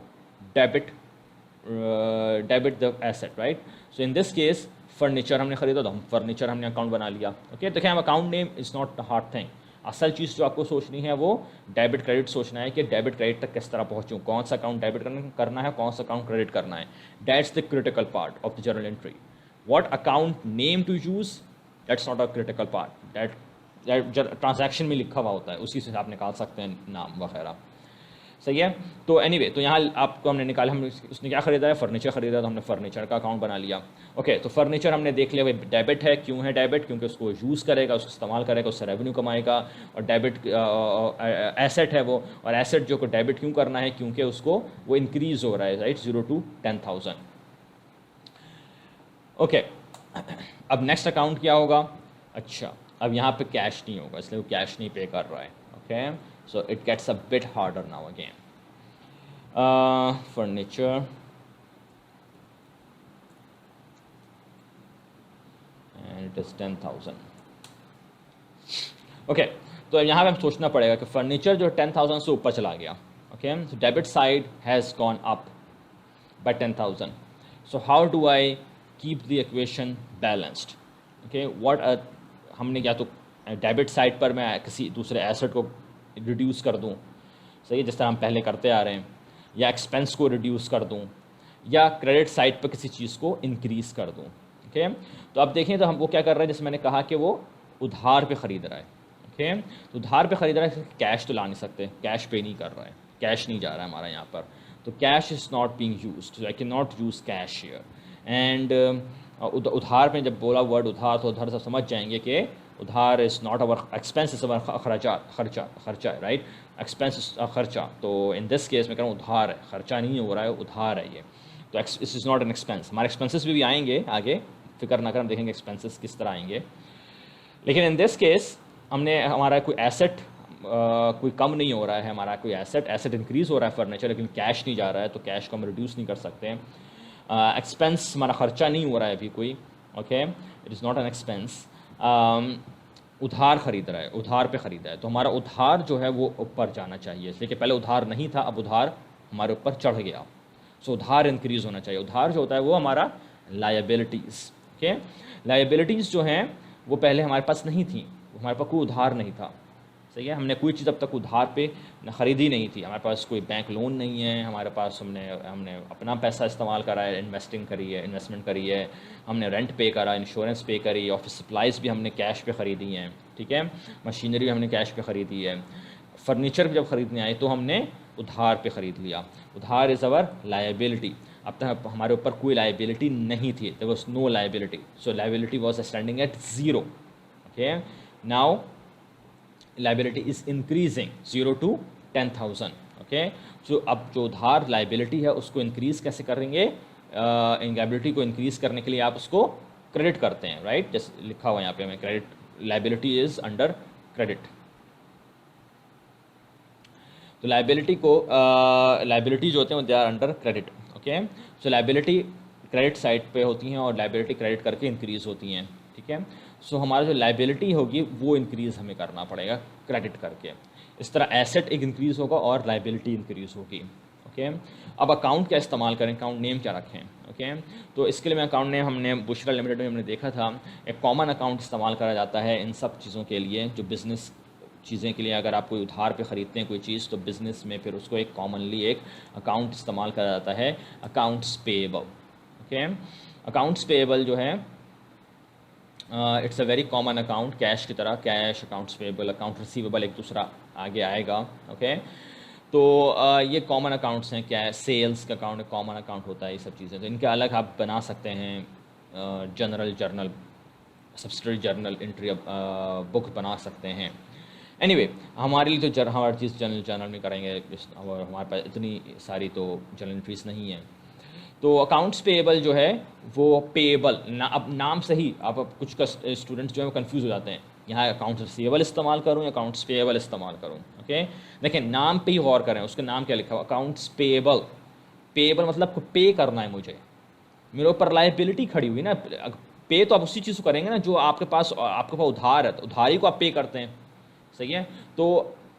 debit the asset, right. So in this case furniture हमने ख़रीदा, तो हम फर्नीचर हमने अकाउंट बना लिया। ओके, देखिए हम account name is not the hard thing, असल चीज़ जो आपको सोचनी है वो डेबिट क्रेडिट सोचना है कि डेबिट क्रेडिट तक किस तरह पहुँचूँ, कौन सा अकाउंट डेबिट करना है, कौन सा अकाउंट क्रेडिट करना है। That's the critical part of the journal entry. What account name to use, that's not a critical part, that transaction में लिखा हुआ होता है, उसी से आप निकाल सकते हैं नाम वगैरह। सही है। तो एनीवे तो यहाँ आपको हमने निकाला, हम उसने क्या ख़रीदा है, फर्नीचर ख़रीदा, तो हमने फर्नीचर का अकाउंट बना लिया। ओके, तो फर्नीचर हमने देख लिया भाई डेबिट है। क्यों है डेबिट? क्योंकि उसको यूज़ करेगा, उसको इस्तेमाल करेगा, उससे रेवेन्यू कमाएगा, और डेबिट एसेट है वो। और एसेट जो को डेबिट क्यों करना है? क्योंकि उसको वो इंक्रीज़ हो रहा है, राइट, 0 to 10,000। ओके, अब नेक्स्ट अकाउंट क्या होगा? अच्छा, अब यहाँ पे कैश नहीं होगा, इसलिए वो कैश नहीं पे कर रहा है। Okay, so it gets a bit harder now again. Furniture and it is 10,000। ओके, तो यहाँ पे हम सोचना पड़ेगा कि फर्नीचर जो 10,000 से ऊपर चला गया। Okay, so debit side has gone up by 10,000। So how do I keep the equation balanced? Okay, what हमने या तो डेबिट साइड पर मैं किसी दूसरे एसेट को रिड्यूस कर दूं, सही है, जिस तरह हम पहले करते आ रहे हैं, या एक्सपेंस को रिड्यूस कर दूं, या क्रेडिट साइड पर किसी चीज़ को इंक्रीज़ कर दूं। ओके, तो अब देखें तो हम वो क्या कर रहे हैं, जैसे मैंने कहा कि वो उधार पे ख़रीद रहा है। ओके, तो उधार पे ख़रीद रहा है, कैश तो ला नहीं सकते, कैश पे नहीं कर रहा है, कैश नहीं जा रहा है हमारा यहाँ पर, तो cash is not being used, so I can not use cash here. And उधार पे जब बोला वर्ड उधार, तो उधार सब समझ जाएंगे कि उधार is not our expense, is our खर्चा, राइट, एक्सपेंस खर्चा। तो इन दिस केस में कह रहा हूँ उधार है, खर्चा नहीं हो रहा है, उधार है ये। तो इस इज़ नॉट एन एक्सपेंस। हमारे एक्सपेंसेस भी आएंगे आगे, फिक्र ना कर, हम देखेंगे एक्सपेंसेस किस तरह आएंगे। लेकिन इन दिस केस हमने हमारा कोई एसेट कोई कम नहीं हो रहा है, हमारा कोई एसेट इंक्रीज़ हो रहा है फर्नीचर, लेकिन कैश नहीं जा रहा है, तो कैश को हम रिड्यूस नहीं कर सकते। एक्सपेंस हमारा खर्चा नहीं हो रहा है अभी कोई। Okay, it is not an expense. उधार ख़रीद रहा है, उधार पे ख़रीदा है, तो हमारा उधार जो है वो ऊपर जाना चाहिए, इसलिए कि पहले उधार नहीं था, अब उधार हमारे ऊपर चढ़ गया। सो उधार इंक्रीज़ होना चाहिए। उधार जो होता है वो हमारा लायबिलिटीज़। ओके, लायबिलिटीज़ जो हैं वो पहले हमारे पास नहीं थी, हमारे पास कोई उधार नहीं था, सही है, हमने कोई चीज़ अब तक उधार पे ख़रीदी नहीं थी, हमारे पास कोई बैंक लोन नहीं है, हमारे पास हमने अपना पैसा इस्तेमाल करा है, इन्वेस्टमेंट करी है, हमने रेंट पे करा, इंश्योरेंस पे करी, ऑफिस सप्लाइज़ भी हमने कैश पे ख़रीदी हैं, ठीक है, मशीनरी भी हमने कैश पे ख़रीदी है, फर्नीचर भी जब ख़रीदने आए तो हमने उधार पे ख़रीद लिया। उधार इज़ अवर लायबिलिटी। अब तक हमारे ऊपर कोई लायबिलिटी नहीं थी, there was no liability, so liability was standing at 0। Okay, now liability is increasing 0 to 10,000। Okay, so अब जो उधार लायबिलिटी है उसको इंक्रीज़ कैसे करेंगे? लायबिलिटी को इंक्रीज़ करने के लिए आप उसको क्रेडिट करते हैं, राइट, जैसे लिखा हुआ है यहाँ पे हमें credit, liability is under credit. तो लायबिलिटी को लायबिलिटी जो होते हैं they are under credit. Okay, so liability credit side पे होती हैं और लायबिलिटी क्रेडिट करके इंक्रीज़ होती हैं, ठीक है। सो हमारा जो लायबिलिटी होगी वो इंक्रीज़ हमें करना पड़ेगा क्रेडिट करके। इस तरह एसेट एक इंक्रीज़ होगा और लायबिलिटी इंक्रीज़ होगी। ओके, अब अकाउंट क्या इस्तेमाल करें, अकाउंट नेम क्या रखें? ओके, तो इसके लिए मैं अकाउंट नेम हमने बुशरा लिमिटेड में हमने देखा था, एक कॉमन अकाउंट इस्तेमाल करा जाता है इन सब चीज़ों के लिए, जो बिज़नेस चीज़ें के लिए। अगर आप कोई उधार पे ख़रीदते हैं कोई चीज़, तो बिज़नेस में फिर उसको एक कॉमनली एक अकाउंट इस्तेमाल करा जाता है, accounts payable. Okay, accounts payable जो है it's a very common account, cash की तरह, cash, accounts payable, account receivable, एक दूसरा आगे आएगा। ओके, तो ये कॉमन अकाउंट्स हैं, क्या सेल्स का अकाउंट कॉमन अकाउंट होता है, ये सब चीज़ें। तो इनके अलग आप बना सकते हैं, general journal, subsidiary journal entry book बना सकते हैं। एनीवे हमारे लिए तो हर चीज़ जनरल में करेंगे, और हमारे पास इतनी सारी तो जनरल एंट्रीज नहीं है। तो अकाउंट्स पेएबल जो है वो पेएबल अब नाम से ही आप कुछ स्टूडेंट्स जो है वो कन्फ्यूज़ हो जाते हैं, यहाँ अकाउंट्स रिसीवेबल इस्तेमाल करूँ या अकाउंट्स पेएबल इस्तेमाल करूँ। ओके, देखिए नाम पे ही गौर करें, उसका नाम क्या लिखा हुआ, अकाउंट्स पेएबल। पेएबल मतलब पे करना है मुझे, मेरे ऊपर लायबिलिटी खड़ी हुई ना। पे तो आप उसी चीज़ को करेंगे ना जो आपके पास उधार है, तो उधारी को आप पे करते हैं, सही है। तो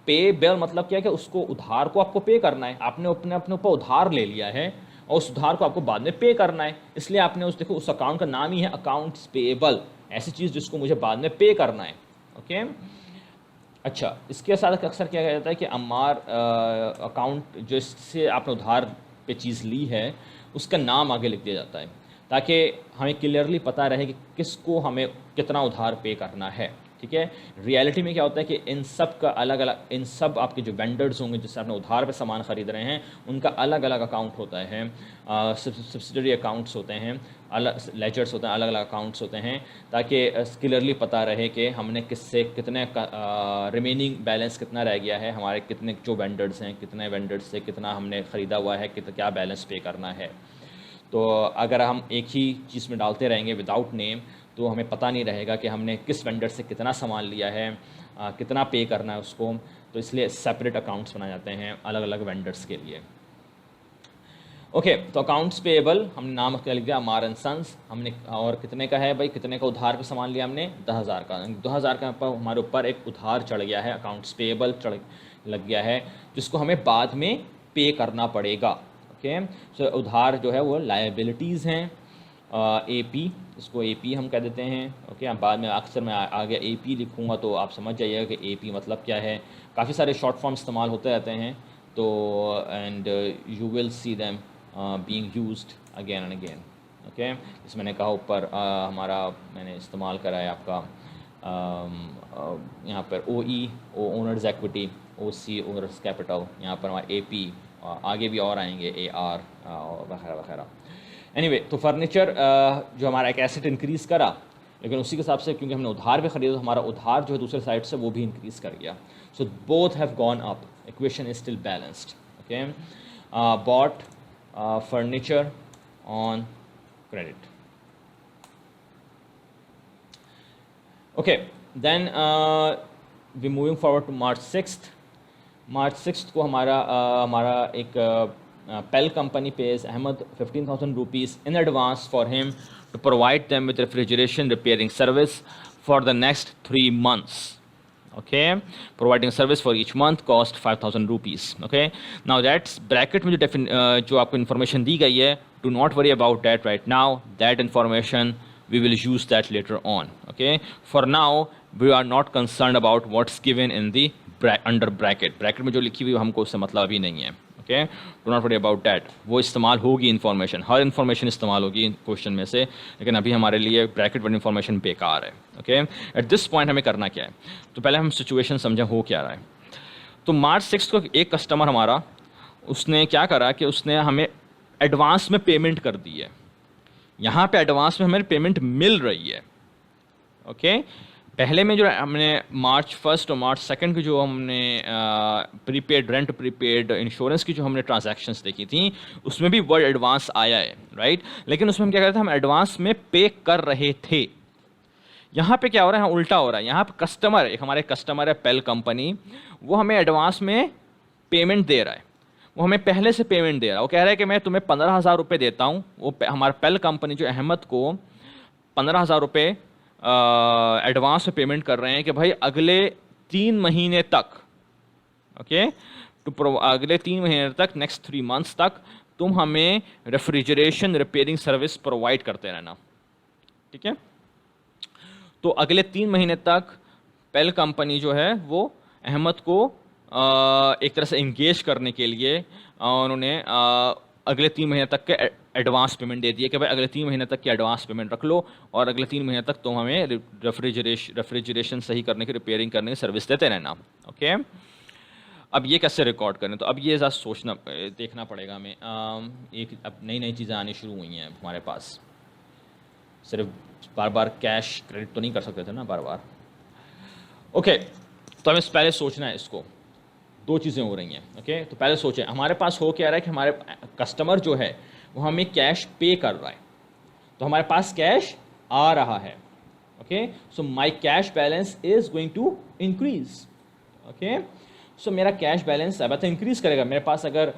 पे बिल मतलब क्या है कि उसको उधार को आपको पे करना है, आपने अपने ऊपर उधार ले लिया है और उस उधार को आपको बाद में पे करना है, इसलिए आपने देखो उस अकाउंट का नाम ही है अकाउंट्स पेएबल, ऐसी चीज़ जिसको मुझे बाद में पे करना है। ओके, अच्छा, इसके साथ अक्सर क्या कहा जाता है कि अमार अकाउंट जिससे आपने उधार पे चीज़ ली है उसका नाम आगे लिख दिया जाता है, ताकि हमें क्लियरली पता रहे कि किसको हमें कितना उधार पे करना है, ठीक है। रियलिटी में क्या होता है कि इन सब का अलग अलग, इन सब आपके जो वेंडर्स होंगे जिससे आपने उधार पे सामान ख़रीद रहे हैं, उनका अलग अलग अकाउंट होता है, सब्सिडरी अकाउंट्स होते हैं, अलग लेजर्स होते हैं, अलग अलग अकाउंट्स होते हैं, ताकि क्लियरली पता रहे कि हमने किससे कितने रिमेनिंग बैलेंस कितना रह गया है, हमारे कितने जो वेंडर्स हैं, कितने वेंडर्स से कितना हमने ख़रीदा हुआ है, क्या बैलेंस पे करना है। तो अगर हम एक ही चीज़ में डालते रहेंगे विदाउट नेम, तो हमें पता नहीं रहेगा कि हमने किस वेंडर से कितना सामान लिया है, कितना पे करना है उसको। तो इसलिए सेपरेट अकाउंट्स बनाए जाते हैं अलग अलग वेंडर्स के लिए। ओके, तो अकाउंट्स पेएबल हमने नाम क्या लिख दिया, अमार एंड सन्स। हमने और कितने का है भाई, कितने का उधार पे सामान लिया हमने, 10,000 का। 10,000 का हमारे ऊपर एक उधार चढ़ गया है, अकाउंट्स पेएबल लग गया है, जिसको हमें बाद में पे करना पड़ेगा। ओके, सो उधार जो है वो लायबिलिटीज़ हैं, AP, इसको AP हम कह देते हैं। ओके, अब बाद में अक्सर मैं आगे AP लिखूँगा तो आप समझ जाइएगा कि AP मतलब क्या है। काफ़ी सारे शॉर्ट फॉर्म इस्तेमाल होते रहते हैं, तो and you will see them being used again and again. Okay, जैसे मैंने कहा ऊपर हमारा मैंने इस्तेमाल करा है आपका यहाँ पर OE, owners equity, OC owners capital, यहाँ पर हमारा AP, आगे भी और आएंगे AR वगैरह वगैरह। एनीवे, तो फर्नीचर जो हमारा एक एसेट इंक्रीज़ करा, लेकिन उसी के हिसाब से क्योंकि हमने उधार पे ख़रीदा तो हमारा उधार जो है दूसरे साइड से वो भी इंक्रीज़ कर गया। So both have gone up, equation is still balanced. Okay, bought furniture on credit. Okay, then we moving forward to March 6th। March 6th को हमारा एक Pell company pays Ahmed 15,000 rupees in advance for him to provide them with refrigeration repairing service for the next 3 months. Okay, providing service for each month cost 5,000 rupees. Okay, now that's bracket में जो आपको information दी गई है, do not worry about that right now. That information we will use that later on. Okay, for now we are not concerned about what's given in the under bracket. Bracket में जो लिखी हुई हमको उससे मतलब अभी नहीं है। Okay, do not worry about that, वो इस्तेमाल होगी इन्फॉर्मेशन, हर इन्फॉर्मेशन इस्तेमाल होगी क्वेश्चन में से, लेकिन अभी हमारे लिए ब्रैकेट वाली इन्फॉर्मेशन बेकार है। ओके, एट दिस पॉइंट हमें करना क्या है, तो पहले हम सिचुएशन समझें हो क्या रहा है। तो March 6 को एक कस्टमर हमारा, उसने क्या करा कि उसने हमें एडवांस में पेमेंट कर दी है। यहाँ पे एडवांस में हमें पेमेंट मिल रही है। ओके, पहले में जो हमने March 1 और March 2 की जो हमने प्रीपेड, रेंट प्रीपेड, इंश्योरेंस की जो हमने ट्रांजैक्शंस देखी थी, उसमें भी वर्ड एडवांस आया है, राइट। लेकिन उसमें हम क्या कर रहे थे, हम एडवांस में पे कर रहे थे। यहाँ पे क्या हो रहा है, उल्टा हो रहा है। यहाँ पे कस्टमर, एक हमारे कस्टमर है Pell कंपनी, वो हमें एडवांस में पेमेंट दे रहा है, वो हमें पहले से पेमेंट दे रहा है। वो कह रहा है कि मैं तुम्हें 15,000 रुपये देता हूँ। वो हमारे Pell कंपनी जो अहमद को 15,000 रुपये एडवांस में पेमेंट कर रहे हैं कि भाई अगले 3 महीने तक, ओके, अगले 3 महीने तक, नेक्स्ट 3 मंथ्स तक तुम हमें रेफ्रिजरेशन रिपेयरिंग सर्विस प्रोवाइड करते रहना। ठीक है, तो अगले 3 महीने तक Pell कंपनी जो है वो अहमद को एक तरह से इंगेज करने के लिए उन्होंने अगले 3 महीने तक के एडवांस पेमेंट दे दिए कि भाई अगले 3 महीने तक की एडवांस पेमेंट रख लो और अगले 3 महीने तक तुम हमें रेफ्रिजरेशन सही करने की, रिपेयरिंग करने की सर्विस देते रहना। ओके, अब ये कैसे रिकॉर्ड करें, तो अब ये ज़रा सोचना देखना पड़ेगा हमें। एक अब नई चीज़ें आनी शुरू हुई हैं हमारे पास, सिर्फ बार बार कैश क्रेडिट तो नहीं कर सकते थे ना बार बार। ओके, तो हमें पहले सोचना है इसको, 2 चीज़ें हो रही हैं। ओके, तो पहले सोचें हमारे पास हो क्या रहा है कि हमारे कस्टमर जो है वो हमें कैश पे कर रहा है, तो हमारे पास कैश आ रहा है। Okay, so my cash balance is going to increase. Okay, so मेरा कैश बैलेंस अब तो इंक्रीज करेगा। मेरे पास अगर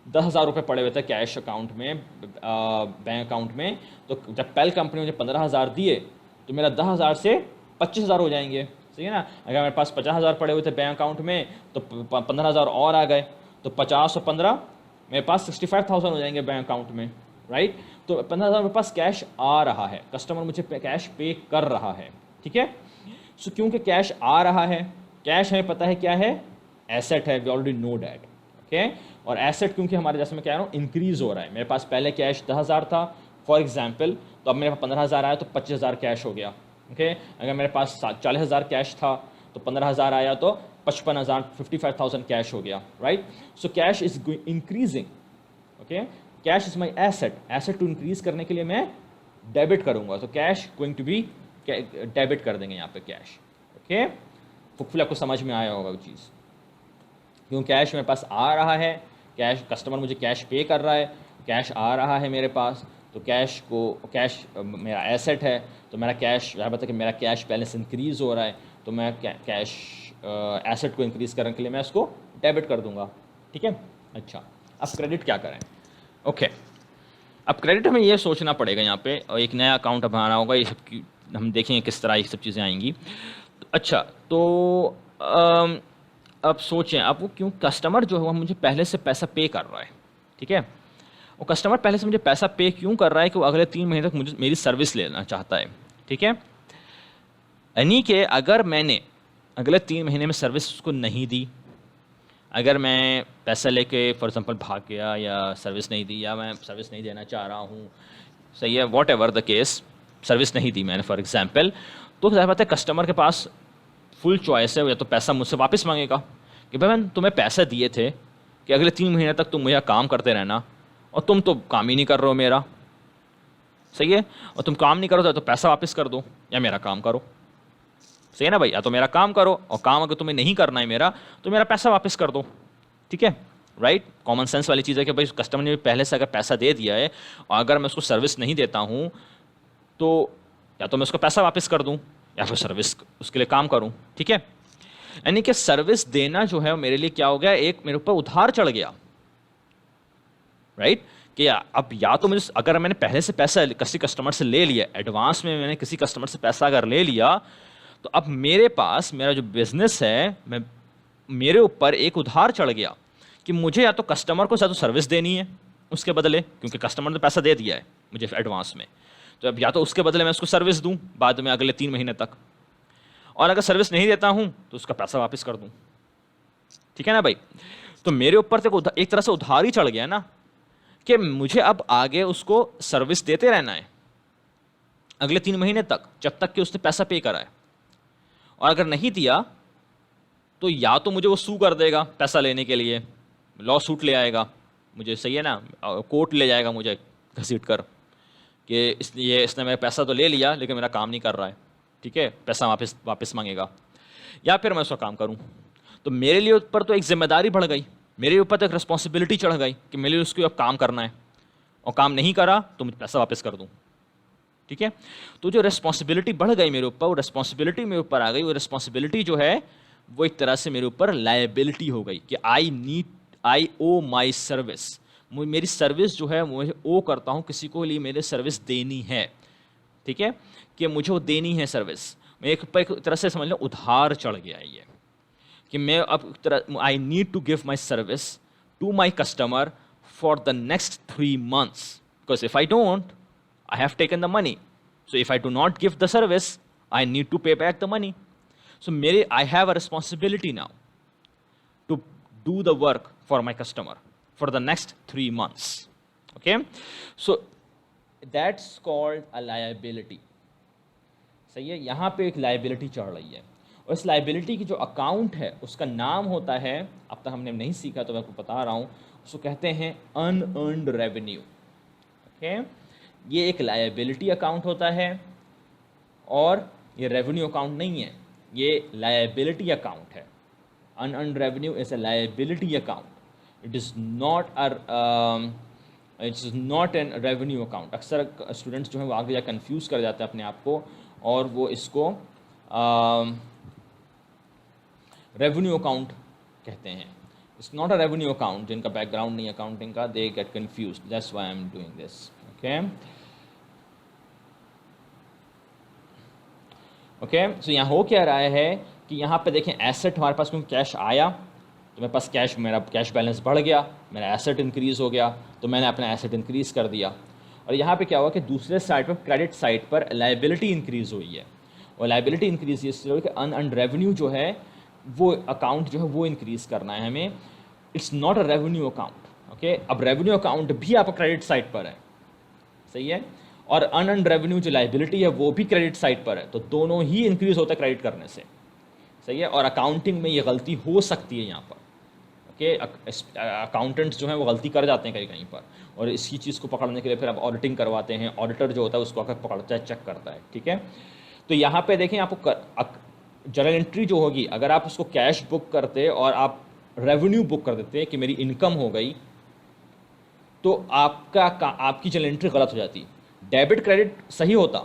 10,000 रुपये पड़े हुए थे कैश अकाउंट में, बैंक अकाउंट में, तो जब Pell कंपनी ने मुझे 15,000 दिए तो मेरा 10,000 से 25,000 हो जाएंगे। सही है ना। अगर मेरे पास 50,000 पड़े हुए थे बैंक अकाउंट में तो 15,000 और आ गए, तो 50 और 15 मेरे पास 65,000 हो जाएंगे बैंक अकाउंट में, राइट। तो 15,000 मेरे पास कैश आ रहा है, कस्टमर मुझे कैश पे कर रहा है। ठीक है, सो क्योंकि कैश आ रहा है, कैश हमें पता है क्या है, एसेट है, we already know that. Okay, और एसेट क्योंकि हमारे, जैसे मैं कह रहा हूँ, इंक्रीज हो रहा है। मेरे पास पहले कैश 10,000 था फॉर एग्जाम्पल, तो अब मेरे पास 15,000 आया तो 25,000 कैश हो गया। ओके अगर मेरे पास 40,000 कैश था तो 15,000 आया तो 55,000 55,000 कैश हो गया, right. So cash is increasing, okay cash is my asset to increase करने के लिए मैं डेबिट करूंगा, तो cash going to be debit कर देंगे यहाँ पे कैश, ओके। होपफुली आपको समझ में आया होगा वो चीज़, क्यों कैश मेरे पास आ रहा है, कैश कस्टमर मुझे कैश पे कर रहा है, कैश आ रहा है मेरे पास, तो कैश मेरा एसेट है, तो मेरा कैश यहाँ बता कि मेरा कैश बैलेंस इंक्रीज़ हो रहा है, तो मैं कैश एसेट को इंक्रीज़ करने के लिए मैं उसको डेबिट कर दूंगा, ठीक है। अच्छा अब क्रेडिट क्या करें, ओके अब क्रेडिट हमें ये सोचना पड़ेगा यहाँ पे, और एक नया अकाउंट अब आना होगा, ये सब हम देखेंगे किस तरह ये सब चीज़ें आएंगी। अच्छा तो अब सोचें, अब वो क्यों कस्टमर जो है वो मुझे पहले से पैसा पे कर रहा है, ठीक है, वो कस्टमर पहले से मुझे पैसा पे क्यों कर रहा है कि वो अगले 3 महीने तक मुझे मेरी सर्विस लेना चाहता है, ठीक है। यानी कि अगर मैंने अगले 3 महीने में सर्विस उसको नहीं दी, अगर मैं पैसा लेके फॉर एग्जांपल भाग गया या सर्विस नहीं दी, या मैं सर्विस नहीं देना चाह रहा हूँ, सही है, what ever the case, service नहीं दी मैंने फॉर एग्जांपल, तो ज़ाहिर बात है कस्टमर के पास फुल चॉइस है, या तो पैसा मुझसे वापस मांगेगा कि भाई मैंने तुम्हें पैसा दिए थे कि अगले 3 महीने तक तुम मुझे काम करते रहना, और तुम तो काम ही नहीं कर रहे हो मेरा, सही है, और तुम काम नहीं करो तो पैसा वापस कर दो या मेरा काम करो, सही है ना भाई, या तो मेरा काम करो, और काम अगर तुम्हें नहीं करना है मेरा तो मेरा पैसा वापस कर दो, ठीक है, राइट। कॉमन सेंस वाली चीज़ है कि भाई कस्टमर ने पहले से अगर पैसा दे दिया है और अगर मैं उसको सर्विस नहीं देता हूँ तो या तो मैं उसको पैसा वापस कर दूँ या फिर सर्विस उसके लिए काम करूँ, ठीक है। यानी कि सर्विस देना जो है मेरे लिए क्या हो गया, एक मेरे ऊपर उधार चढ़ गया, राइट, कि अब या तो मुझे अगर मैंने पहले से पैसा किसी कस्टमर से ले लिया, एडवांस में मैंने किसी कस्टमर से पैसा अगर ले लिया, तो अब मेरे पास मेरा जो बिजनेस है मेरे ऊपर एक उधार चढ़ गया कि मुझे या तो कस्टमर को तो सर्विस देनी है उसके बदले, क्योंकि कस्टमर ने पैसा दे दिया है मुझे एडवांस में, तो अब या तो उसके बदले मैं उसको सर्विस दूं बाद में अगले 3 महीने तक, और अगर सर्विस नहीं देता हूं तो उसका पैसा वापस कर दूं, ठीक है ना भाई। तो मेरे ऊपर तो एक तरह से उधार ही चढ़ गया ना कि मुझे अब आगे उसको सर्विस देते रहना है अगले 3 महीने तक, जब तक कि उसने पैसा पे करा है, और अगर नहीं दिया तो या तो मुझे वो सू कर देगा पैसा लेने के लिए, लॉ सूट ले आएगा मुझे, सही है ना, कोर्ट ले जाएगा मुझे घसीट कर कि इसने मेरा पैसा तो ले लिया लेकिन मेरा काम नहीं कर रहा है, ठीक है, पैसा वापस मांगेगा, या फिर मैं उसका काम करूं, तो मेरे लिए ऊपर तो एक जिम्मेदारी बढ़ गई, मेरे ऊपर तो एक रिस्पॉन्सिबिलिटी चढ़ गई कि मेरे लिए उसको अब काम करना है, और काम नहीं करा तो मुझे पैसा वापस कर दूं, ठीक है। तो जो रिस्पॉन्सिबिलिटी बढ़ गई मेरे ऊपर, वो रिस्पॉन्सिबिलिटी मेरे ऊपर आ गई, वो रिस्पॉन्सिबिलिटी जो है वो एक तरह से मेरे ऊपर लायबिलिटी हो गई कि आई ओ माई सर्विस, मेरी सर्विस जो है मुझे ओ करता हूँ किसी को लिए मेरे सर्विस देनी है, ठीक है, कि मुझे वो देनी है सर्विस, मैं एक तरह से समझ लो उधार चढ़ गया है ये कि मैं अब I need to give my service to my customer for the next 3 months, because if I don't I have taken the money. So if I do not give the service, I need to pay back the money. So I have a responsibility now to do the work for my customer for the next 3 months. Okay? So that's called a liability. सही है, यहाँ पे एक liability चढ़ रही है, और इस लाइबिलिटी की जो अकाउंट है उसका नाम होता है, अब तक हमने नहीं सीखा तो मैं आपको बता रहा हूँ, उसको कहते हैं अनअर्न्ड रेवेन्यू। ओके, ये एक लायबिलिटी अकाउंट होता है, और ये रेवेन्यू अकाउंट नहीं है, ये लायबिलिटी अकाउंट है। Unearned revenue is a liability account, it is not an revenue account. अक्सर स्टूडेंट्स जो हैं वो आगे जा कन्फ्यूज कर जाते हैं अपने आप को, और वो इसको रेवेन्यू अकाउंट कहते हैं। It's not a revenue account, जिनका बैकग्राउंड नहीं अकाउंटिंग का, they get confused, that's why I am doing this. Okay, so यहाँ हो क्या रहा है कि यहाँ पे देखें एसेट हमारे पास, क्योंकि कैश आया तो मेरे पास कैश, मेरा कैश बैलेंस बढ़ गया, मेरा एसेट इंक्रीज़ हो गया, तो मैंने अपना एसेट इंक्रीज़ कर दिया। और यहाँ पे क्या हुआ कि दूसरे साइड पर क्रेडिट साइड पर लायबिलिटी इंक्रीज़ हुई है, और लायबिलिटी इंक्रीज़ इसलिए कि अनअर्न्ड रेवेन्यू जो है वो अकाउंट जो है वो इंक्रीज़ करना है हमें। It's not a revenue account. Okay, अब रेवेन्यू अकाउंट भी आपका क्रेडिट साइड पर है, सही है, और अनअर्न्ड रेवेन्यू जो लाइबिलिटी है वो भी क्रेडिट साइड पर है, तो दोनों ही इंक्रीज होता है क्रेडिट करने से, सही है। और अकाउंटिंग में ये गलती हो सकती है यहाँ पर, ओके। अकाउंटेंट्स जो हैं वो गलती कर जाते हैं कहीं कहीं पर, और इसी चीज़ को पकड़ने के लिए फिर आप ऑडिटिंग करवाते हैं, ऑडिटर जो होता है उसको आकर पकड़ता है, चेक करता है, ठीक है। तो यहाँ पे देखें आपको जर्नल एंट्री जो होगी, अगर आप उसको कैश बुक करते और आप रेवेन्यू बुक कर देते कि मेरी इनकम हो गई, तो आपकी जर्नल एंट्री गलत हो जाती। डेबिट क्रेडिट सही होता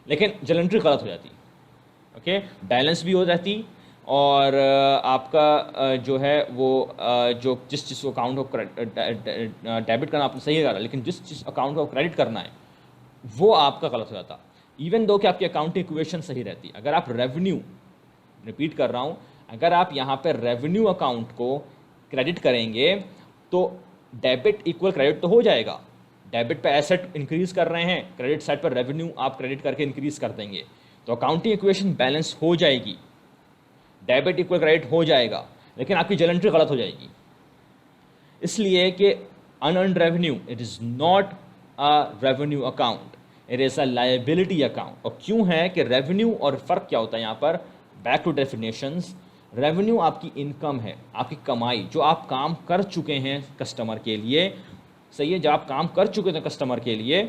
लेकिन जर्नल एंट्री गलत हो जाती, ओके। बैलेंस भी हो जाती और आपका जो है वो जो जिस चीज़ को अकाउंट को डेबिट करना आपने सही करा, लेकिन जिस चीज़ अकाउंट को क्रेडिट करना है वो आपका गलत हो जाता, इवन दो कि आपकी अकाउंटिंग इक्वेशन सही रहती। अगर आप रेवेन्यू, रिपीट कर रहा हूँ, अगर आप यहाँ पर रेवेन्यू अकाउंट को क्रेडिट करेंगे तो डेबिट इक्वल क्रेडिट तो हो जाएगा। डेबिट पे एसेट इंक्रीज कर रहे हैं, क्रेडिट साइड पर रेवेन्यू आप क्रेडिट करके इंक्रीज कर देंगे, तो अकाउंटिंग इक्वेशन बैलेंस हो जाएगी, डेबिट इक्वल क्रेडिट हो जाएगा, लेकिन आपकी जर्नल एंट्री गलत हो जाएगी। इसलिए कि unearned revenue it is not a revenue account, it is a liability account. और क्यों है कि रेवेन्यू और फ़र्क क्या होता है यहाँ पर, बैक टू डेफिनेशंस। रेवेन्यू आपकी इनकम है, आपकी कमाई, जो आप काम कर चुके हैं कस्टमर के लिए, सही है। जब आप काम कर चुके थे कस्टमर के लिए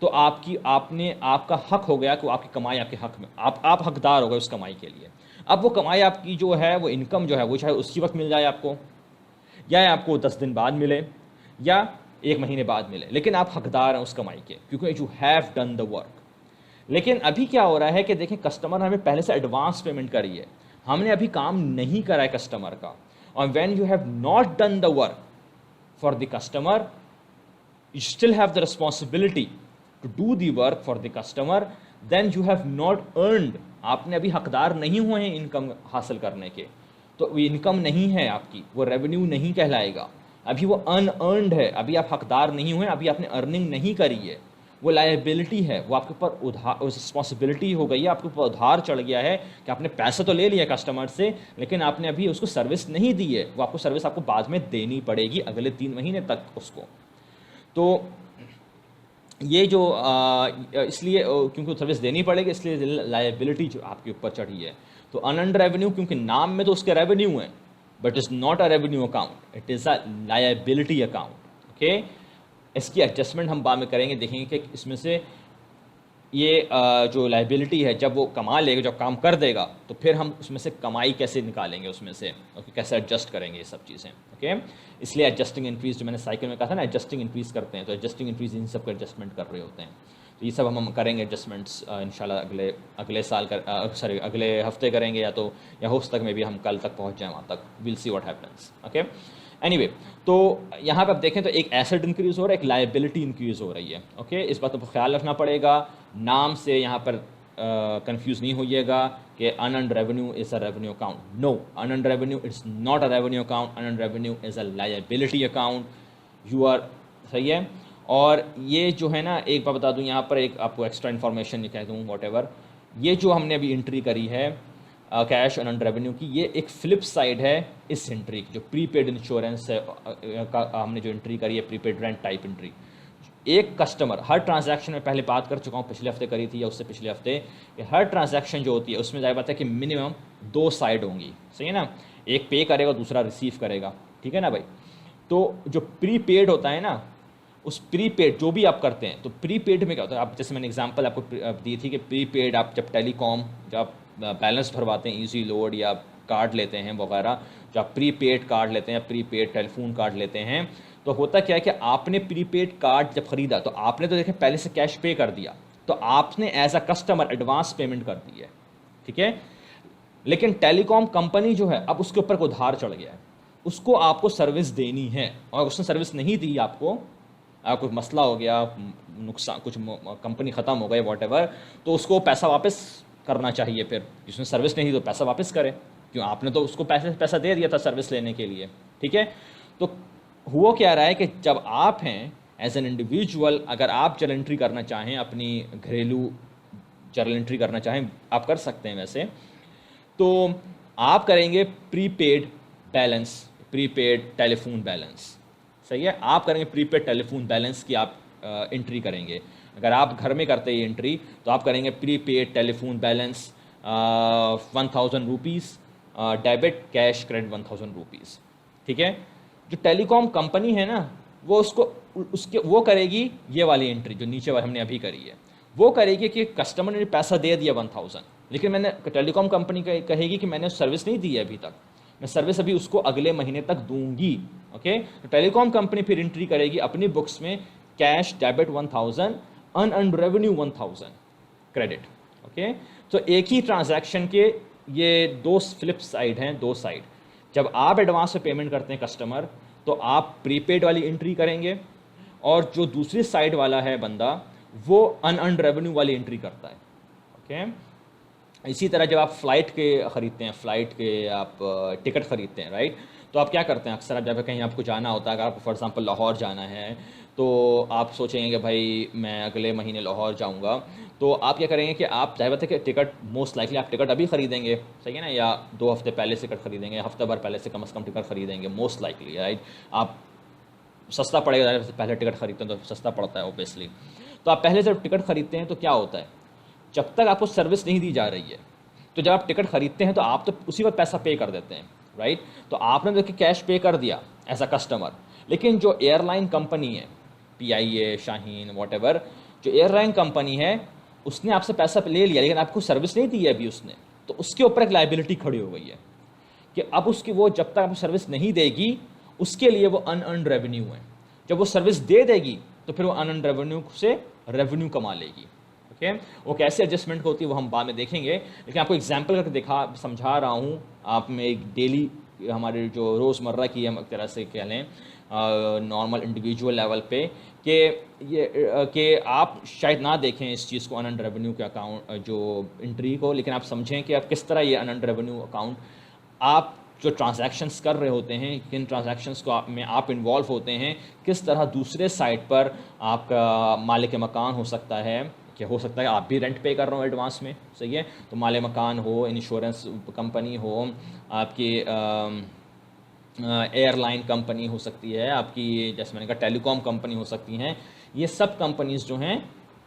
तो आपका हक हो गया कि आपकी कमाई आपके हक में, आप हकदार हो गए उस कमाई के लिए। अब वो कमाई आपकी जो है, वो इनकम जो है, वो चाहे उसी वक्त मिल जाए आपको, या आपको 10 दिन बाद मिले, या 1 महीने बाद मिले, लेकिन आप हकदार हैं उस कमाई के, क्योंकि you have done the work. लेकिन अभी क्या हो रहा है कि देखें, कस्टमर हमें पहले से एडवांस पेमेंट करी है, हमने अभी काम नहीं करा है कस्टमर का, और when you have not done the work for the customer, you still have the responsibility to do the work for the customer, then you have not earned, आपने अभी हकदार नहीं हुए हैं इनकम हासिल करने के, तो वो इनकम नहीं है आपकी, वो रेवेन्यू नहीं कहलाएगा, अभी वो अनअर्नड है, अभी आप हकदार नहीं हुए, अभी आपने अर्निंग नहीं करी है, वो लायबिलिटी है, वो आपके ऊपर उधार, रिस्पॉन्सिबिलिटी हो गई है, आपके ऊपर उधार चढ़ गया है कि आपने पैसा तो ले लिया कस्टमर से, लेकिन आपने अभी उसको सर्विस नहीं दी है, वो आपको सर्विस आपको बाद में देनी पड़ेगी अगले 3 महीने तक उसको। तो ये जो इसलिए क्योंकि सर्विस देनी पड़ेगी, इसलिए लायबिलिटी जो आपके ऊपर चढ़ी है। तो अनअर्न्ड रेवेन्यू, क्योंकि नाम में तो उसके रेवेन्यू है, but is not a revenue account, it is a liability account, okay. इसकी एडजस्टमेंट हम बाद में करेंगे, देखेंगे कि इसमें से ये जो लायबिलिटी है, जब वो कमा लेगा, जब काम कर देगा, तो फिर हम उसमें से कमाई कैसे निकालेंगे उसमें से, ओके, कैसे एडजस्ट करेंगे ये सब चीज़ें, ओके। इसलिए एडजस्टिंग इंक्रीज, जो मैंने साइकिल में कहा था ना, एडजस्टिंग इंक्रीज करते हैं, तो एडजस्टिंग इंक्रीज इन सब का एडजस्टमेंट कर रहे होते हैं। तो ये सब हम करेंगे एडजस्टमेंट्स इंशाल्लाह अगले साल अगले हफ्ते करेंगे, या हो सकता है मे भी हम कल तक पहुँच जाएँ वहाँ तक, will see what happens, okay. Anyway, तो यहाँ पर आप देखें तो एक एसेट इंक्रीज़ हो रहा है, एक लायबिलिटी इंक्रीज़ हो रही है, ओके। इस बात पर ख्याल रखना पड़ेगा, नाम से यहाँ पर कंफ्यूज नहीं होइएगा कि unearned revenue is a revenue account, no, unearned revenue is not a revenue account, unearned revenue is a liability account, you are, सही है। और ये जो है ना, एक बात बता दूँ यहाँ पर, एक आपको एक्स्ट्रा इन्फॉर्मेशन कह दूँ, वॉट, ये जो हमने अभी एंट्री करी है कैश अनअर्न्ड रेवेन्यू की, ये एक फ्लिप साइड है इस एंट्री की, जो प्रीपेड इंश्योरेंस है का हमने जो एंट्री करी है, प्रीपेड रेंट टाइप एंट्री। एक कस्टमर हर ट्रांजैक्शन में, पहले बात कर चुका हूँ, पिछले हफ्ते करी थी या उससे पिछले हफ्ते, कि हर ट्रांजैक्शन जो होती है उसमें जाहिर बात है कि मिनिमम 2 साइड होंगी, सही है ना, एक पे करेगा, दूसरा रिसीव करेगा, ठीक है ना भाई। तो जो प्रीपेड होता है ना, उस प्रीपेड जो भी आप करते हैं, तो प्रीपेड में क्या होता है, आप जैसे मैंने एग्जांपल आपको दी थी कि प्रीपेड आप जब टेलीकॉम, जब आप बैलेंस भरवाते हैं, इजी लोड या कार्ड लेते हैं वगैरह, जो आप प्रीपेड कार्ड लेते हैं, प्रीपेड टेलीफोन कार्ड लेते हैं, तो होता क्या है कि आपने प्रीपेड कार्ड जब ख़रीदा तो आपने तो देखें पहले से कैश पे कर दिया, तो आपने as a customer advance payment कर दी है, ठीक है। लेकिन टेलीकॉम कंपनी जो है, अब उसके ऊपर कोई उधार चढ़ गया है, उसको आपको सर्विस देनी है, और उसने सर्विस नहीं दी आपको, कुछ मसला हो गया, नुकसान, कुछ कंपनी ख़त्म हो गई, वॉटेवर, तो उसको पैसा वापस करना चाहिए। फिर जिसने सर्विस नहीं दी तो पैसा वापस करे, क्यों, आपने तो उसको पैसा दे दिया था सर्विस लेने के लिए, ठीक है। तो हुआ क्या रहा है कि जब आप हैं एज एन इंडिविजुअल, अगर आप जर्नल एंट्री करना चाहें, अपनी घरेलू जर्नल एंट्री करना चाहें, आप कर सकते हैं वैसे, तो आप करेंगे prepaid balance, prepaid telephone balance, सही है, आप करेंगे प्रीपेड टेलीफोन बैलेंस की आप एंट्री करेंगे। अगर आप घर में करते हैं एंट्री तो आप करेंगे prepaid telephone balance 1000 rupees, debit cash credit 1000 rupees, ठीक है। जो टेलीकॉम कंपनी है ना वो उसके वो करेगी ये वाली एंट्री जो नीचे वाली हमने अभी करी है, वो करेगी कि कस्टमर ने पैसा दे दिया 1000, लेकिन मैंने टेलीकॉम कंपनी कहेगी कि मैंने सर्विस नहीं दी है अभी तक, मैं सर्विस अभी उसको अगले महीने तक दूंगी। ओके, तो टेलीकॉम कंपनी फिर एंट्री करेगी अपनी बुक्स में cash debit 1000, unearned revenue 1000 credit. Okay, तो एक ही ट्रांजैक्शन के ये दो फ्लिप साइड हैं, दो साइड। जब आप एडवांस में पेमेंट करते हैं कस्टमर तो आप प्रीपेड वाली एंट्री करेंगे, और जो दूसरी साइड वाला है बंदा वो अनअर्न्ड रेवेन्यू वाली एंट्री करता है। ओके, इसी तरह जब आप फ़्लाइट के ख़रीदते हैं, फ़्लाइट के आप टिकट ख़रीदते हैं, राइट, तो आप क्या करते हैं अक्सर, आप जब कहीं आपको जाना होता है, अगर आपको फॉर एग्जांपल लाहौर जाना है तो आप सोचेंगे कि भाई मैं अगले महीने लाहौर जाऊंगा, तो आप क्या करेंगे कि आप जाहिर बात है कि टिकट मोस्ट लाइकली आप टिकट अभी ख़रीदेंगे, सही है ना, या 2 हफ्ते पहले से टिकट ख़रीदेंगे, हफ्ता भर पहले से कम टिकट ख़रीदेंगे मोस्ट लाइकली, राइट। आप सस्ता पड़ेगा, पहले टिकट ख़रीदते हैं तो सस्ता पड़ता है ऑब्वियसली। तो आप पहले से टिकट ख़रीदते हैं तो क्या होता है, जब तक आपको सर्विस नहीं दी जा रही है, तो जब आप टिकट खरीदते हैं तो आप तो उसी वक्त पैसा पे कर देते हैं, राइट। तो आपने देखिए कैश पे कर दिया एज अ कस्टमर, लेकिन जो एयरलाइन कंपनी है, PIA, शाहीन, वॉटेवर, जो एयरलाइन कंपनी है उसने आपसे पैसा ले लिया लेकिन आपको सर्विस नहीं दी है अभी उसने, तो उसके ऊपर एक लाइबिलिटी खड़ी हो गई है कि अब उसकी वो जब तक आपको सर्विस नहीं देगी उसके लिए वो अनअर्न्ड रेवेन्यू है। जब वो सर्विस दे देगी तो फिर वो अनअर्न्ड रेवेन्यू से रेवेन्यू कमा लेगी। ओके, वो कैसे एडजस्टमेंट होती है वो हम बाद में देखेंगे, लेकिन आपको एग्जांपल करके समझा रहा हूँ। आप में एक डेली हमारे जो रोज़मर्रा की हम एक तरह से कह लें नॉर्मल इंडिविजुअल लेवल पे कि आप शायद ना देखें इस चीज़ को अनअर्न्ड रेवेन्यू के अकाउंट जो एंट्री को, लेकिन आप समझें कि आप किस तरह ये अनअर्न्ड रेवेन्यू अकाउंट आप जो ट्रांजैक्शंस कर रहे होते हैं, किन ट्रांजैक्शंस को में आप इन्वॉल्व होते हैं, किस तरह दूसरे साइड पर आपका मालिक मकान हो सकता है, कि हो सकता है आप भी रेंट पे कर रहे हो एडवांस में, सही है, तो मालिक मकान हो, इंश्योरेंस कंपनी हो, आपकी एयरलाइन कंपनी हो सकती है, आपकी जैसे मैंने कहा टेलीकॉम कंपनी हो सकती हैं। ये सब कंपनीज जो हैं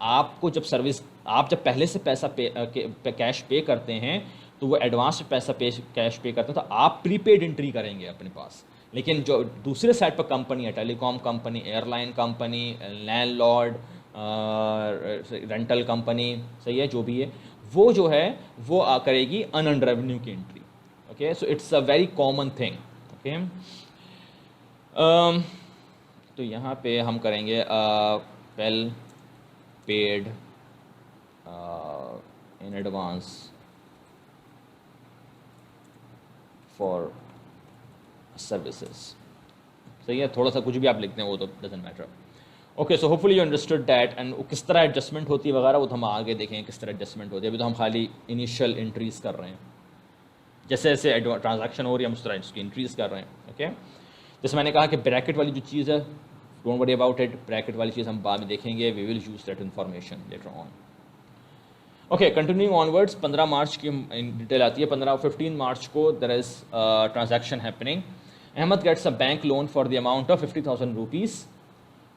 आपको जब सर्विस आप जब पहले से पैसा कैश पे करते हैं तो वो एडवांस में पैसा कैश पे करते हैं, तो आप प्रीपेड एंट्री करेंगे अपने पास। लेकिन जो दूसरे साइड पर कंपनी है, telecom company, airline company, landlord, rental company, सही है, जो भी है, वो जो है वो करेगी अनअर्न्ड रेवेन्यू की entry. Okay, so it's a very common thing. Okay, तो यहाँ पे हम करेंगे well paid in advance for services, सही है, थोड़ा सा कुछ भी आप लिखते हैं वो तो doesn't matter. Okay, so hopefully you understood that, and किस तरह एडजस्टमेंट होती है वगैरह वो तो हम आगे देखेंगे किस तरह एडजस्टमेंट होती है। अभी तो हम खाली इनिशियल एंट्रीज कर रहे हैं, जैसे जैसे ट्रांजैक्शन हो रही है हम उस तरह इसकी एंट्रीज कर रहे हैं। ओके, जैसे मैंने कहा कि ब्रैकेट वाली जो चीज़ है, don't worry about it, bracket वाली चीज़ हम बाद में देखेंगे, we will use that information later on. Okay, continuing onwards, 15 March की डिटेल आती है। 15 मार्च को there is transaction happening. Ahmed gets a bank loan for the amount of 50,000 rupees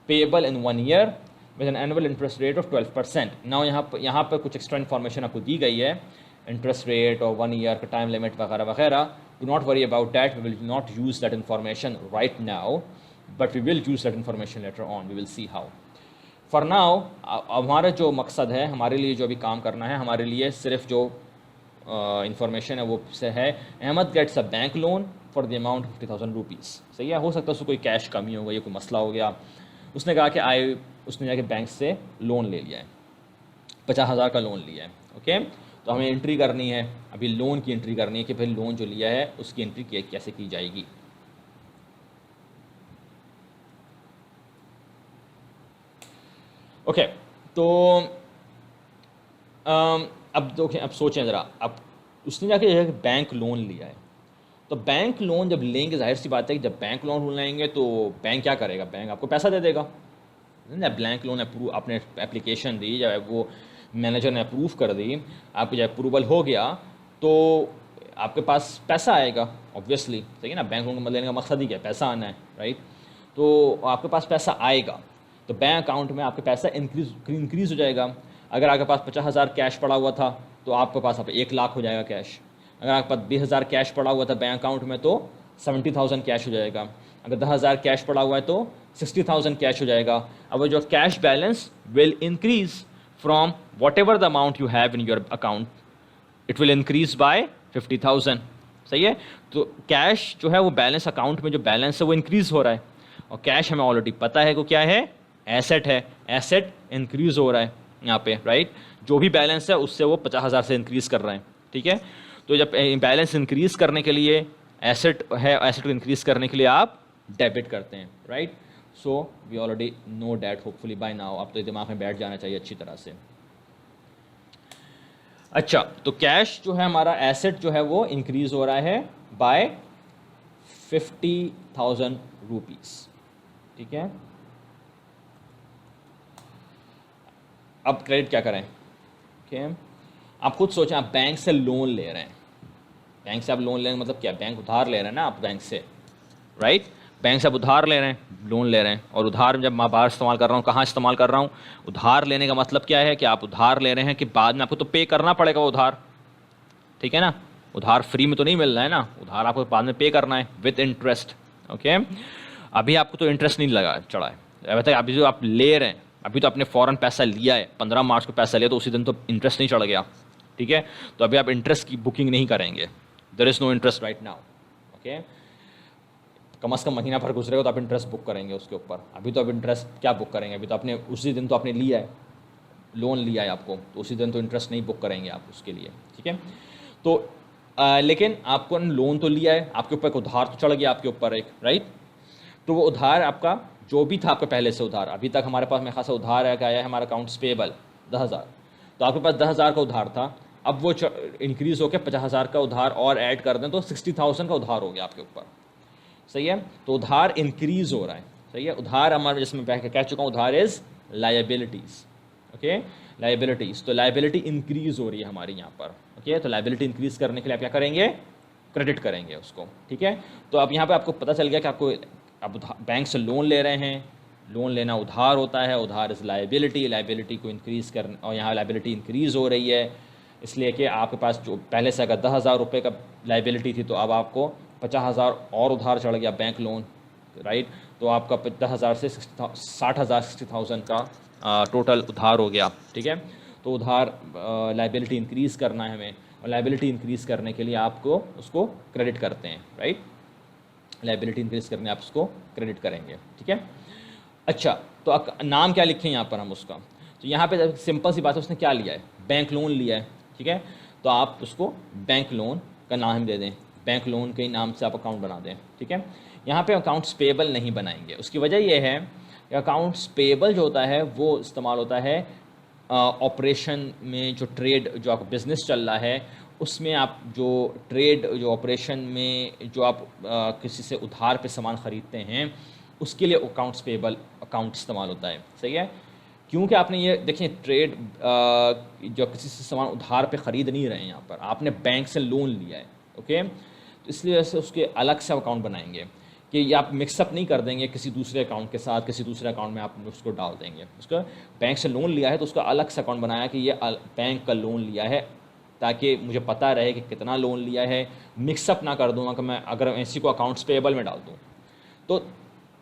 payable in 1 year with an annual interest rate of 12%। Now यहाँ पर कुछ extra information आपको दी गई है, इंटरेस्ट रेट और 1 ईयर का टाइम लिमिट वगैरह वगैरह। Do not worry about that, we will not use that information right now, but we will use that information later on, we will see how. For now हमारा जो मकसद है, हमारे लिए जो भी काम करना है, हमारे लिए सिर्फ जो इन्फॉर्मेशन है वो से है Ahmed gets a bank loan for the amount 50,000 rupees, सही है। हो सकता है उसको कोई कैश कमी हो गई, कोई मसला हो गया, उसने कहा कि उसने जाके बैंक से लोन ले लिया है, 50,000 का लोन लिया है। ओके, तो हमें एंट्री करनी है, अभी लोन की एंट्री करनी है कि भाई लोन जो लिया है उसकी एंट्री कैसे की जाएगी। ओके, तो अब देखें, अब सोचें ज़रा, अब उसने जाके बैंक लोन लिया है, तो बैंक लोन जब लेंगे जाहिर सी बात है कि जब बैंक लोन लेंगे तो बैंक क्या करेगा, बैंक आपको पैसा दे देगा। जब बैंक लोन अप्रूव, आपने एप्लीकेशन दी, जब वो मैनेजर ने अप्रूव कर दी, आपकी जब अप्रूवल हो गया तो आपके पास पैसा आएगा ऑब्वियसली, सही है ना। बैंक लोन लेने का मकसद ही क्या है, पैसा आना है, राइट। तो आपके पास पैसा आएगा, तो बैंक अकाउंट में आपके पैसा इंक्रीज़ हो जाएगा। अगर आपके पास 50,000 कैश पड़ा हुआ था तो आपके पास अब 1 लाख हो जाएगा कैश। अगर आपके पास 20,000 कैश पड़ा हुआ था बैंक अकाउंट में तो 70,000 कैश हो जाएगा। अगर 10,000 कैश पड़ा हुआ है तो 60,000 कैश हो जाएगा। अब जो cash balance will increase from what ever the amount you have in your account, it will increase by 50,000। सही है। तो कैश जो है वो बैलेंस, अकाउंट में जो बैलेंस है वो इंक्रीज हो रहा है, और कैश हमें ऑलरेडी पता है वो क्या है, एसेट है। एसेट इंक्रीज हो रहा है यहाँ पे, राइट। जो भी बैलेंस है उससे वो 50,000 से इंक्रीज कर रहे हैं, ठीक है। तो जब बैलेंस इंक्रीज करने के लिए एसेट है, एसेट को इंक्रीज करने के लिए आप डेबिट करते हैं, right. So we already know that hopefully by now. अब तो दिमाग में बैठ जाना चाहिए अच्छी तरह से। अच्छा, तो कैश जो है हमारा एसेट जो है वो इंक्रीज हो रहा है बाय 50,000 रुपीज़, ठीक है। अब क्रेडिट क्या करें, ठीक है। आप खुद सोचें, आप बैंक से लोन ले रहे हैं, बैंक से आप लोन ले रहे हैं मतलब क्या, बैंक उधार ले रहे हैं ना आप बैंक से, राइट। बैंक से आप उधार ले रहे हैं, लोन ले रहे हैं। और उधार जब मैं बाहर इस्तेमाल कर रहा हूँ, कहाँ इस्तेमाल कर रहा हूँ, उधार लेने का मतलब क्या है कि आप उधार ले रहे हैं कि बाद में आपको तो पे करना पड़ेगा वो उधार, ठीक है ना। उधार फ्री में तो नहीं मिल रहा है ना, उधार आपको बाद में पे करना है विद इंटरेस्ट, ओके। अभी आपको तो इंटरेस्ट नहीं लगा चढ़ा है, अभी तक अभी जो आप ले रहे हैं, अभी तो आपने फ़ौरन पैसा लिया है, 15 मार्च को पैसा लिया तो उसी दिन तो इंटरेस्ट नहीं चढ़ गया, ठीक है। तो अभी आप इंटरेस्ट की बुकिंग नहीं करेंगे, there is no interest right now, okay. कम से कम महीना भर गुजरेगा तो आप इंटरेस्ट बुक करेंगे उसके ऊपर। अभी तो आप इंटरेस्ट क्या बुक करेंगे, अभी तो आपने उसी दिन तो आपने लिया है, लोन लिया है आपको, तो उसी दिन तो इंटरेस्ट नहीं बुक करेंगे आप उसके लिए, ठीक है। तो लेकिन आपको लोन तो लिया है, आपके ऊपर एक उधार तो चढ़ गया आपके ऊपर एक, राइट। तो वो उधार आपका जो भी था आपका पहले से उधार, अभी तक हमारे पास में खासा उधार आया है हमारा अकाउंट्स पेबल 10,000, तो आपके पास 10,000 का उधार था, अब वो इंक्रीज़ होकर 50,000 का उधार और ऐड कर दें तो 60,000 का उधार हो गया आपके ऊपर, सही है। तो उधार इंक्रीज हो रहा है, सही है। उधार हमारे, जिसमें कह चुका हूँ, उधार इज लायबिलिटीज़, ओके, लायबिलिटीज़। तो लायबिलिटी इंक्रीज हो रही है हमारी यहाँ पर, ओके। तो लायबिलिटी इंक्रीज करने के लिए आप क्या करेंगे, क्रेडिट करेंगे उसको, ठीक है। तो अब यहाँ पे आपको पता चल गया कि आपको, अब बैंक से लोन ले रहे हैं, लोन लेना उधार होता है, उधार इज़ लायबिलिटी, लायबिलिटी को इंक्रीज़ कर, और यहाँ लायबिलिटी इंक्रीज़ हो रही है इसलिए कि आपके पास जो पहले से अगर 10,000 रुपये का लायबिलिटी थी तो अब आपको 50,000 और उधार चढ़ गया बैंक लोन, राइट। तो आपका 10,000 से 60,000 60,000 का टोटल उधार हो गया, ठीक है। तो उधार लायबिलिटी इंक्रीज़ करना है हमें, और लायबिलिटी इंक्रीज़ करने के लिए आपको उसको क्रेडिट करते हैं, राइट। लायबिलिटी इंक्रीज़ करने आप उसको क्रेडिट करेंगे, ठीक है। अच्छा, तो नाम क्या लिखें यहाँ पर हम उसका, तो यहाँ पे सिंपल सी बात है, उसने क्या लिया है, बैंक लोन लिया है, ठीक है। तो आप उसको बैंक लोन का नाम दे दें, बैंक लोन के नाम से आप अकाउंट बना दें, ठीक है। यहाँ पे अकाउंट्स पेबल नहीं बनाएंगे, उसकी वजह यह है कि अकाउंट्स पेबल जो होता है वो इस्तेमाल होता है ऑपरेशन में, जो ट्रेड, जो आपका बिज़नेस चल रहा है उसमें, आप जो ट्रेड, जो ऑपरेशन में जो आप किसी से उधार पे सामान ख़रीदते हैं उसके लिए अकाउंट्स पेबल अकाउंट इस्तेमाल होता है, सही है। क्योंकि आपने ये देखिए, ट्रेड जो किसी से सामान उधार पे ख़रीद नहीं रहे हैं, यहाँ पर आपने बैंक से लोन लिया है, ओके। तो इसलिए वैसे उसके अलग से अकाउंट बनाएंगे कि ये आप मिक्सअप नहीं कर देंगे किसी दूसरे अकाउंट के साथ, किसी दूसरे अकाउंट में आप उसको डाल देंगे। उसका बैंक से लोन लिया है तो उसका अलग से अकाउंट बनाया कि ये बैंक का लोन लिया है, ताकि मुझे पता रहे कि कितना लोन लिया है, मिक्सअप ना कर दूँगा कि मैं अगर इसी को अकाउंट्स पेबल में डाल दूँ। तो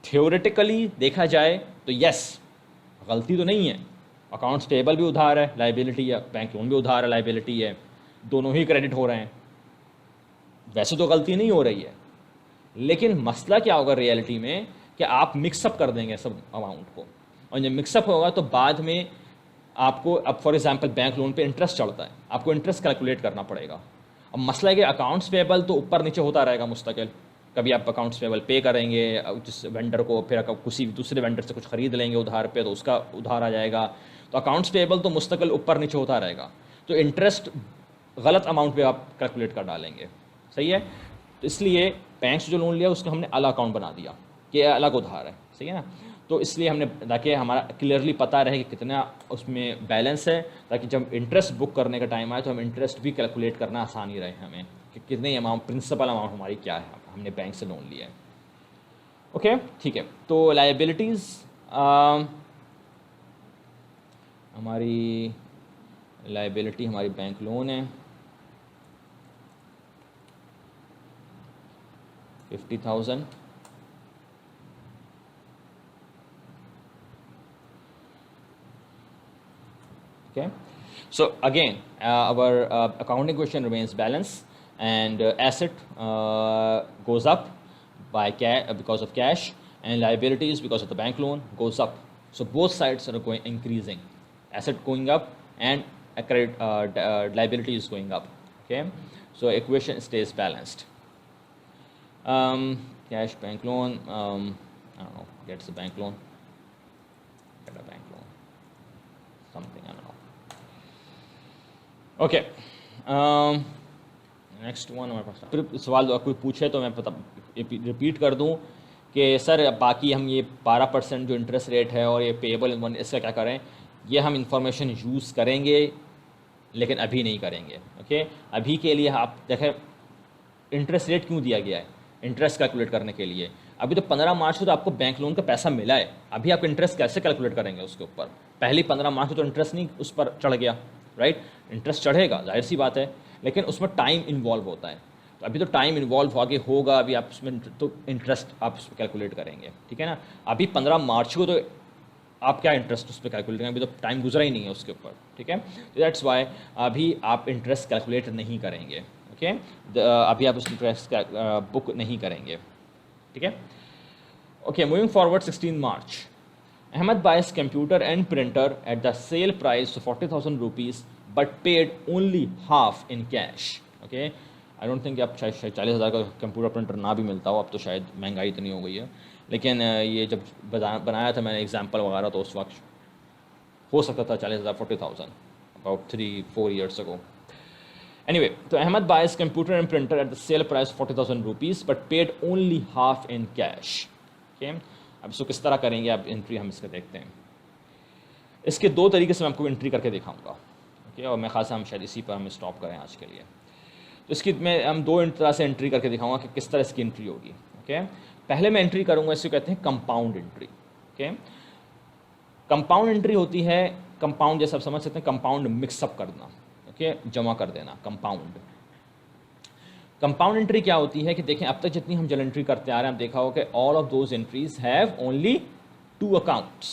थियोरेटिकली देखा जाए तो यस, गलती तो नहीं है, अकाउंट्स पेबल भी उधार है, लायबिलिटी है, बैंक लोन भी उधार है, लायबिलिटी है, दोनों ही क्रेडिट हो रहे हैं, वैसे तो गलती नहीं हो रही है। लेकिन मसला क्या होगा रियलिटी में कि आप मिक्सअप कर देंगे सब अमाउंट को, और जब मिक्सअप होगा तो बाद में आपको, अब फॉर एग्जांपल बैंक लोन पे इंटरेस्ट चढ़ता है, आपको इंटरेस्ट कैलकुलेट करना पड़ेगा। अब मसला है कि अकाउंट्स पेबल तो ऊपर नीचे होता रहेगा मुस्तकिल, कभी आप अकाउंट्स पेबल पे करेंगे जिस वेंडर को, फिर किसी दूसरे वेंडर से कुछ ख़रीद लेंगे उधार पे तो उसका उधार आ जाएगा। तो अकाउंट्स पेबल तो मुस्तकिल ऊपर नीचे होता रहेगा, तो इंटरेस्ट गलत अमाउंट पे आप कैलकुलेट कर डालेंगे, सही है। तो इसलिए बैंक से जो लोन लिया उसका हमने अलग अकाउंट बना दिया कि अलग उधार है, सही है ना। तो इसलिए हमने, ताकि हमारा क्लियरली पता रहे कि कितना उसमें बैलेंस है, ताकि जब इंटरेस्ट बुक करने का टाइम आए तो हम इंटरेस्ट भी कैलकुलेट करना आसानी रहे हमें कि कितने अमाउंट, प्रिंसिपल अमाउंट हमारी क्या है, हमने बैंक से लोन लिया है, ओके, ठीक है। तो लायबिलिटीज़ हमारी लाइबिलिटी हमारी बैंक लोन है 50,000, okay. So again our accounting equation remains balanced and asset goes up by because of cash, and liabilities because of the bank loan goes up. So both sides are going increasing, asset going up and credit liability is going up, okay. So equation stays balanced. Cash, bank loan, I don't know, gets the bank loan, get a bank loan, something, I don't know. Okay, next one हमारे पास फिर सवाल कोई पूछे तो मैं repeat कर दूं कि सर बाकी हम ये 12% जो इंटरेस्ट रेट है और ये पेएबल वन इसका क्या करें, ये हम इंफॉर्मेशन यूज़ करेंगे लेकिन अभी नहीं करेंगे, ओके। अभी के लिए आप देखें इंटरेस्ट रेट क्यों दिया गया है, इंटरेस्ट कैलकुलेट करने के लिए। अभी तो 15 मार्च को तो आपको बैंक लोन का पैसा मिला है, अभी आप इंटरेस्ट कैसे कैलकुलेट करेंगे उसके ऊपर। पहली 15 मार्च को तो इंटरेस्ट नहीं उस पर चढ़ गया, राइट। इंटरेस्ट चढ़ेगा जाहिर सी बात है, लेकिन उसमें टाइम इन्वॉल्व होता है। तो अभी तो टाइम इन्वॉल्व आगे होगा, अभी आप उसमें तो इंटरेस्ट आप उस पर कैलकुलेट करेंगे, ठीक है ना। अभी 15 मार्च को तो आप क्या इंटरेस्ट उस पर कैलकुलेट करेंगे, अभी तो टाइम गुजरा ही नहीं है उसके ऊपर, ठीक है। तो दैट्स वाई अभी आप इंटरेस्ट कैलकुलेट नहीं करेंगे, ओके। अभी आप उस इंटरेस्ट बुक नहीं करेंगे, ठीक है। Okay, moving forward 16 March, Ahmed buys computer and printer at the sale price of 40,000 rupees but paid only half in cash. Okay, I don't think आप शायद 40,000 का कंप्यूटर प्रिंटर ना भी मिलता हो, अब तो शायद महंगाई इतनी हो गई है, लेकिन ये जब बनाया था मैंने एग्जांपल वगैरह तो उस वक्त हो सकता था 40,000 40,000 about 3-4 years ago. Anyway, तो Ahmed buys computer and printer at the sale price of 40,000 rupees but paid only half in cash. Okay, अब इसको किस तरह करेंगे आप एंट्री, हम इसका देखते हैं। इसके दो तरीके से मैं आपको एंट्री करके दिखाऊंगा, ओके। और मैं खासा हम शायद इसी पर हम स्टॉप करें आज के लिए। तो इसकी हम दो तरह से एंट्री करके दिखाऊंगा कि किस तरह इसकी एंट्री होगी, ओके। पहले मैं एंट्री करूंगा, इसको कहते हैं compound entry, okay. Compound entry होती है, कंपाउंड जैसे आप समझ सकते हैं, कंपाउंड मिक्सअप करना, ओके, जमा कर देना, कंपाउंड। कंपाउंड एंट्री क्या होती है कि देखें अब तक जितनी हम जनरल एंट्री करते आ रहे हैं, हम देखा हो कि all of those entries have only 2 accounts,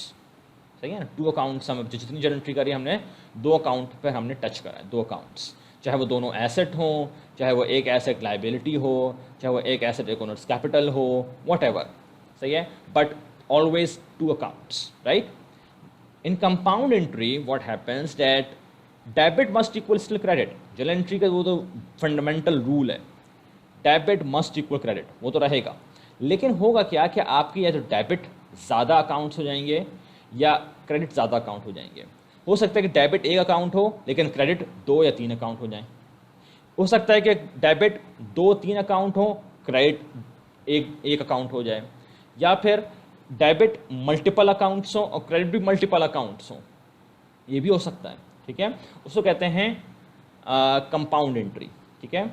सही है ना। 2 अकाउंट्स, हम जितनी जनरल एंट्री करी हमने 2 अकाउंट पर हमने टच करा है, 2 अकाउंट्स, चाहे वो दोनों एसेट हों, चाहे वो एक एसेट लाइबिलिटी हो, चाहे वो एक एसेट एक ओनर्स कैपिटल हो, वट एवर, सही है, but always 2 accounts, right. In compound entry what happens that debit must equal still credit, general entry का वो तो फंडामेंटल रूल है, डेबिट मस्ट इक्वल क्रेडिट, वो तो रहेगा। लेकिन होगा क्या कि आपकी या तो डेबिट ज़्यादा अकाउंट्स हो जाएंगे या क्रेडिट ज़्यादा अकाउंट हो जाएंगे। हो सकता है कि डेबिट एक अकाउंट हो लेकिन क्रेडिट 2 या 3 अकाउंट हो जाए। हो सकता है कि डेबिट 2-3 अकाउंट हो, क्रेडिट एक अकाउंट हो जाए, या फिर डेबिट मल्टीपल अकाउंट्स हो और क्रेडिट भी मल्टीपल अकाउंट्स हो, ये भी हो सकता है, ठीक है। उसको कहते हैं कंपाउंड एंट्री, ठीक है।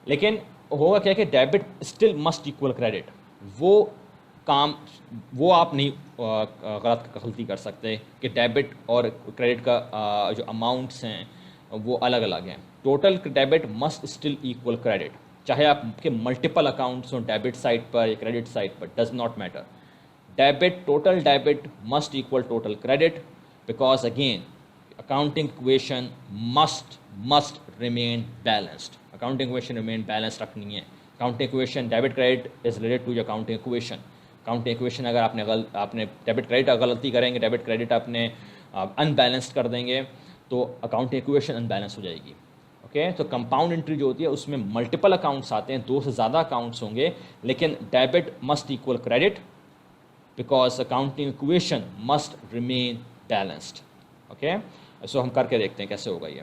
लेकिन होगा क्या कि debit still must equal credit, वो आप नहीं गलती कर सकते कि डेबिट और क्रेडिट का जो अमाउंट्स हैं वो अलग अलग हैं। Total debit must still equal credit, चाहे आपके मल्टीपल अकाउंट्स हों डेबिट साइड पर या क्रेडिट साइड पर, does not matter. Total debit must equal total credit, because again accounting equation must remain balanced. Accounting equation remain balanced रखनी है। Accounting equation debit credit is related to your accounting equation. Accounting equation अगर आपने debit credit गलती करेंगे, debit credit आपने unbalanced कर देंगे तो accounting equation unbalanced हो जाएगी, ओके। तो कंपाउंड एंट्री जो होती है उसमें मल्टीपल अकाउंट्स आते हैं, 2 से ज़्यादा अकाउंट्स होंगे, लेकिन debit must equal credit because accounting equation must remain balanced, okay. So हम करके देखते हैं कैसे होगा ये।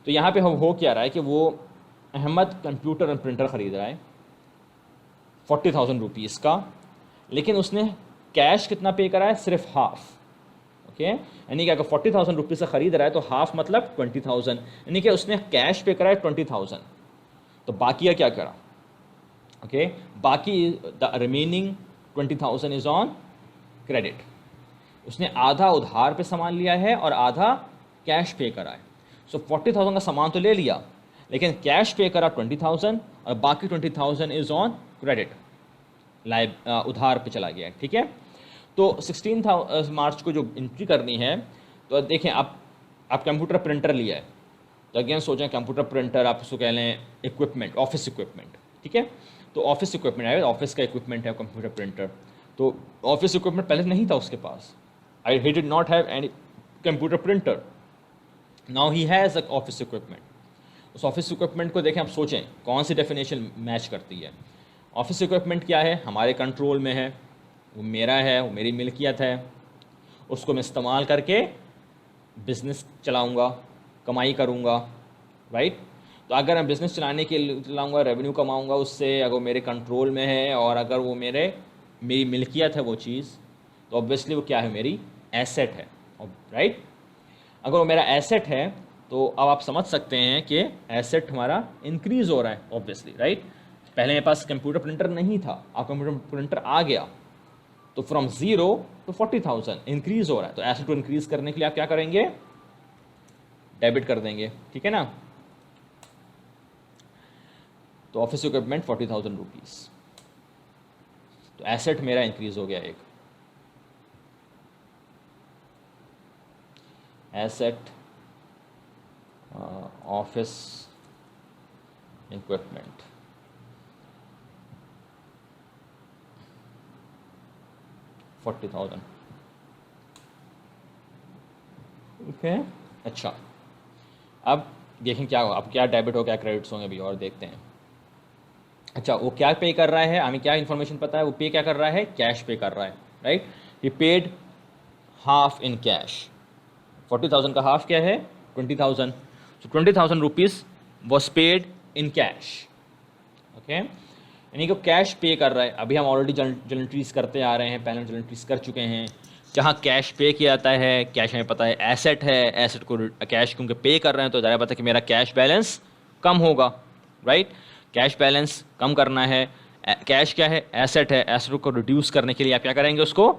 तो यहाँ पे हम हो क्या रहा है कि वो अहमद कंप्यूटर एंड प्रिंटर ख़रीद रहा है 40,000 रुपीज़ का, लेकिन उसने कैश कितना पे करा है, सिर्फ हाफ, ओके। यानी कि अगर 40,000 रुपीज़ से ख़रीद रहा है तो हाफ मतलब 20,000, यानी कि उसने कैश पे करा है 20,000, तो बाकी क्या करा, ओके। बाकी the remaining 20,000 is on credit. उसने आधा उधार पे सामान लिया है और आधा कैश पे करा है। सो 40,000 का सामान तो ले लिया, लेकिन कैश पे करा 20,000 और बाकी 20,000 इज़ ऑन क्रेडिट, उधार पे चला गया। ठीक है, तो 16 मार्च को जो एंट्री करनी है, तो देखें आप कंप्यूटर प्रिंटर लिया है, तो अगेन सोचें कंप्यूटर प्रिंटर आप उसको कह लें इक्विपमेंट, ऑफिस इक्विपमेंट। ठीक है, तो ऑफिस इक्विपमेंट है, ऑफिस का इक्विपमेंट है कंप्यूटर प्रिंटर। तो ऑफिस इक्विपमेंट पहले नहीं था उसके पास, he did not have any computer printer, now he has a office equipment. उस ऑफिस इक्विपमेंट को देखें, आप सोचें कौन सी डेफिनेशन मैच करती है। ऑफिस इक्विपमेंट क्या है, हमारे कंट्रोल में है, वो मेरा है, वो मेरी मिल्कियत है, उसको मैं इस्तेमाल करके बिज़नेस चलाऊंगा, कमाई करूंगा, राइट। तो अगर मैं बिज़नेस चलाने के लिए चलाऊंगा, रेवेन्यू कमाऊंगा उससे, अगर वो मेरे कंट्रोल में है और अगर वो मेरी मिल्कियत है वो चीज़, तो ऑब्वियसली वो क्या है, मेरी एसेट है, राइट। अगर वो मेरा एसेट है तो अब आप समझ सकते हैं कि एसेट हमारा इंक्रीज़ हो रहा है ऑब्वियसली, राइट। पहले मेरे पास कंप्यूटर प्रिंटर नहीं था, अब कंप्यूटर प्रिंटर आ गया, तो फ्रॉम 0 to 40,000 इंक्रीज़ हो रहा है। तो एसेट को इंक्रीज़ करने के लिए आप क्या करेंगे, डेबिट कर देंगे। ठीक है ना, तो ऑफिस इक्विपमेंट 40,000 रुपीज़, तो एसेट मेरा इंक्रीज़ हो गया एक, एसेट ऑफिस इक्विपमेंट, $40,000। ओके, अच्छा, अब देखें क्या होगा, अब क्या डेबिट हो, क्या क्रेडिट्स होंगे अभी और देखते हैं। अच्छा, वो क्या पे कर रहा है, हमें क्या इन्फॉर्मेशन पता है, वो पे क्या कर रहा है, कैश पे कर रहा है, right. He paid half in cash, 40,000 का हाफ क्या है, 20,000। सो 20,000 rupees was paid in cash, okay, यानी कि कैश पे कर रहा है। अभी हम ऑलरेडी जर्नल एंट्रीज करते आ रहे हैं, पहले जर्नल एंट्रीज कर चुके हैं, जहाँ कैश पे किया जाता है। कैश हमें पता है एसेट है, एसेट को कैश क्योंकि पे कर रहे हैं तो ज़्यादा पता है कि मेरा कैश बैलेंस कम होगा, राइट। कैश बैलेंस कम करना है, कैश क्या है, एसेट है, एसेट को रिड्यूस करने के लिए आप क्या करेंगे, उसको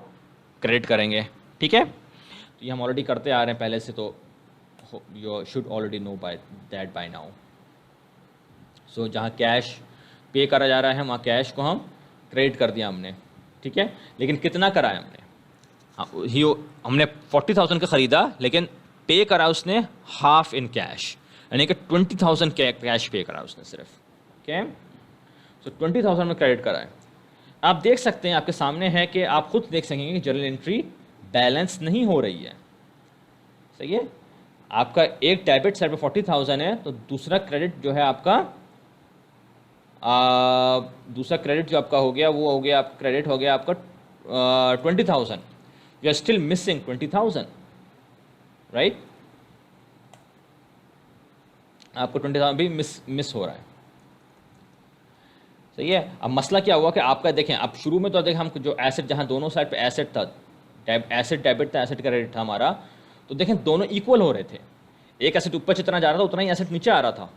क्रेडिट करेंगे। ठीक है, तो ये हम ऑलरेडी करते आ रहे हैं पहले से, तो you should already know that by now. So जहाँ कैश पे करा जा रहा है वहाँ कैश को हम क्रेडिट कर दिया हमने। ठीक है, लेकिन कितना करा है हमने, हमने 40,000 का ख़रीदा, लेकिन पे करा उसने हाफ इन कैश, यानी कि 20,000 कैश पे करा उसने सिर्फ। ओके, सो 20,000 में क्रेडिट करा है। आप देख सकते हैं, आपके सामने है कि आप खुद देख सकेंगे कि जर्नल एंट्री बैलेंस नहीं हो रही है, सही है। आपका एक डेबिट साइड पे 40,000 है, तो दूसरा क्रेडिट जो है आपका दूसरा क्रेडिट जो आपका हो गया वो हो गया, आपका क्रेडिट हो गया आपका 20,000। You are still missing 20,000, right. आपको 20,000 भी मिस हो रहा है, सही है। अब मसला क्या हुआ कि आपका देखें, अब शुरू में तो देखें हम जो एसेट, जहाँ दोनों साइड पे एसेट था, एसेट डेबिट था, एसेट क्रेडिट था हमारा, तो देखें दोनों इक्वल हो रहे थे। एक एसेट ऊपर जितना जा रहा था उतना ही एसेट नीचे आ रहा था,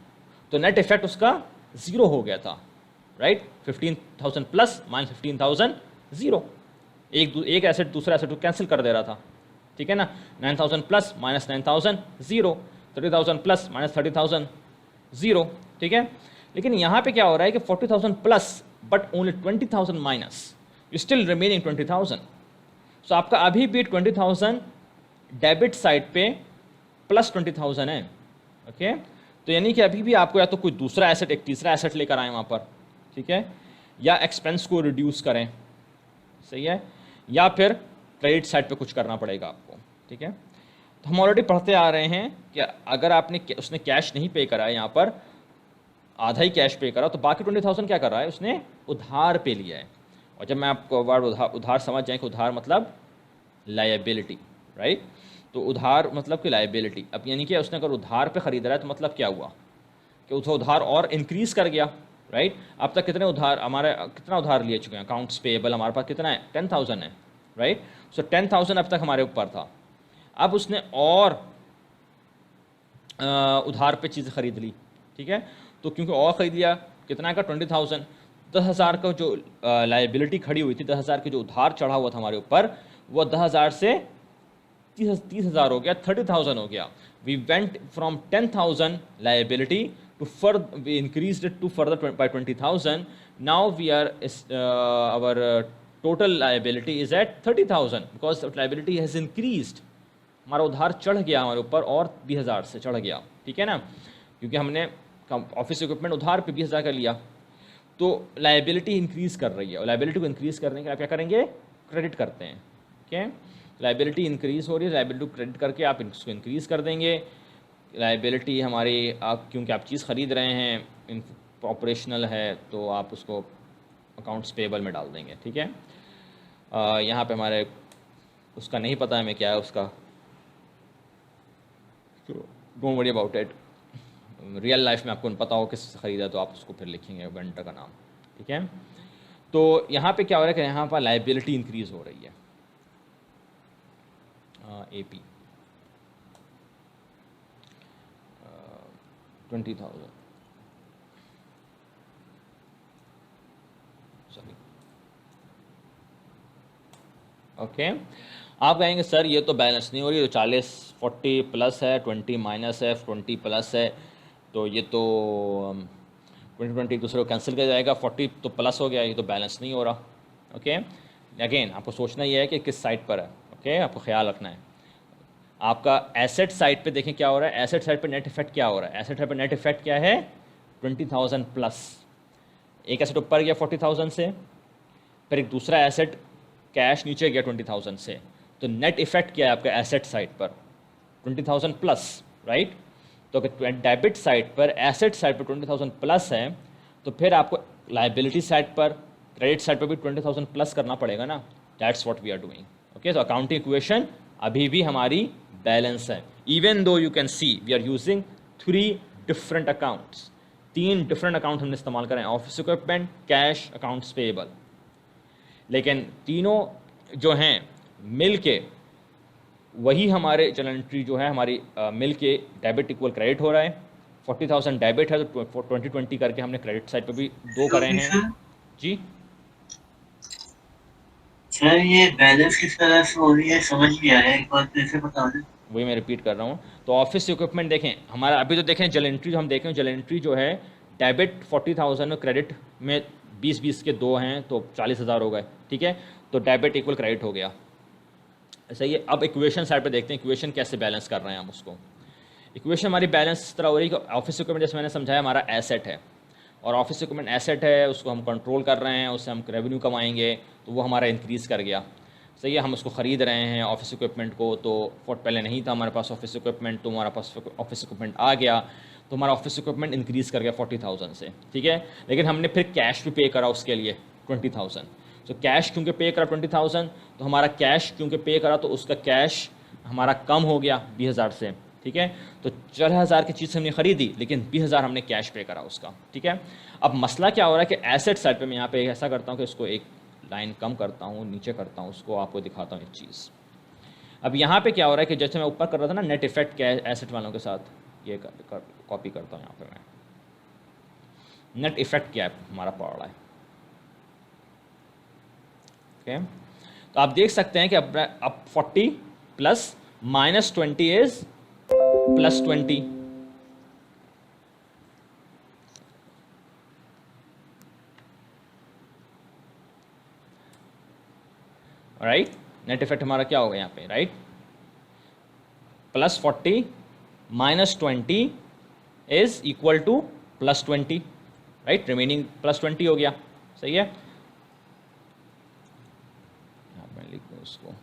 तो नेट इफेक्ट उसका 0 हो गया था, राइट। 15,000 प्लस माइनस 15,000 0, एक एसेट दूसरा एसेट को कैंसिल कर दे रहा था। ठीक है ना, 9,000 प्लस माइनस 9,000 0, 30,000 प्लस माइनस 30,000 0। ठीक है, लेकिन यहाँ पे क्या हो रहा है कि 40,000 plus but only 20,000 minus, you still remaining 20,000। सो आपका अभी भी 20,000 डेबिट साइड पे प्लस 20,000 है, ओके। तो यानी कि अभी भी आपको या तो कोई दूसरा एसेट, एक तीसरा एसेट लेकर आए वहाँ पर, ठीक है, या एक्सपेंस को रिड्यूस करें, सही है, या फिर क्रेडिट साइड पे कुछ करना पड़ेगा आपको। ठीक है, तो हम ऑलरेडी पढ़ते आ रहे हैं कि अगर उसने कैश नहीं पे करा है, यहाँ पर आधा ही कैश पे करा, तो बाकी 20,000 क्या कर रहा है, उसने उधार पे लिया है। और जब मैं आपको वर्ड उधार समझ जाएँ कि उधार मतलब लायबिलिटी, राइट। तो उधार मतलब कि लायबिलिटी। अब यानी कि उसने अगर उधार पे ख़रीद रहा है तो मतलब क्या हुआ कि उसका उधार और इंक्रीज़ कर गया, राइट। अब तक कितने उधार कितना उधार लिए चुके हैं, अकाउंट्स पेएबल हमारे पास कितना है, 10,000 है, राइट। सो 10,000 अब तक हमारे ऊपर था, अब उसने और उधार पे चीज़ ख़रीद ली। ठीक है, तो क्योंकि और ख़रीद लिया, कितना का 20,000, 10,000 का जो लायबिलिटी खड़ी हुई थी, 10,000 के जो उधार चढ़ा हुआ था हमारे ऊपर, वो 10,000 से 30,000 हो गया, 30,000 हो गया। We went from 10,000 liability to further, we increased it to further by 20,000. Now we are our total liability is at 30,000 because liability has increased. हमारा उधार चढ़ गया हमारे ऊपर और 20,000 से चढ़ गया, ठीक है ना, क्योंकि हमने ऑफिस इक्विपमेंट उधार पे 20,000 का लिया, तो लाइबिलिटी इंक्रीज़ कर रही है, और लाइबिलिटी को इंक्रीज़ करने के लिए आप क्या करेंगे, क्रेडिट करते हैं, ठीक है। लाइबिलिटी इंक्रीज़ हो रही है, लाइबिलिटी को क्रेडिट करके आप इसको इंक्रीज़ कर देंगे। लाइबिलिटी हमारी आप क्योंकि आप चीज़ ख़रीद रहे हैं, ऑपरेशनल है, तो आप उसको अकाउंट्स पेबल में डाल देंगे, ठीक है। यहाँ पे हमारे उसका नहीं पता हमें क्या है उसका, don't worry about it. Real life में आपको पता हो किस ख़रीदा तो आप उसको फिर लिखेंगे वेंडर का नाम, ठीक है। तो यहाँ पे क्या हो रहा है कि यहाँ पर लाइबिलिटी इंक्रीज़ हो रही है, AP 20,000, सॉरी, ओके। आप कहेंगे सर ये तो बैलेंस नहीं हो रही, तो 40 प्लस है, 20 माइनस है, 20 प्लस है, तो ये तो 20 एक दूसरे को कैंसिल कर जाएगा, 40 तो प्लस हो गया, ये तो बैलेंस नहीं हो रहा, ओके। अगेन आपको सोचना ये है कि किस साइड पर है, ओके, आपको ख्याल रखना है। आपका एसेट साइड पे देखें क्या हो रहा है, एसेट साइड पे नेट इफेक्ट क्या हो रहा है, एसेट साइड पे नेट इफेक्ट क्या है, 20,000 प्लस, एक एसेट ऊपर गया 40,000 से, फिर एक दूसरा एसेट कैश नीचे गया 20,000 से, तो नेट इफेक्ट क्या है आपका एसेट साइड पर 20,000 प्लस, राइट। तो अगर डेबिट साइड पर, एसेट साइड पर 20,000 प्लस है, तो फिर आपको लाइबिलिटी साइड पर, क्रेडिट साइड पर भी 20,000 प्लस करना पड़ेगा ना। That's what we are doing, okay. तो अकाउंटिंग इक्वेशन अभी भी हमारी बैलेंस है, even though you can see we are using 3 different accounts, 3 different account हमने इस्तेमाल करें, office equipment, cash, accounts payable, लेकिन तीनों जो हैं मिल के वही हमारे चलन एंट्री जो है हमारी मिल के डेबिट इक्वल क्रेडिट हो रहा है। 40,000 डेबिट है तो 20 करके हमने क्रेडिट साइड पे भी 2 करे हैं जी।
सर ये बैलेंस किस तरह से हो रही है समझ नहीं आ रहा है, एक बार फिर से बता दें।
वही मैं रिपीट कर रहा हूँ। तो ऑफिस इक्विपमेंट देखें हमारा, अभी तो देखें जल एंट्री जो हम देखें, जल एंट्री जो है डेबिट 40,000 में, क्रेडिट में 20 के 2 हैं तो 40,000 हो गए, ठीक है। तो डेबिट इक्वल क्रेडिट हो गया, सही है। अब इक्वेशन साइड पे देखते हैं इक्वेशन कैसे बैलेंस कर रहे हैं हम उसको। इक्वेशन हमारी बैलेंस इस तरह हो रही है कि ऑफिस इक्विपमेंट जैसे मैंने समझाया हमारा एसेट है, और ऑफिस इक्विपमेंट एसेट है, उसको हम कंट्रोल कर रहे हैं, उससे हम रेवेन्यू कमाएंगे, तो वो हमारा इंक्रीज़ कर गया, सही है। हम उसको ख़रीद रहे हैं ऑफिस इक्विपमेंट को, तो पहले नहीं था हमारे पास ऑफिस इक्विपमेंट, तो हमारे पास ऑफिस इक्विपमेंट आ गया, तो हमारा ऑफिस इक्विपमेंट इंक्रीज़ कर गया 40,000 से, ठीक है। लेकिन हमने फिर कैश भी पे करा उसके लिए 20,000, तो कैश क्योंकि पे करा 20,000, तो हमारा कैश क्योंकि पे करा तो उसका कैश हमारा कम हो गया 20,000 से, ठीक है। तो 4,000 की चीज़ हमने ख़रीदी, लेकिन 20,000 हमने कैश पे करा उसका, ठीक है। अब मसला क्या हो रहा है कि एसेट साइड पे मैं यहाँ पे ऐसा करता हूँ कि इसको एक लाइन कम करता हूँ, नीचे करता हूँ, उसको आपको दिखाता हूँ एक चीज़। अब यहाँ पे क्या हो रहा है कि जैसे मैं ऊपर कर रहा था ना नेट इफेक्ट क्या है एसेट वालों के साथ, ये कॉपी करता हूँ यहाँ पे मैं, नेट इफेक्ट क्या है हमारा पड़ रहा है, ओके। तो आप देख सकते हैं कि अब 40 plus minus 20 is plus 20, right. Net effect हमारा क्या होगा यहाँ पे, right, plus 40 minus 20 is equal two plus 20, right, remaining plus 20 हो गया, सही है। यहाँ मैं लिख दूँ उसको,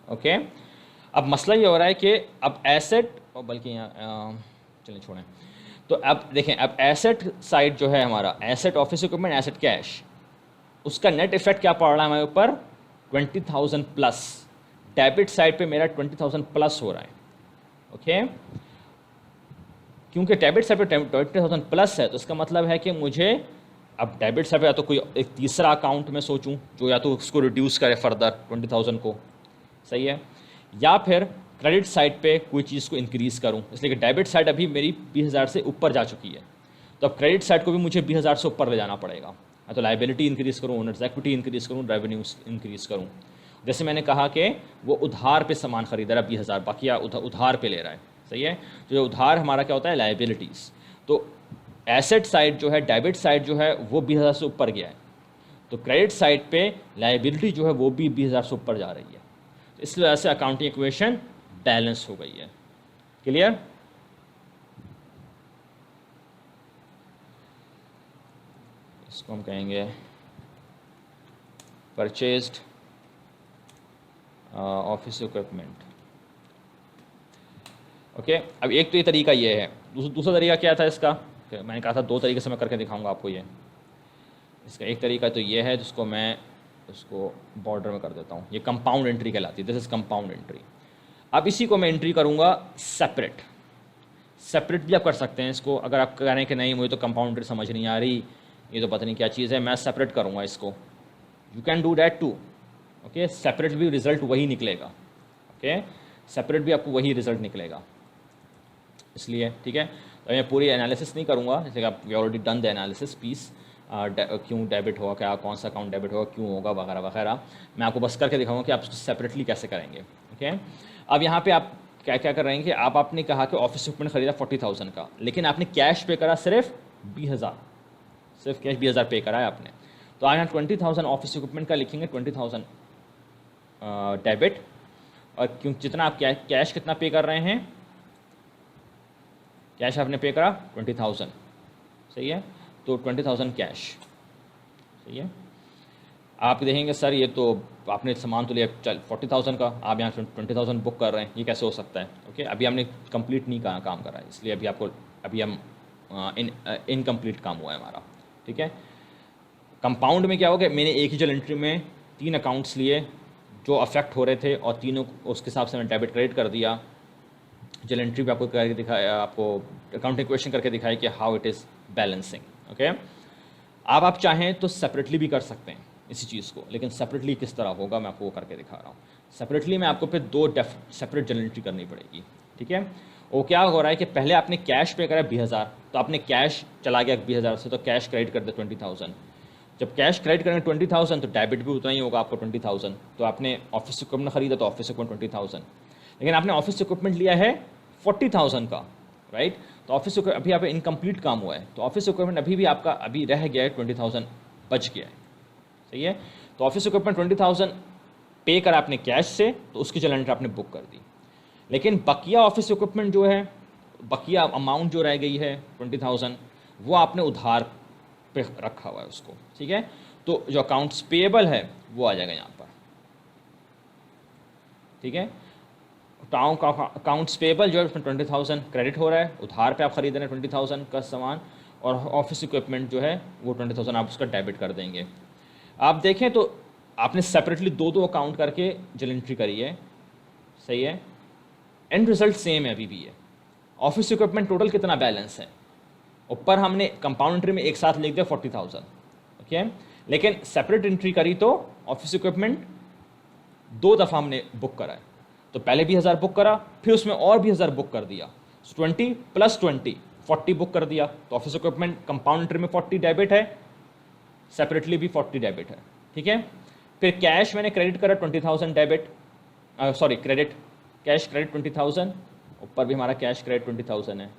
ओके। अब मसला ये हो रहा है कि अब एसेट, और बल्कि यहाँ चलिए छोड़ें, तो अब देखें अब एसेट साइड जो है हमारा, asset office equipment, asset cash, उसका नेट इफेक्ट क्या पड़ रहा है हमारे ऊपर 20,000 प्लस, डेबिट साइड पे मेरा 20,000 प्लस हो रहा है, ओके। क्योंकि डेबिट साइड पे 20,000 प्लस है, तो इसका मतलब है कि मुझे अब डेबिट साइड पे या तो कोई एक तीसरा अकाउंट में सोचूं जो या तो उसको रिड्यूस करे फर्दर 20,000 को, सही है, या फिर क्रेडिट साइड पे कोई चीज़ को इंक्रीज़ करूं, इसलिए कि डेबिट साइड अभी मेरी 20,000 से ऊपर जा चुकी है, तो अब क्रेडिट साइड को भी मुझे 20,000 से ऊपर ले जाना पड़ेगा, या तो लाइबिलिटी इंक्रीज़ करूँ, ओनर्स इक्विटी इंक्रीज़ करूँ, रेवेन्यू इंक्रीज़ करूँ। जैसे मैंने कहा कि वो उधार पे सामान खरीद रहा है 20,000, बाकी उधार पे ले रहा है, सही है। तो ये उधार हमारा क्या होता है, लाइबिलिटीज़। तो एसेट साइड जो है, डेबिट साइड जो है वो 20,000 से ऊपर गया है, तो क्रेडिट साइड पे लाइबिलिटी जो है वो भी 20,000 से ऊपर जा रही है। तो इस वजह से अकाउंटिंग इक्वेशन बैलेंस हो गई है। क्लियर? इसको हम कहेंगे परचेज्ड ऑफिस इक्विपमेंट। ओके, अब एक तो ये तरीका ये है। दूसरा तरीका क्या था इसका, मैंने कहा था 2 तरीके से मैं करके दिखाऊंगा आपको। ये इसका एक तरीका तो ये है जिसको मैं उसको बॉर्डर में कर देता हूँ, ये कंपाउंड एंट्री कहलाती है। This is compound entry. अब इसी को मैं एंट्री करूँगा सेपरेट। सेपरेट भी आप कर सकते हैं इसको, अगर आप कह रहे हैं कि नहीं मुझे तो कंपाउंड एंट्री समझ नहीं आ रही, ये तो पता नहीं क्या चीज़ है, मैं सेपरेट करूँगा इसको। You can do that too. Okay, separate भी रिजल्ट वही निकलेगा। ओके, सेपरेट भी आपको वही रिजल्ट निकलेगा, इसलिए ठीक है। तो मैं पूरी एनालिसिस नहीं करूँगा, जैसे आप we already done the analysis piece, क्यों डेबिट होगा, क्या कौन सा अकाउंट डेबिट होगा, क्यों होगा, वगैरह वगैरह। मैं आपको बस करके दिखाऊंगा कि आप उसको सेपरेटली कैसे करेंगे। ओके, अब यहाँ पे आप क्या क्या कर रहे हैं कि आपने कहा कि ऑफिस इक्विपमेंट खरीदा 40,000 का, लेकिन आपने कैश पे करा सिर्फ 20,000, सिर्फ कैश 20,000 पे करा है आपने। तो आज यहाँ 20,000 ऑफिस इक्विपमेंट का लिखेंगे, 20,000 डेबिट, और क्यों जितना आप कैश कितना पे कर रहे हैं, कैश आपने पे करा 20,000, सही है। तो 20,000 कैश, सही है। आप देखेंगे सर ये तो आपने सामान तो लिया 40,000 का, आप यहाँ 20,000 बुक कर रहे हैं, ये कैसे हो सकता है। ओके, अभी हमने कंप्लीट नहीं काम करा है, इसलिए अभी हम इनकम्प्लीट काम हुआ है हमारा, ठीक है। कंपाउंड में क्या हो गया, मैंने एक ही जल एंट्री में 3 अकाउंट्स लिए जो अफेक्ट हो रहे थे, और तीनों उसके हिसाब से मैंने डेबिट क्रेडिट कर दिया। जल एंट्री पे आपको करके दिखाया, आपको अकाउंटिंग इक्वेशन करके दिखाया कि how it is balancing. Okay, अब आप चाहें तो सेपरेटली भी कर सकते हैं इसी चीज़ को, लेकिन सेपरेटली किस तरह होगा मैं आपको वो करके दिखा रहा हूँ। सेपरेटली में आपको फिर 2 सेपरेट जर्नल एंट्री करनी पड़ेगी, ठीक है। वो क्या हो रहा है कि पहले आपने कैश पे करा 20,000, तो आपने कैश चला गया 20,000 से, तो कैश क्रेडिट कर दे 20,000। जब कैश क्रेडिट करेंगे 20,000 तो डेबिट भी उतना ही होगा आपको 20,000। तो आपने ऑफिस इक्विपमेंट खरीदा तो ऑफिस इक्विपमेंट 20,000, लेकिन आपने ऑफिस इक्विपमेंट लिया है 40,000 का, राइट। तो ऑफिस अभी आप इनकम्प्लीट काम हुआ है, तो ऑफिस इक्विपमेंट अभी भी आपका अभी रह गया है 20,000 बच गया है, सही है। तो ऑफिस इक्विपमेंट 20,000 पे करा आपने कैश से, तो उसकी जल एंट्री आपने बुक कर दी। लेकिन बकिया ऑफिस इक्विपमेंट जो है, बकिया अमाउंट जो रह गई है 20,000, वो आपने उधार पे रखा हुआ है उसको, ठीक है। तो जो अकाउंट्स पेएबल है वो आ जाएगा यहाँ पर, ठीक है। अकाउंट्स पेएबल जो है उसमें 20,000 क्रेडिट हो रहा है, उधार पे आप खरीद रहे हैं 20,000 का सामान, और ऑफिस इक्विपमेंट जो है वो 20,000 आप उसका डेबिट कर देंगे। आप देखें तो आपने सेपरेटली 2 अकाउंट करके जल एंट्री करी है, सही है। एंड रिजल्ट सेम है अभी भी है। ऑफिस इक्विपमेंट टोटल कितना बैलेंस है, ऊपर हमने कंपाउंड एंट्री में एक साथ लिख दिया 40,000, ओके। लेकिन सेपरेट एंट्री करी तो ऑफिस इक्विपमेंट 2 दफ़ा हमने बुक करा है, तो पहले 20,000 बुक करा, फिर उसमें और 20,000 बुक कर दिया, 20 + 20 40 बुक कर दिया। तो ऑफिस इक्विपमेंट कंपाउंड एंट्री में 40 डेबिट है, सेपरेटली भी 40 डेबिट है, ठीक है। फिर कैश मैंने क्रेडिट करा 20,000 debit, sorry credit, cash credit 20,000, ऊपर भी हमारा कैश क्रेडिट 20,000 है।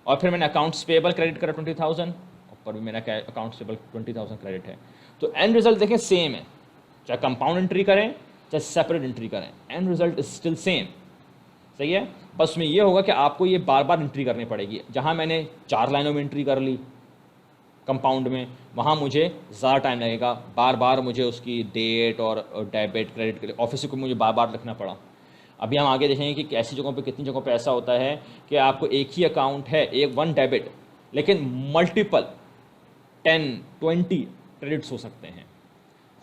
और फिर मैंने अकाउंट्स पेएबल क्रेडिट करा 20,000, ऊपर भी मेरा अकाउंट्स पेएबल 20,000 क्रेडिट है। तो एंड रिजल्ट देखें सेम है, चाहे कंपाउंड एंट्री करें चाहे सेपरेट एंट्री करें, and result is still same, सही है। बस में ये होगा कि आपको ये बार बार एंट्री करनी पड़ेगी। जहाँ मैंने 4 लाइनों में एंट्री कर ली कंपाउंड में, वहाँ मुझे ज़्यादा टाइम लगेगा, बार बार मुझे उसकी डेट और डेबिट क्रेडिट के लिए ऑफिस को मुझे बार बार लिखना पड़ा। अभी हम आगे देखेंगे कि ऐसी जगहों पे कितनी जगहों पे ऐसा होता है कि आपको एक ही अकाउंट है, एक 1 डेबिट, लेकिन मल्टीपल 10 20 क्रेडिट्स हो सकते हैं।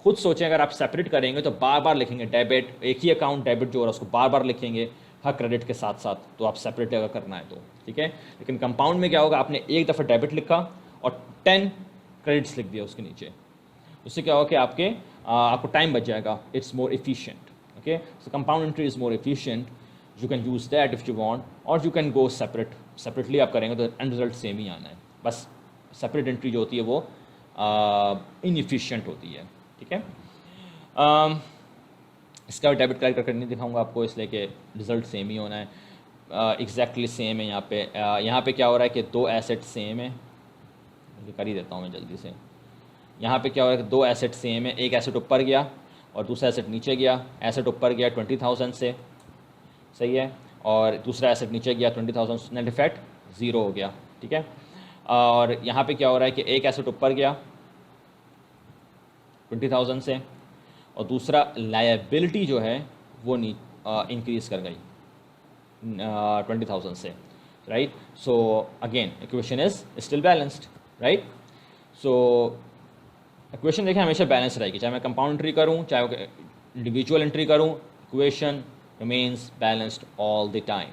खुद सोचें, अगर आप सेपरेट करेंगे तो बार बार लिखेंगे डेबिट, एक ही अकाउंट डेबिट जो हो रहा है उसको बार बार लिखेंगे हर क्रेडिट के साथ साथ, तो आप सेपरेट अगर करना है तो, ठीक है। लेकिन कंपाउंड में क्या होगा, आपने एक दफ़ा डेबिट लिखा और 10 क्रेडिट्स लिख दिया उसके नीचे, उससे क्या होगा कि आपको टाइम बच जाएगा, it's more efficient, okay। So compound entry is more efficient, you can use that if you want, or you can go separately आप करेंगे तो end result सेम ही आना है। बस सेपरेट एंट्री जो होती है वो इनएफिशिएंट होती है, ठीक है। इसका डेबिट कैलकुलेट करके नहीं दिखाऊंगा आपको, इसलिए कि रिज़ल्ट सेम ही होना है, एग्जैक्टली सेम है। यहाँ पे क्या हो रहा है कि दो एसेट सेम है, कर ही देता हूँ मैं जल्दी से। यहाँ पे क्या हो रहा है कि दो एसेट सेम है, एक एसेट ऊपर गया और दूसरा एसेट नीचे गया। एसेट ऊपर गया 20,000 से, सही है, और दूसरा एसेट नीचे गया 20,000, नेट इफेक्ट 0 हो गया, ठीक है। और यहाँ पे क्या हो रहा है कि एक एसेट ऊपर गया 20,000 से और दूसरा लायबिलिटी जो है वो इंक्रीज़ कर गई 20,000 से, right. So again equation is still balanced, right. So equation देखें हमेशा बैलेंस रहेगी, चाहे मैं कंपाउंड एंट्री करूँ चाहे इंडिविजुअल एंट्री करूँ, equation remains balanced all the time,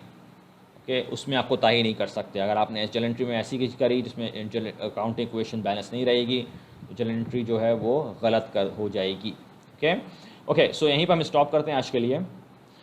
okay. उसमें आप कोताही नहीं कर सकते। अगर आपने जर्नल एंट्री में ऐसी चीज़ करी जिसमें अकाउंटिंग इक्वेशन बैलेंस नहीं रहेगी तो जर्नल एंट्री जो है वो गलत हो जाएगी, ओके। सो यहीं पर हम स्टॉप करते हैं आज के लिए।